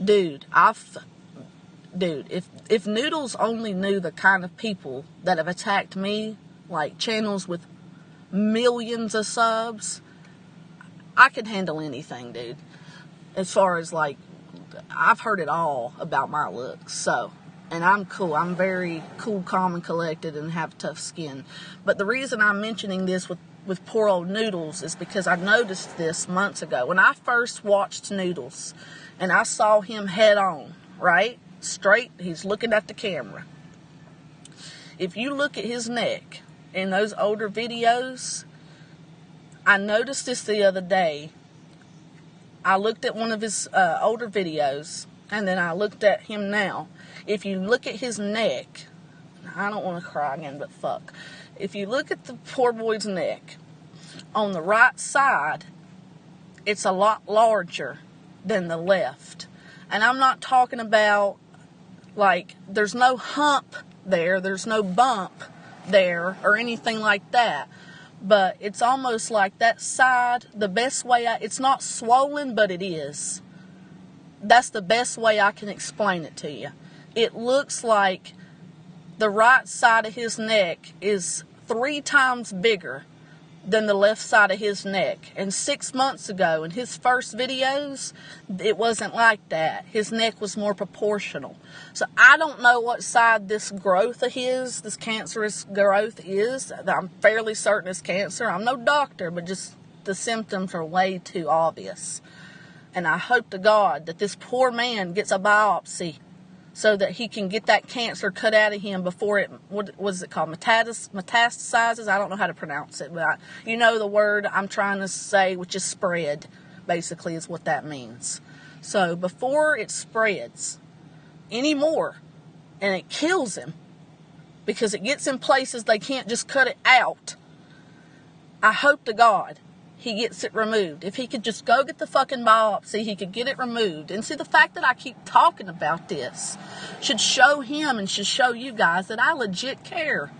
dude, if Noodles only knew the kind of people that have attacked me, like channels with millions of subs, I could handle anything, dude. As far as, like, I've heard it all about my looks, so, and I'm cool. I'm very cool, calm, and collected, and have tough skin. But the reason I'm mentioning this with poor old Noodles is because I noticed this months ago. When I first watched Noodles, and I saw him head on, right? Straight, he's looking at the camera. If you look at his neck in those older videos, I noticed this the other day. I looked at one of his older videos, and then I looked at him now. If you look at his neck, I don't want to cry again, but fuck. If you look at the poor boy's neck, on the right side, it's a lot larger than the left. And I'm not talking about, like, there's no hump there, there's no bump there, or anything like that. But it's almost like that side, the best way it's not swollen, but it is. That's the best way I can explain it to you. It looks like the right side of his neck is 3 times bigger than the left side of his neck. And 6 months ago, in his first videos, it wasn't like that. His neck was more proportional. So I don't know what side this growth of his, this cancerous growth is. I'm fairly certain it's cancer. I'm no doctor, but just the symptoms are way too obvious. And I hope to God that this poor man gets a biopsy so that he can get that cancer cut out of him before it, what was it called, metastasizes? I don't know how to pronounce it, but you know the word I'm trying to say, which is spread, basically is what that means. So before it spreads anymore and it kills him, because it gets in places they can't just cut it out, I hope to God he gets it removed. If he could just go get the fucking biopsy, he could get it removed. And see, the fact that I keep talking about this should show him and should show you guys that I legit care.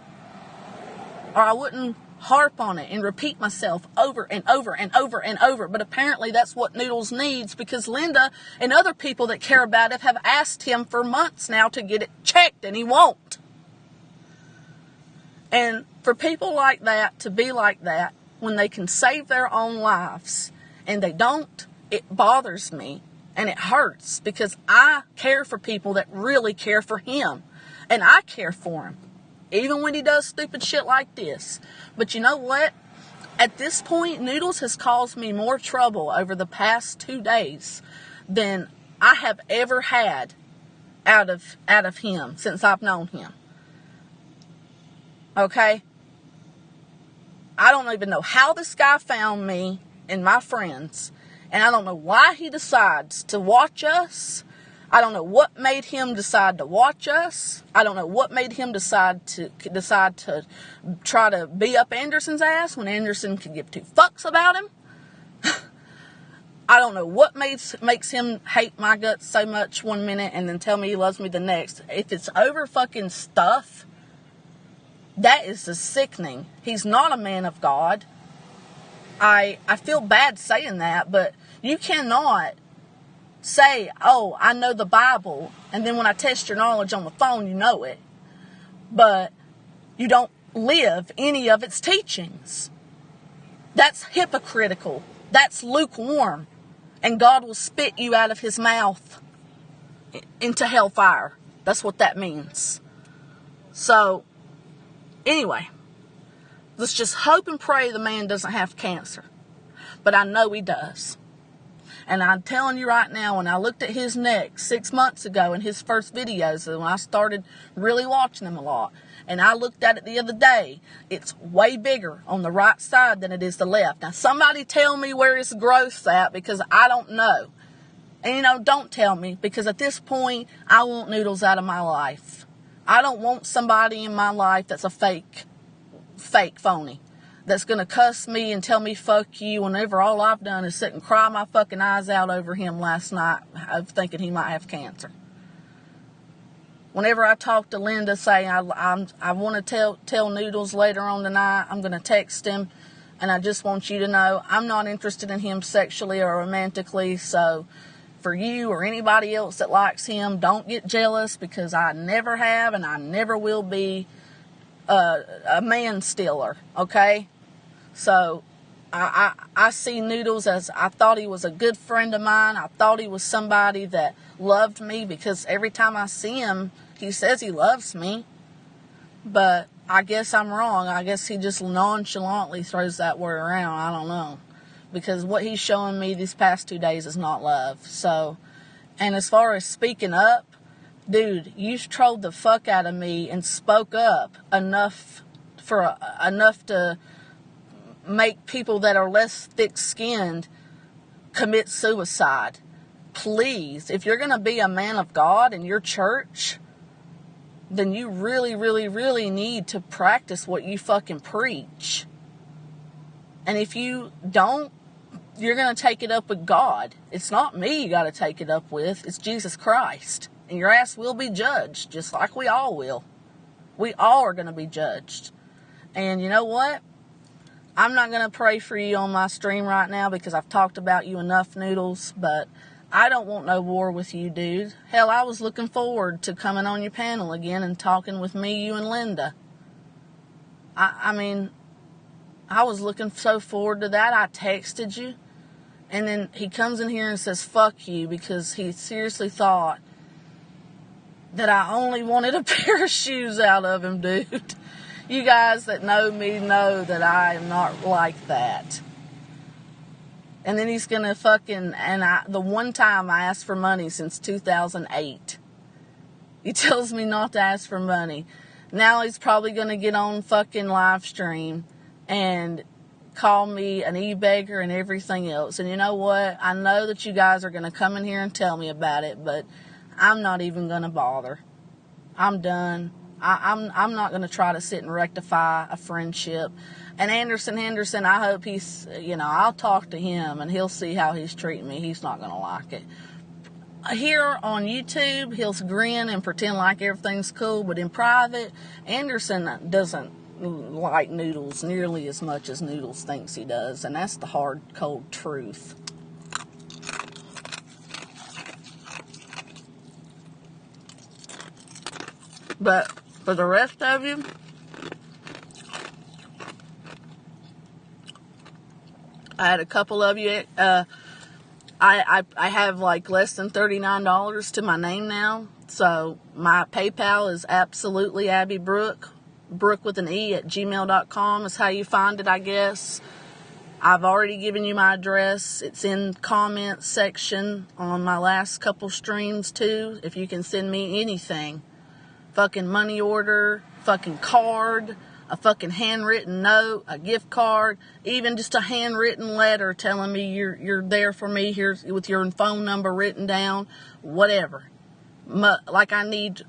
Or I wouldn't harp on it and repeat myself over and over and over and over. But apparently that's what Noodles needs, because Linda and other people that care about it have asked him for months now to get it checked, and he won't. And for people like that to be like that, when they can save their own lives and they don't, it bothers me and it hurts, because I care for people that really care for him, and I care for him even when he does stupid shit like this. But you know what? At this point, Noodles has caused me more trouble over the past 2 days than I have ever had out of him since I've known him. Okay? I don't even know how this guy found me and my friends, and I don't know why he decides to watch us. I don't know what made him decide to watch us. I don't know what made him decide to try to be up Anderson's ass when Anderson could give two fucks about him. I don't know what makes him hate my guts so much one minute and then tell me he loves me the next. If it's over fucking stuff, that is the sickening. He's not a man of God. I feel bad saying that, but you cannot say, oh, I know the Bible, and then when I test your knowledge on the phone, you know it, but you don't live any of its teachings. That's hypocritical. That's lukewarm. And God will spit you out of his mouth into hellfire. That's what that means. So, anyway, let's just hope and pray the man doesn't have cancer. But I know he does. And I'm telling you right now, when I looked at his neck 6 months ago in his first videos, when I started really watching him a lot, and I looked at it the other day, it's way bigger on the right side than it is the left. Now, somebody tell me where his growth's at, because I don't know. And, don't tell me, because at this point, I want Noodles out of my life. I don't want somebody in my life that's a fake phony, that's going to cuss me and tell me fuck you whenever all I've done is sit and cry my fucking eyes out over him last night of thinking he might have cancer. Whenever I talk to Linda saying I want to tell Noodles later on tonight, I'm going to text him, and I just want you to know I'm not interested in him sexually or romantically. So for you or anybody else that likes him, don't get jealous, because I never have and I never will be a man stealer, okay? So I see Noodles as, I thought he was a good friend of mine. I thought he was somebody that loved me, because every time I see him, he says he loves me. But I guess I'm wrong. I guess he just nonchalantly throws that word around. I don't know. Because what he's showing me these past 2 days is not love. So, and as far as speaking up, dude, you trolled the fuck out of me and spoke up enough to make people that are less thick-skinned commit suicide. Please, if you're going to be a man of God in your church, then you really, really, really need to practice what you fucking preach. And if you don't, you're going to take it up with God. It's not me you got to take it up with. It's Jesus Christ. And your ass will be judged, just like we all will. We all are going to be judged. And you know what? I'm not going to pray for you on my stream right now, because I've talked about you enough, Noodles. But I don't want no war with you, dude. Hell, I was looking forward to coming on your panel again and talking with me, you, and Linda. I mean, I was looking so forward to that. I texted you. And then he comes in here and says, fuck you, because he seriously thought that I only wanted a pair of shoes out of him, dude. You guys that know me know that I am not like that. And then he's going to fucking, the one time I asked for money since 2008, he tells me not to ask for money. Now he's probably going to get on fucking live stream and call me an e-beggar and everything else. And you know what? I know that you guys are going to come in here and tell me about it, but I'm not even going to bother. I'm done. I'm not going to try to sit and rectify a friendship. And Henderson, I hope he's, I'll talk to him and he'll see how he's treating me. He's not going to like it. Here on YouTube, he'll grin and pretend like everything's cool, but in private, Henderson doesn't like Noodles nearly as much as Noodles thinks he does, and that's the hard, cold truth. But for the rest of you, I had a couple of you, I have like less than $39 to my name now, so my PayPal is absolutely Abby Brooke with an E at gmail.com is how you find it, I guess. I've already given you my address. It's in comments section on my last couple streams too, if you can send me anything. Fucking money order, fucking card, a fucking handwritten note, a gift card, even just a handwritten letter telling me you're there for me here with your phone number written down, whatever. Like I need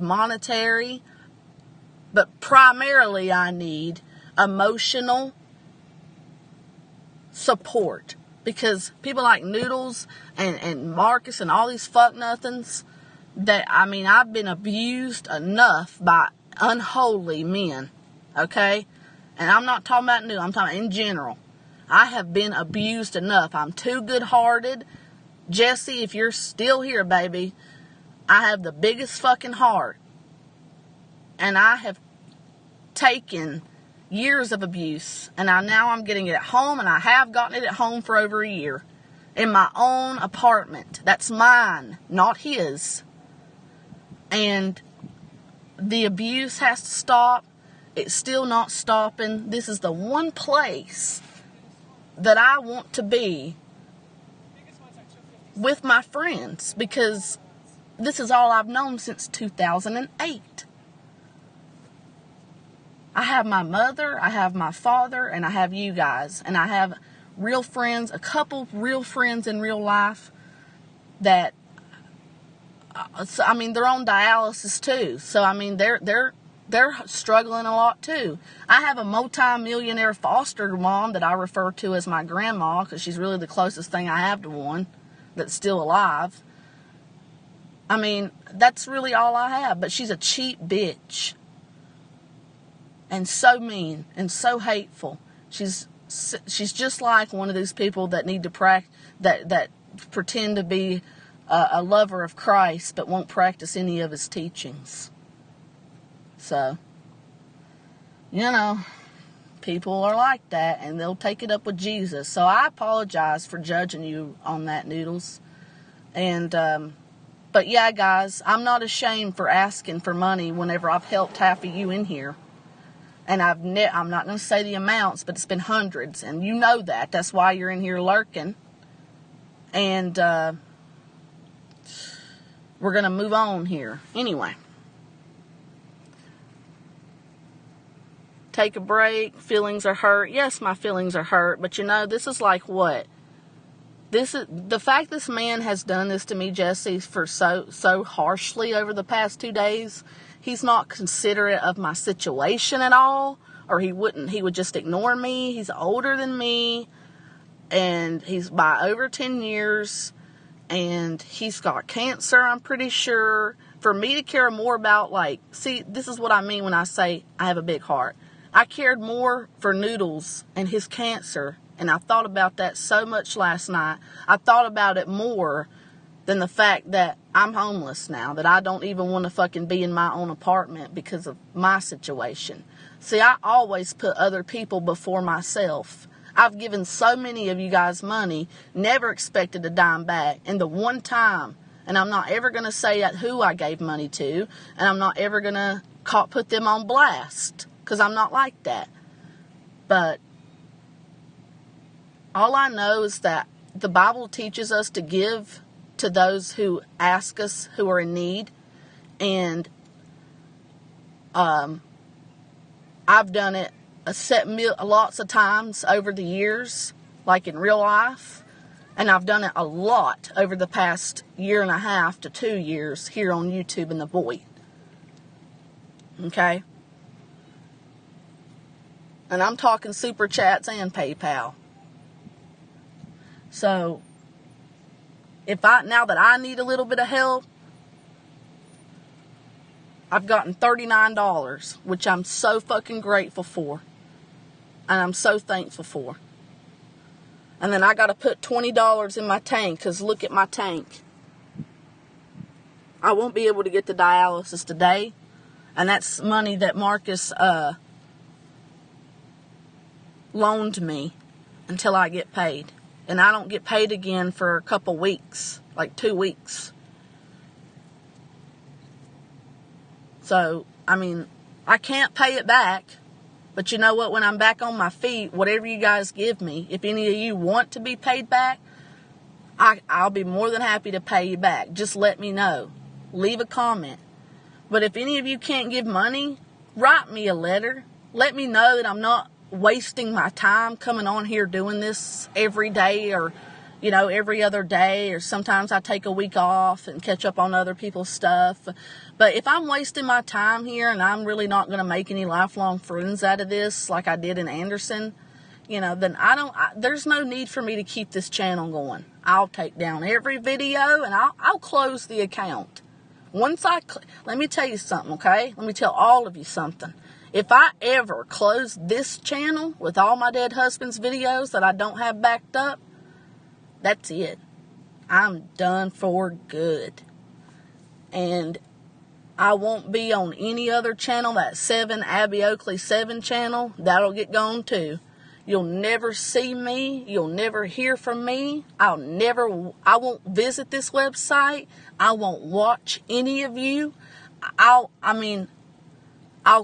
monetary, but primarily I need emotional support, because people like Noodles and Marcus and all these fuck nothings, I've been abused enough by unholy men, okay? And I'm not talking about Noodles, I'm talking in general. I have been abused enough. I'm too good-hearted. Jesse, if you're still here, baby, I have the biggest fucking heart. And I have taken years of abuse, and now I'm getting it at home, and I have gotten it at home for over a year. In my own apartment. That's mine, not his. And the abuse has to stop. It's still not stopping. This is the one place that I want to be with my friends, because this is all I've known since 2008. I have my mother, I have my father, and I have you guys. And I have real friends, a couple real friends in real life that, they're on dialysis too. So, they're struggling a lot too. I have a multi-millionaire foster mom that I refer to as my grandma, because she's really the closest thing I have to one that's still alive. That's really all I have. But she's a cheap bitch. And so mean and so hateful. She's just like one of these people that need to that pretend to be a lover of Christ, but won't practice any of his teachings. So, people are like that, and they'll take it up with Jesus. So I apologize for judging you on that, Noodles. And, but yeah, guys, I'm not ashamed for asking for money whenever I've helped half of you in here. And I'm not going to say the amounts, but it's been hundreds, and you know that. That's why you're in here lurking. And, we're going to move on here. Anyway. Take a break. Feelings are hurt. Yes, my feelings are hurt. But this is like what? This is the fact this man has done this to me, Jesse, for so harshly over the past 2 days. He's not considerate of my situation at all. Or he would just ignore me. He's older than me. And he's by over 10 years. And he's got cancer, I'm pretty sure. For me to care more about, this is what I mean when I say I have a big heart. I cared more for Noodles and his cancer, and I thought about that so much last night. I thought about it more than the fact that I'm homeless now, that I don't even want to fucking be in my own apartment because of my situation. See, I always put other people before myself. I've given so many of you guys money, never expected a dime back. And the one time, and I'm not ever going to say who I gave money to, and I'm not ever going to put them on blast, because I'm not like that. But all I know is that the Bible teaches us to give to those who ask us, who are in need. And I've done it lots of times over the years, like in real life. And I've done it a lot over the past 1.5 to 2 years here on YouTube in the Void. Okay? And I'm talking super chats and PayPal. So, now that I need a little bit of help, I've gotten $39, which I'm so fucking grateful for. And I'm so thankful for. And then I got to put $20 in my tank, because look at my tank. I won't be able to get the dialysis today. And that's money that Marcus loaned me until I get paid. And I don't get paid again for a couple weeks, like 2 weeks. So, I mean, I can't pay it back. But you know what? When I'm back on my feet, whatever you guys give me, if any of you want to be paid back, I'll be more than happy to pay you back. Just let me know. Leave a comment. But if any of you can't give money, write me a letter. Let me know that I'm not wasting my time coming on here doing this every day, or every other day, or sometimes I take a week off and catch up on other people's stuff. But if I'm wasting my time here and I'm really not going to make any lifelong friends out of this like I did in Henderson, then there's no need for me to keep this channel going. I'll take down every video and I'll close the account. Let me tell you something, okay? Let me tell all of you something. If I ever close this channel with all my dead husband's videos that I don't have backed up, that's it. I'm done for good. And I won't be on any other channel. That Abby Oakley 7 channel, that'll get gone too. You'll never see me. You'll never hear from me. I won't visit this website. I won't watch any of you. I'll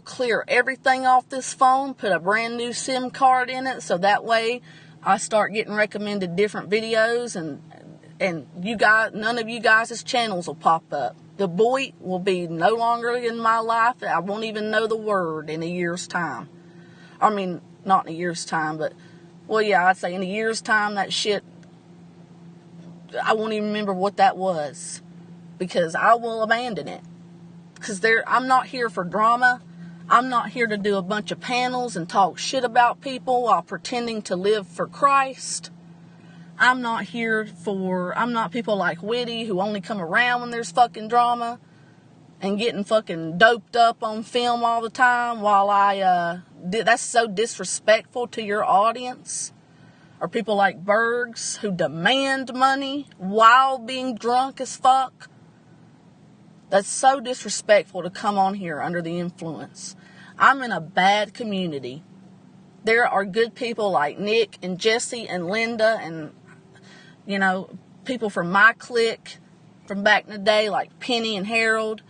clear everything off this phone, put a brand new SIM card in it, so that way I start getting recommended different videos, and you guys, none of you guys' channels will pop up. The boy will be no longer in my life. I won't even know the word in a year's time. I mean, not in a year's time, but, well, yeah, I'd say in a year's time, that shit, I won't even remember what that was, because I will abandon it. Because I'm not here for drama. I'm not here to do a bunch of panels and talk shit about people while pretending to live for Christ. I'm not people like Witty who only come around when there's fucking drama and getting fucking doped up on film all the time while that's so disrespectful to your audience. Or people like Bergs who demand money while being drunk as fuck. That's so disrespectful to come on here under the influence. I'm in a bad community. There are good people like Nick and Jesse and Linda and, people from my clique from back in the day like Penny and Harold.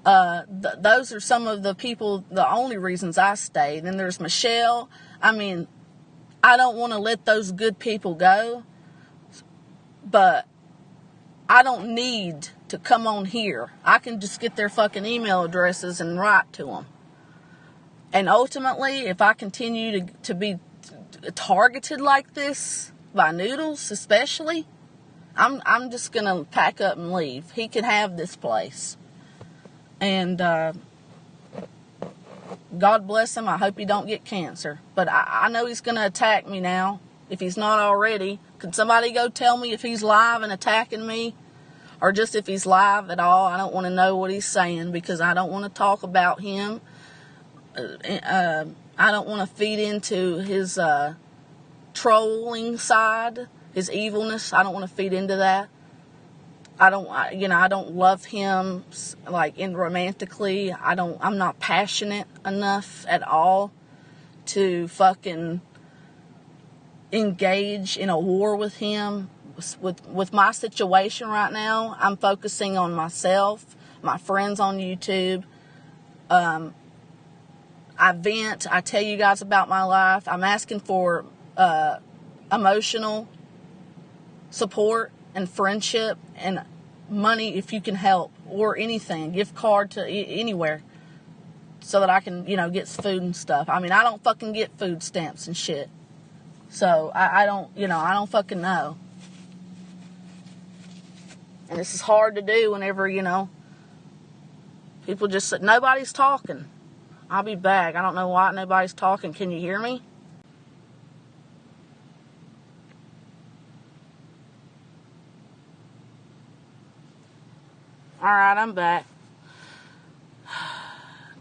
Those are some of the people, the only reasons I stay. Then there's Michelle. I mean, I don't want to let those good people go, but I don't need to come on here. I can just get their fucking email addresses and write to them. And ultimately, if I continue to be targeted like this by Noodles especially, I'm just going to pack up and leave. He can have this place. And God bless him. I hope he don't get cancer. But I know he's going to attack me now, if he's not already. Could somebody go tell me if he's live and attacking me? Or just if he's live at all. I don't want to know what he's saying, because I don't want to talk about him. I don't want to feed into his trolling side, his evilness. I don't want to feed into that. I don't love him like romantically. I'm not passionate enough at all to fucking engage in a war with him. With my situation right now, I'm focusing on myself, my friends on YouTube. I vent. I tell you guys about my life. I'm asking for emotional support and friendship and money if you can help, or anything, gift card to anywhere, so that I can, get food and stuff. I mean, I don't fucking get food stamps and shit. So I don't fucking know. And this is hard to do whenever, people just say, nobody's talking. I'll be back. I don't know why nobody's talking. Can you hear me? Alright, I'm back.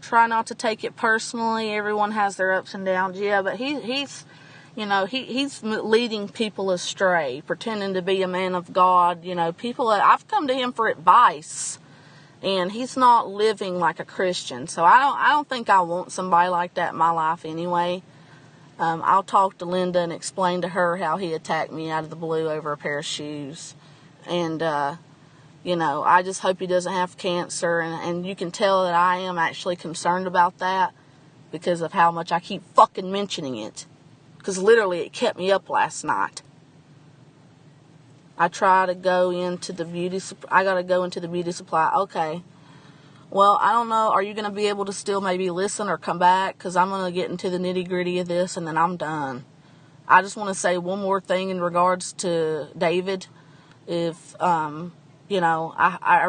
Try not to take it personally. Everyone has their ups and downs. Yeah, but he's leading people astray, pretending to be a man of God. I've come to him for advice, and he's not living like a Christian. So I don't think I want somebody like that in my life anyway. I'll talk to Linda and explain to her how he attacked me out of the blue over a pair of shoes. And, I just hope he doesn't have cancer. And you can tell that I am actually concerned about that because of how much I keep fucking mentioning it. Because literally it kept me up last night. I try to go into the beauty supply. Okay. Well, I don't know. Are you going to be able to still maybe listen or come back? Because I'm going to get into the nitty gritty of this and then I'm done. I just want to say one more thing in regards to David. If, I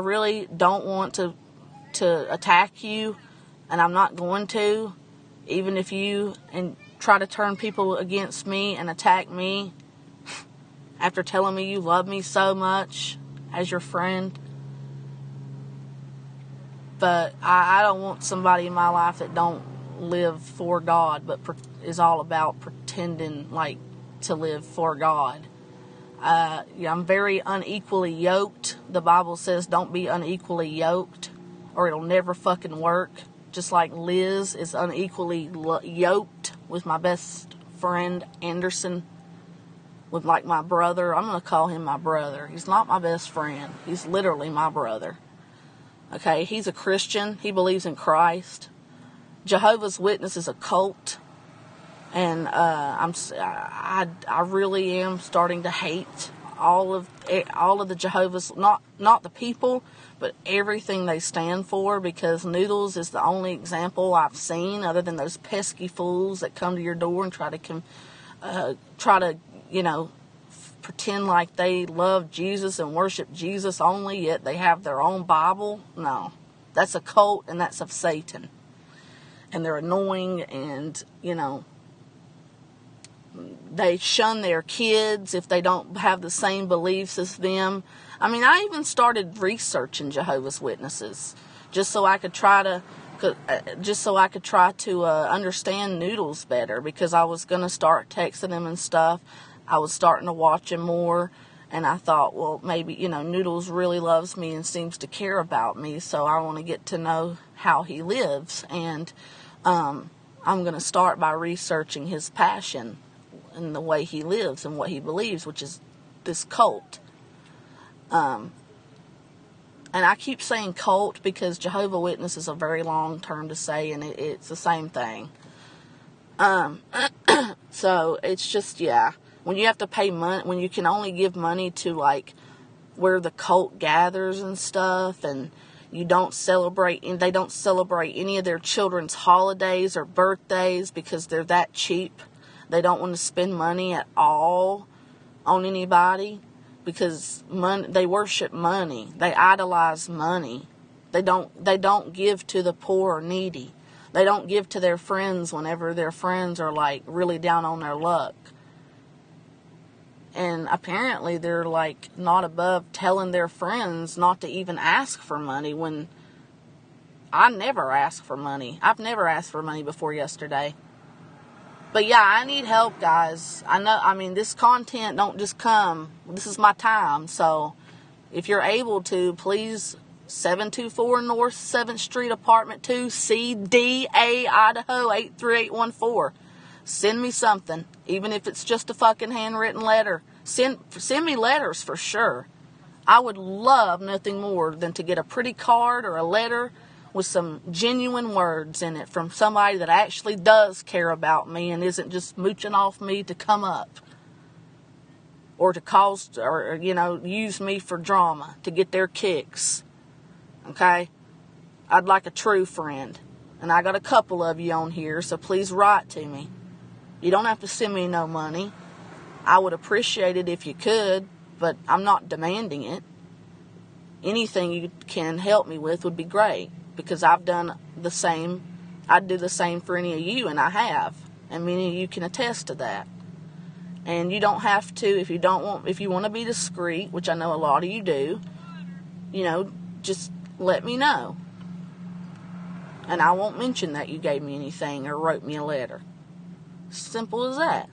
really don't want to attack you, and I'm not going to, even if you try to turn people against me and attack me after telling me you love me so much as your friend. But I don't want somebody in my life that don't live for God, but is all about pretending like to live for God. I'm very unequally yoked. The Bible says don't be unequally yoked or it'll never fucking work. Just like Liz is unequally yoked with my best friend Henderson, with like my brother. I'm going to call him my brother. He's not my best friend. He's literally my brother. Okay, he's a Christian. He believes in Christ. Jehovah's Witness is a cult. And I really am starting to hate all of the Jehovah's, not the people, but everything they stand for, because Noodles is the only example I've seen, other than those pesky fools that come to your door and try to pretend like they love Jesus and worship Jesus only, yet they have their own Bible. No, that's a cult, and that's of Satan. And they're annoying, and they shun their kids if they don't have the same beliefs as them. I mean, I even started researching Jehovah's Witnesses just so I could try to understand Noodles better, because I was going to start texting him and stuff. I was starting to watch him more, and I thought, well, maybe, Noodles really loves me and seems to care about me, so I want to get to know how he lives. And I'm going to start by researching his passion and the way he lives and what he believes, which is this cult. And I keep saying cult because Jehovah's Witness is a very long term to say, and it's the same thing. So it's just, when you have to pay money, when you can only give money to like where the cult gathers and stuff, and they don't celebrate any of their children's holidays or birthdays because they're that cheap. They don't want to spend money at all on anybody because they worship money. They idolize money. They don't give to the poor or needy. They don't give to their friends whenever their friends are like really down on their luck. And apparently they're like not above telling their friends not to even ask for money, when I never ask for money. I've never asked for money before yesterday. But I need help, guys. This content don't just come. This is my time. So if you're able to, please, 724 North 7th Street, Apartment 2, CDA, Idaho, 83814. Send me something, even if it's just a fucking handwritten letter. Send me letters for sure. I would love nothing more than to get a pretty card or a letter with some genuine words in it from somebody that actually does care about me and isn't just mooching off me to come up or to cause, or, you know, use me for drama to get their kicks. Okay? I'd like a true friend. And I got a couple of you on here, so please write to me. You don't have to send me no money. I would appreciate it if you could, but I'm not demanding it. Anything you can help me with would be great, because I've done the same. I'd do the same for any of you, and I have. And many of you can attest to that. And you don't have to, if you want to be discreet, which I know a lot of you do, you know, just let me know. And I won't mention that you gave me anything or wrote me a letter. Simple as that.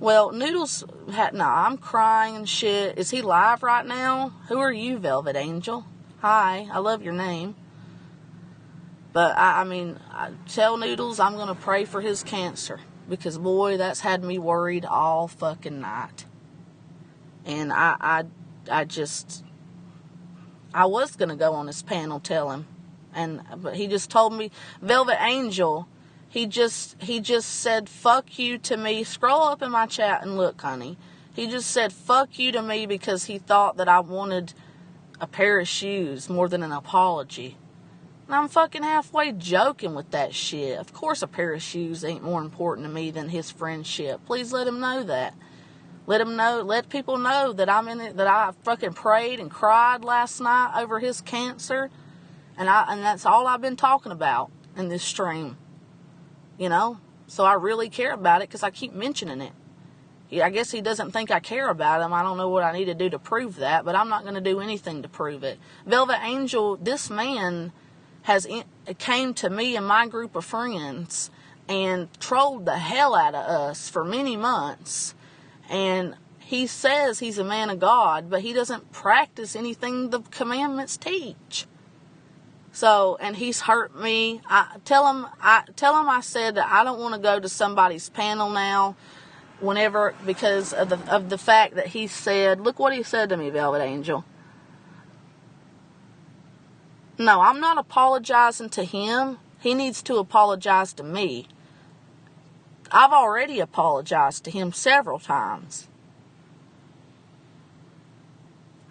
Well, Noodles, I'm crying and shit. Is he live right now? Who are you, Velvet Angel? Hi, I love your name. But, I tell Noodles I'm going to pray for his cancer. Because, boy, that's had me worried all fucking night. And I was going to go on his panel, tell him. But he just told me, Velvet Angel, he just said, fuck you to me. Scroll up in my chat and look, honey. He just said, fuck you to me because he thought that I wanted a pair of shoes more than an apology. And I'm fucking halfway joking with that shit. Of course a pair of shoes ain't more important to me than his friendship. Please let him know that. Let people know that I'm in it, that I fucking prayed and cried last night over his cancer. And that's all I've been talking about in this stream. You know? So I really care about it because I keep mentioning it. I guess he doesn't think I care about him. I don't know what I need to do to prove that, but I'm not going to do anything to prove it. Velvet Angel, this man came to me and my group of friends and trolled the hell out of us for many months. And he says he's a man of God, but he doesn't practice anything the commandments teach. So, and he's hurt me. I tell him I said that I don't want to go to somebody's panel now, because of the fact that he said, look what he said to me, Velvet Angel. No, I'm not apologizing to him. He needs to apologize to me. I've already apologized to him several times.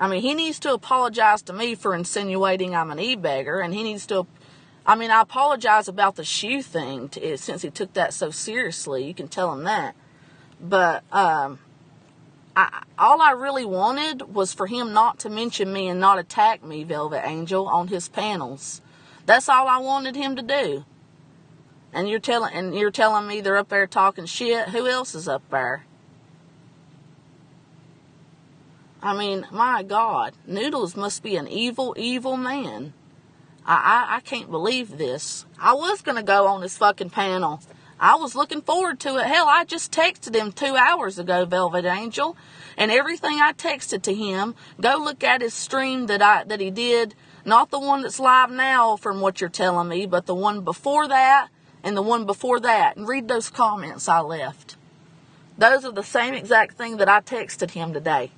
He needs to apologize to me for insinuating I'm an e-beggar, and he needs to, I apologize about the shoe thing, since he took that so seriously. You can tell him that. But, all I really wanted was for him not to mention me and not attack me, Velvet Angel, on his panels. That's all I wanted him to do. And you're telling me they're up there talking shit. Who else is up there? My God, Noodles must be an evil, evil man. I can't believe this. I was going to go on his fucking panel. I was looking forward to it. Hell, I just texted him 2 hours ago, Velvet Angel. And everything I texted to him, go look at his stream that he did. Not the one that's live now from what you're telling me, but the one before that and the one before that. And read those comments I left. Those are the same exact thing that I texted him today.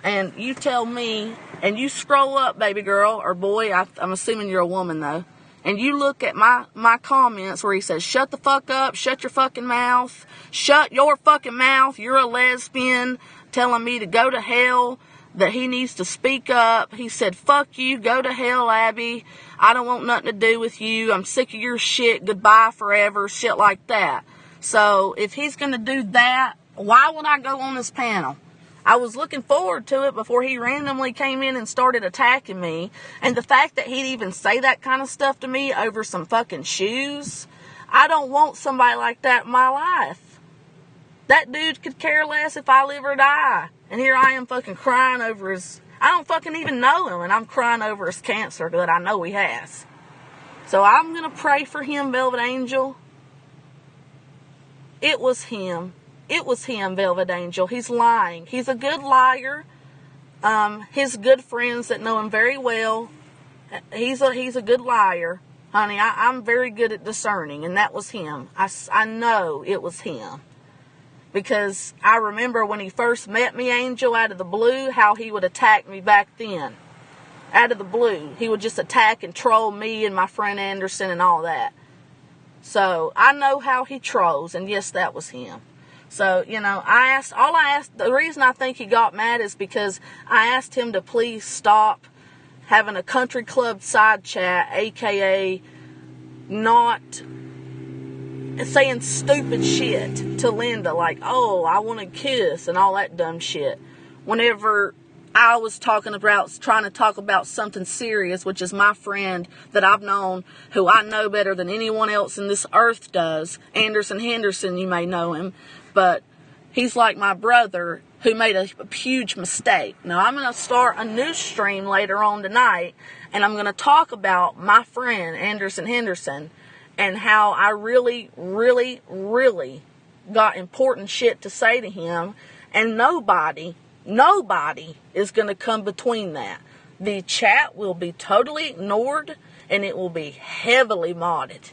And you tell me, and you scroll up, baby girl, or boy, I'm assuming you're a woman though, and you look at my comments where he says, shut the fuck up, shut your fucking mouth, shut your fucking mouth, you're a lesbian, telling me to go to hell, that he needs to speak up. He said, fuck you, go to hell, Abby, I don't want nothing to do with you, I'm sick of your shit, goodbye forever, shit like that. So, if he's gonna do that, why would I go on this panel? I was looking forward to it before he randomly came in and started attacking me. And the fact that he'd even say that kind of stuff to me over some fucking shoes, I don't want somebody like that in my life. That dude could care less if I live or die. And here I am fucking crying over I don't fucking even know him, and I'm crying over his cancer that I know he has. So I'm going to pray for him, Velvet Angel. It was him. it was him, Velvet Angel. He's lying. He's a good liar. His good friends that know him very well, he's a good liar. Honey, I'm very good at discerning, and that was him. I know it was him. Because I remember when he first met me, Angel, out of the blue, how he would attack me back then. Out of the blue. He would just attack and troll me and my friend Henderson and all that. So, I know how he trolls, and yes, that was him. So, you know, the reason I think he got mad is because I asked him to please stop having a country club side chat, aka not saying stupid shit to Linda, like, oh, I want to kiss and all that dumb shit. Whenever I was trying to talk about something serious, which is my friend that I've known, who I know better than anyone else in this earth does, Henderson, you may know him, but he's like my brother who made a huge mistake. Now, I'm going to start a new stream later on tonight, and I'm going to talk about my friend, Henderson, and how I really, really, really got important shit to say to him, and nobody is going to come between that. The chat will be totally ignored, and it will be heavily modded.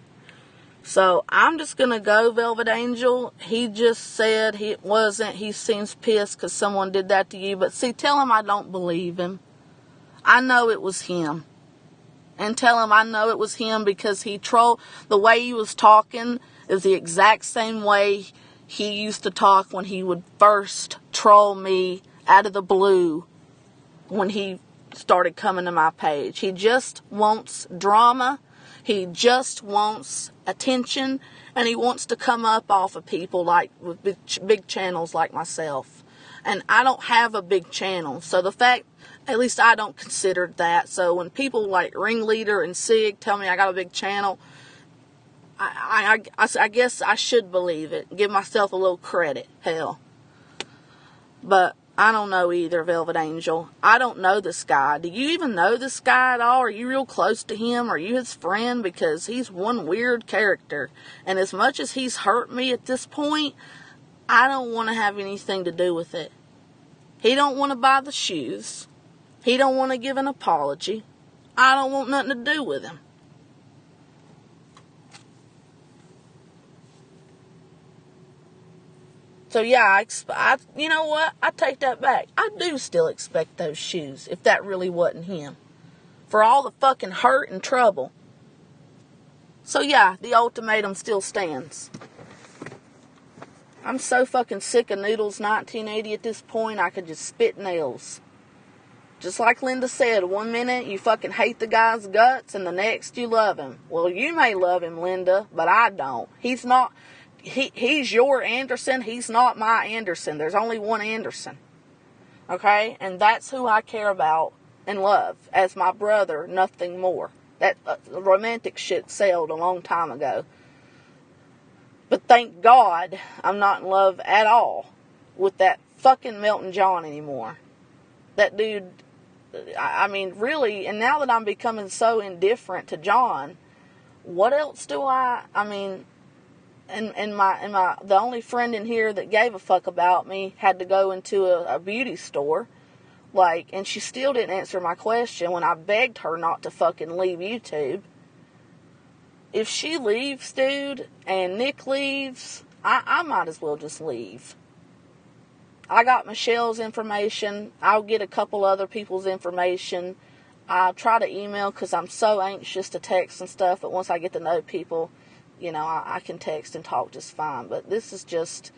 So, I'm just going to go, Velvet Angel. He just said he seems pissed because someone did that to you. But see, tell him I don't believe him. I know it was him. And tell him I know it was him because the way he was talking is the exact same way he used to talk when he would first troll me out of the blue when he started coming to my page. He just wants drama. He just wants attention, and he wants to come up off of people like with big channels like myself. And I don't have a big channel, so the fact, at least I don't consider that. So when people like Ringleader and Sig tell me I got a big channel, I guess I should believe it. Give myself a little credit. Hell. But I don't know either, Velvet Angel. I don't know this guy. Do you even know this guy at all? Are you real close to him? Are you his friend? Because he's one weird character. And as much as he's hurt me at this point, I don't want to have anything to do with it. He don't want to buy the shoes. He don't want to give an apology. I don't want nothing to do with him. So yeah, you know what? I take that back. I do still expect those shoes, if that really wasn't him. For all the fucking hurt and trouble. So yeah, the ultimatum still stands. I'm so fucking sick of Noodles 1980 at this point, I could just spit nails. Just like Linda said, 1 minute you fucking hate the guy's guts, and the next you love him. Well, you may love him, Linda, but I don't. He's your Anderson. He's not my Anderson. There's only one Anderson. Okay? And that's who I care about and love as my brother, nothing more. That romantic shit sailed a long time ago. But thank God I'm not in love at all with that fucking Milton John anymore. That dude, I mean, really, and now that I'm becoming so indifferent to John, what else do and the only friend in here that gave a fuck about me had to go into a beauty store, and she still didn't answer my question when I begged her not to fucking leave YouTube. If she leaves, dude, and Nick leaves, I might as well just leave. I got Michelle's information. I'll get a couple other people's information. I'll try to email because I'm so anxious to text and stuff, but once I get to know people, you know, I can text and talk just fine. But this is just,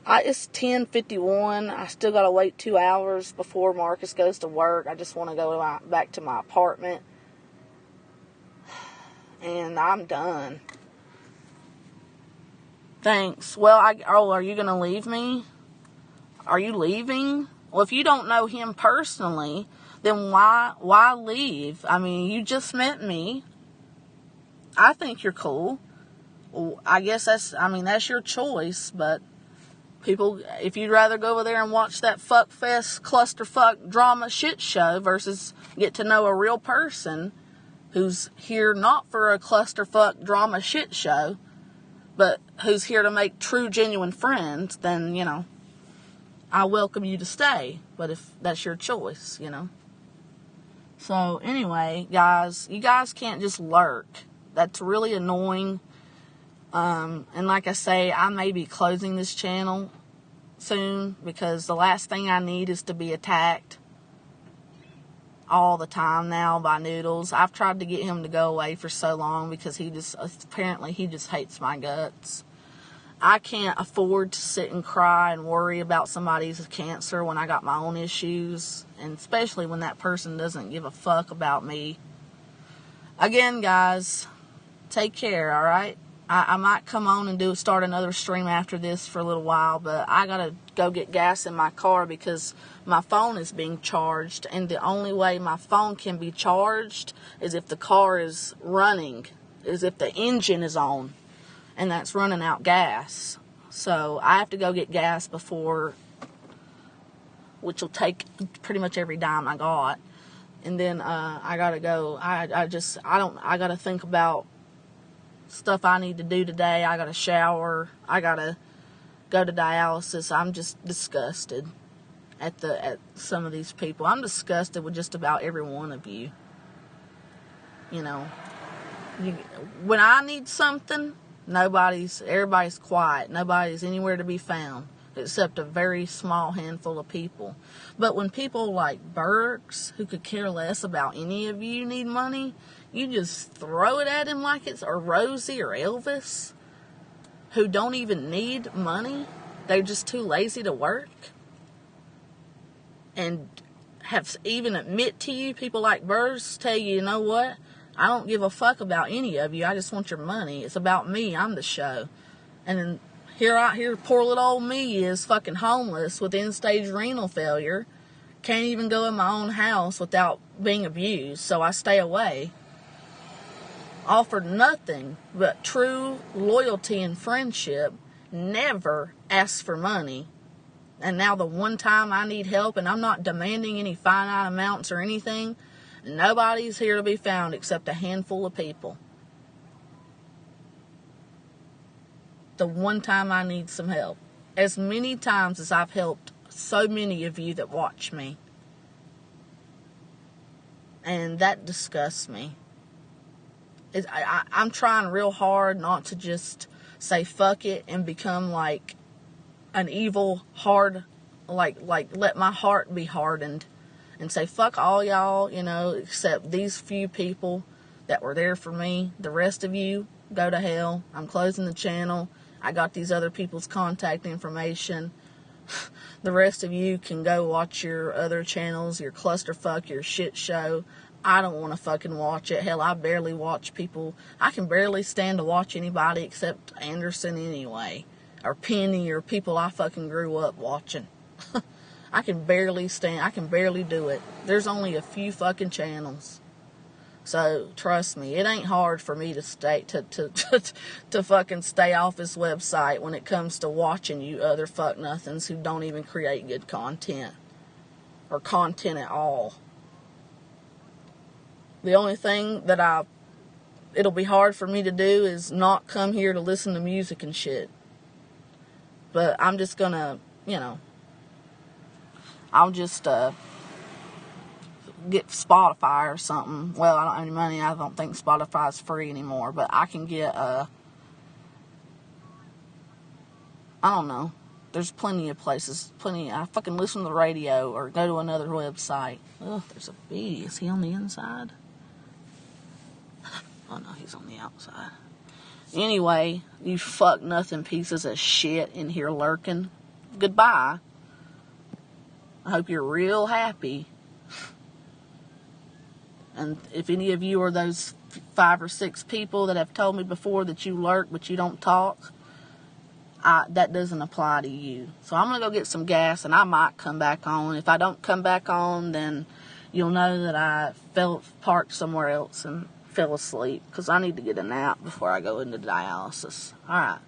it's 10:51. I still got to wait 2 hours before Marcus goes to work. I just want to go back to my apartment. And I'm done. Thanks. Well, are you going to leave me? Are you leaving? Well, if you don't know him personally, then why leave? I mean, you just met me. I think you're cool. I guess that's your choice, but people, if you'd rather go over there and watch that fuckfest clusterfuck drama shit show versus get to know a real person who's here not for a clusterfuck drama shit show, but who's here to make true, genuine friends, then, you know, I welcome you to stay. But if that's your choice, you know. So, anyway, guys, you guys can't just lurk. That's really annoying. And like I say, I may be closing this channel soon because the last thing I need is to be attacked all the time now by Noodles. I've tried to get him to go away for so long because apparently he just hates my guts. I can't afford to sit and cry and worry about somebody's cancer when I got my own issues, and especially when that person doesn't give a fuck about me. Again, guys, take care, alright? I might come on and start another stream after this for a little while, but I gotta go get gas in my car because my phone is being charged, and the only way my phone can be charged is if the car is running, is if the engine is on, and that's running out gas. So I have to go get gas before, which will take pretty much every dime I got, and then I gotta go. I gotta think about stuff I need to do today. I gotta shower. I gotta go to dialysis. I'm just disgusted at some of these people. I'm disgusted with just about every one of you. You know, when I need something, everybody's quiet. Nobody's anywhere to be found except a very small handful of people. But when people like Burks, who could care less about any of you, need money, you just throw it at him like it's, or Rosie or Elvis, who don't even need money. They're just too lazy to work. And have even admit to you, people like Burks tell you, you know what? I don't give a fuck about any of you. I just want your money. It's about me. I'm the show. And then here poor little old me is fucking homeless with end-stage renal failure. Can't even go in my own house without being abused, so I stay away. Offered nothing but true loyalty and friendship. Never asked for money. And now the one time I need help, and I'm not demanding any finite amounts or anything, nobody's here to be found except a handful of people. The one time I need some help. As many times as I've helped so many of you that watch me. And that disgusts me. I'm trying real hard not to just say fuck it and become like an evil, hard, like let my heart be hardened and say fuck all y'all, you know, except these few people that were there for me. The rest of you, go to hell. I'm closing the channel. I got these other people's contact information. The rest of you can go watch your other channels, your clusterfuck, your shit show. I don't want to fucking watch it. Hell, I barely watch people. I can barely stand to watch anybody except Henderson anyway. Or Penny, or people I fucking grew up watching. I can barely do it. There's only a few fucking channels. So, trust me, it ain't hard for me to to fucking stay off this website when it comes to watching you other fuck nothings who don't even create good content. Or content at all. The only thing that it'll be hard for me to do is not come here to listen to music and shit. But I'm just gonna, you know, I'll just, get Spotify or something. Well, I don't have any money. I don't think Spotify's free anymore. But I can get, I don't know. There's plenty of places. I fucking listen to the radio or go to another website. Ugh, there's a bee. Is he on the inside? Oh, no, he's on the outside. Anyway, you fuck nothing pieces of shit in here lurking. Goodbye. I hope you're real happy. And if any of you are those 5 or 6 people that have told me before that you lurk but you don't talk, that doesn't apply to you. So I'm going to go get some gas and I might come back on. If I don't come back on, then you'll know that I parked somewhere else and fell asleep because I need to get a nap before I go into dialysis. Alright.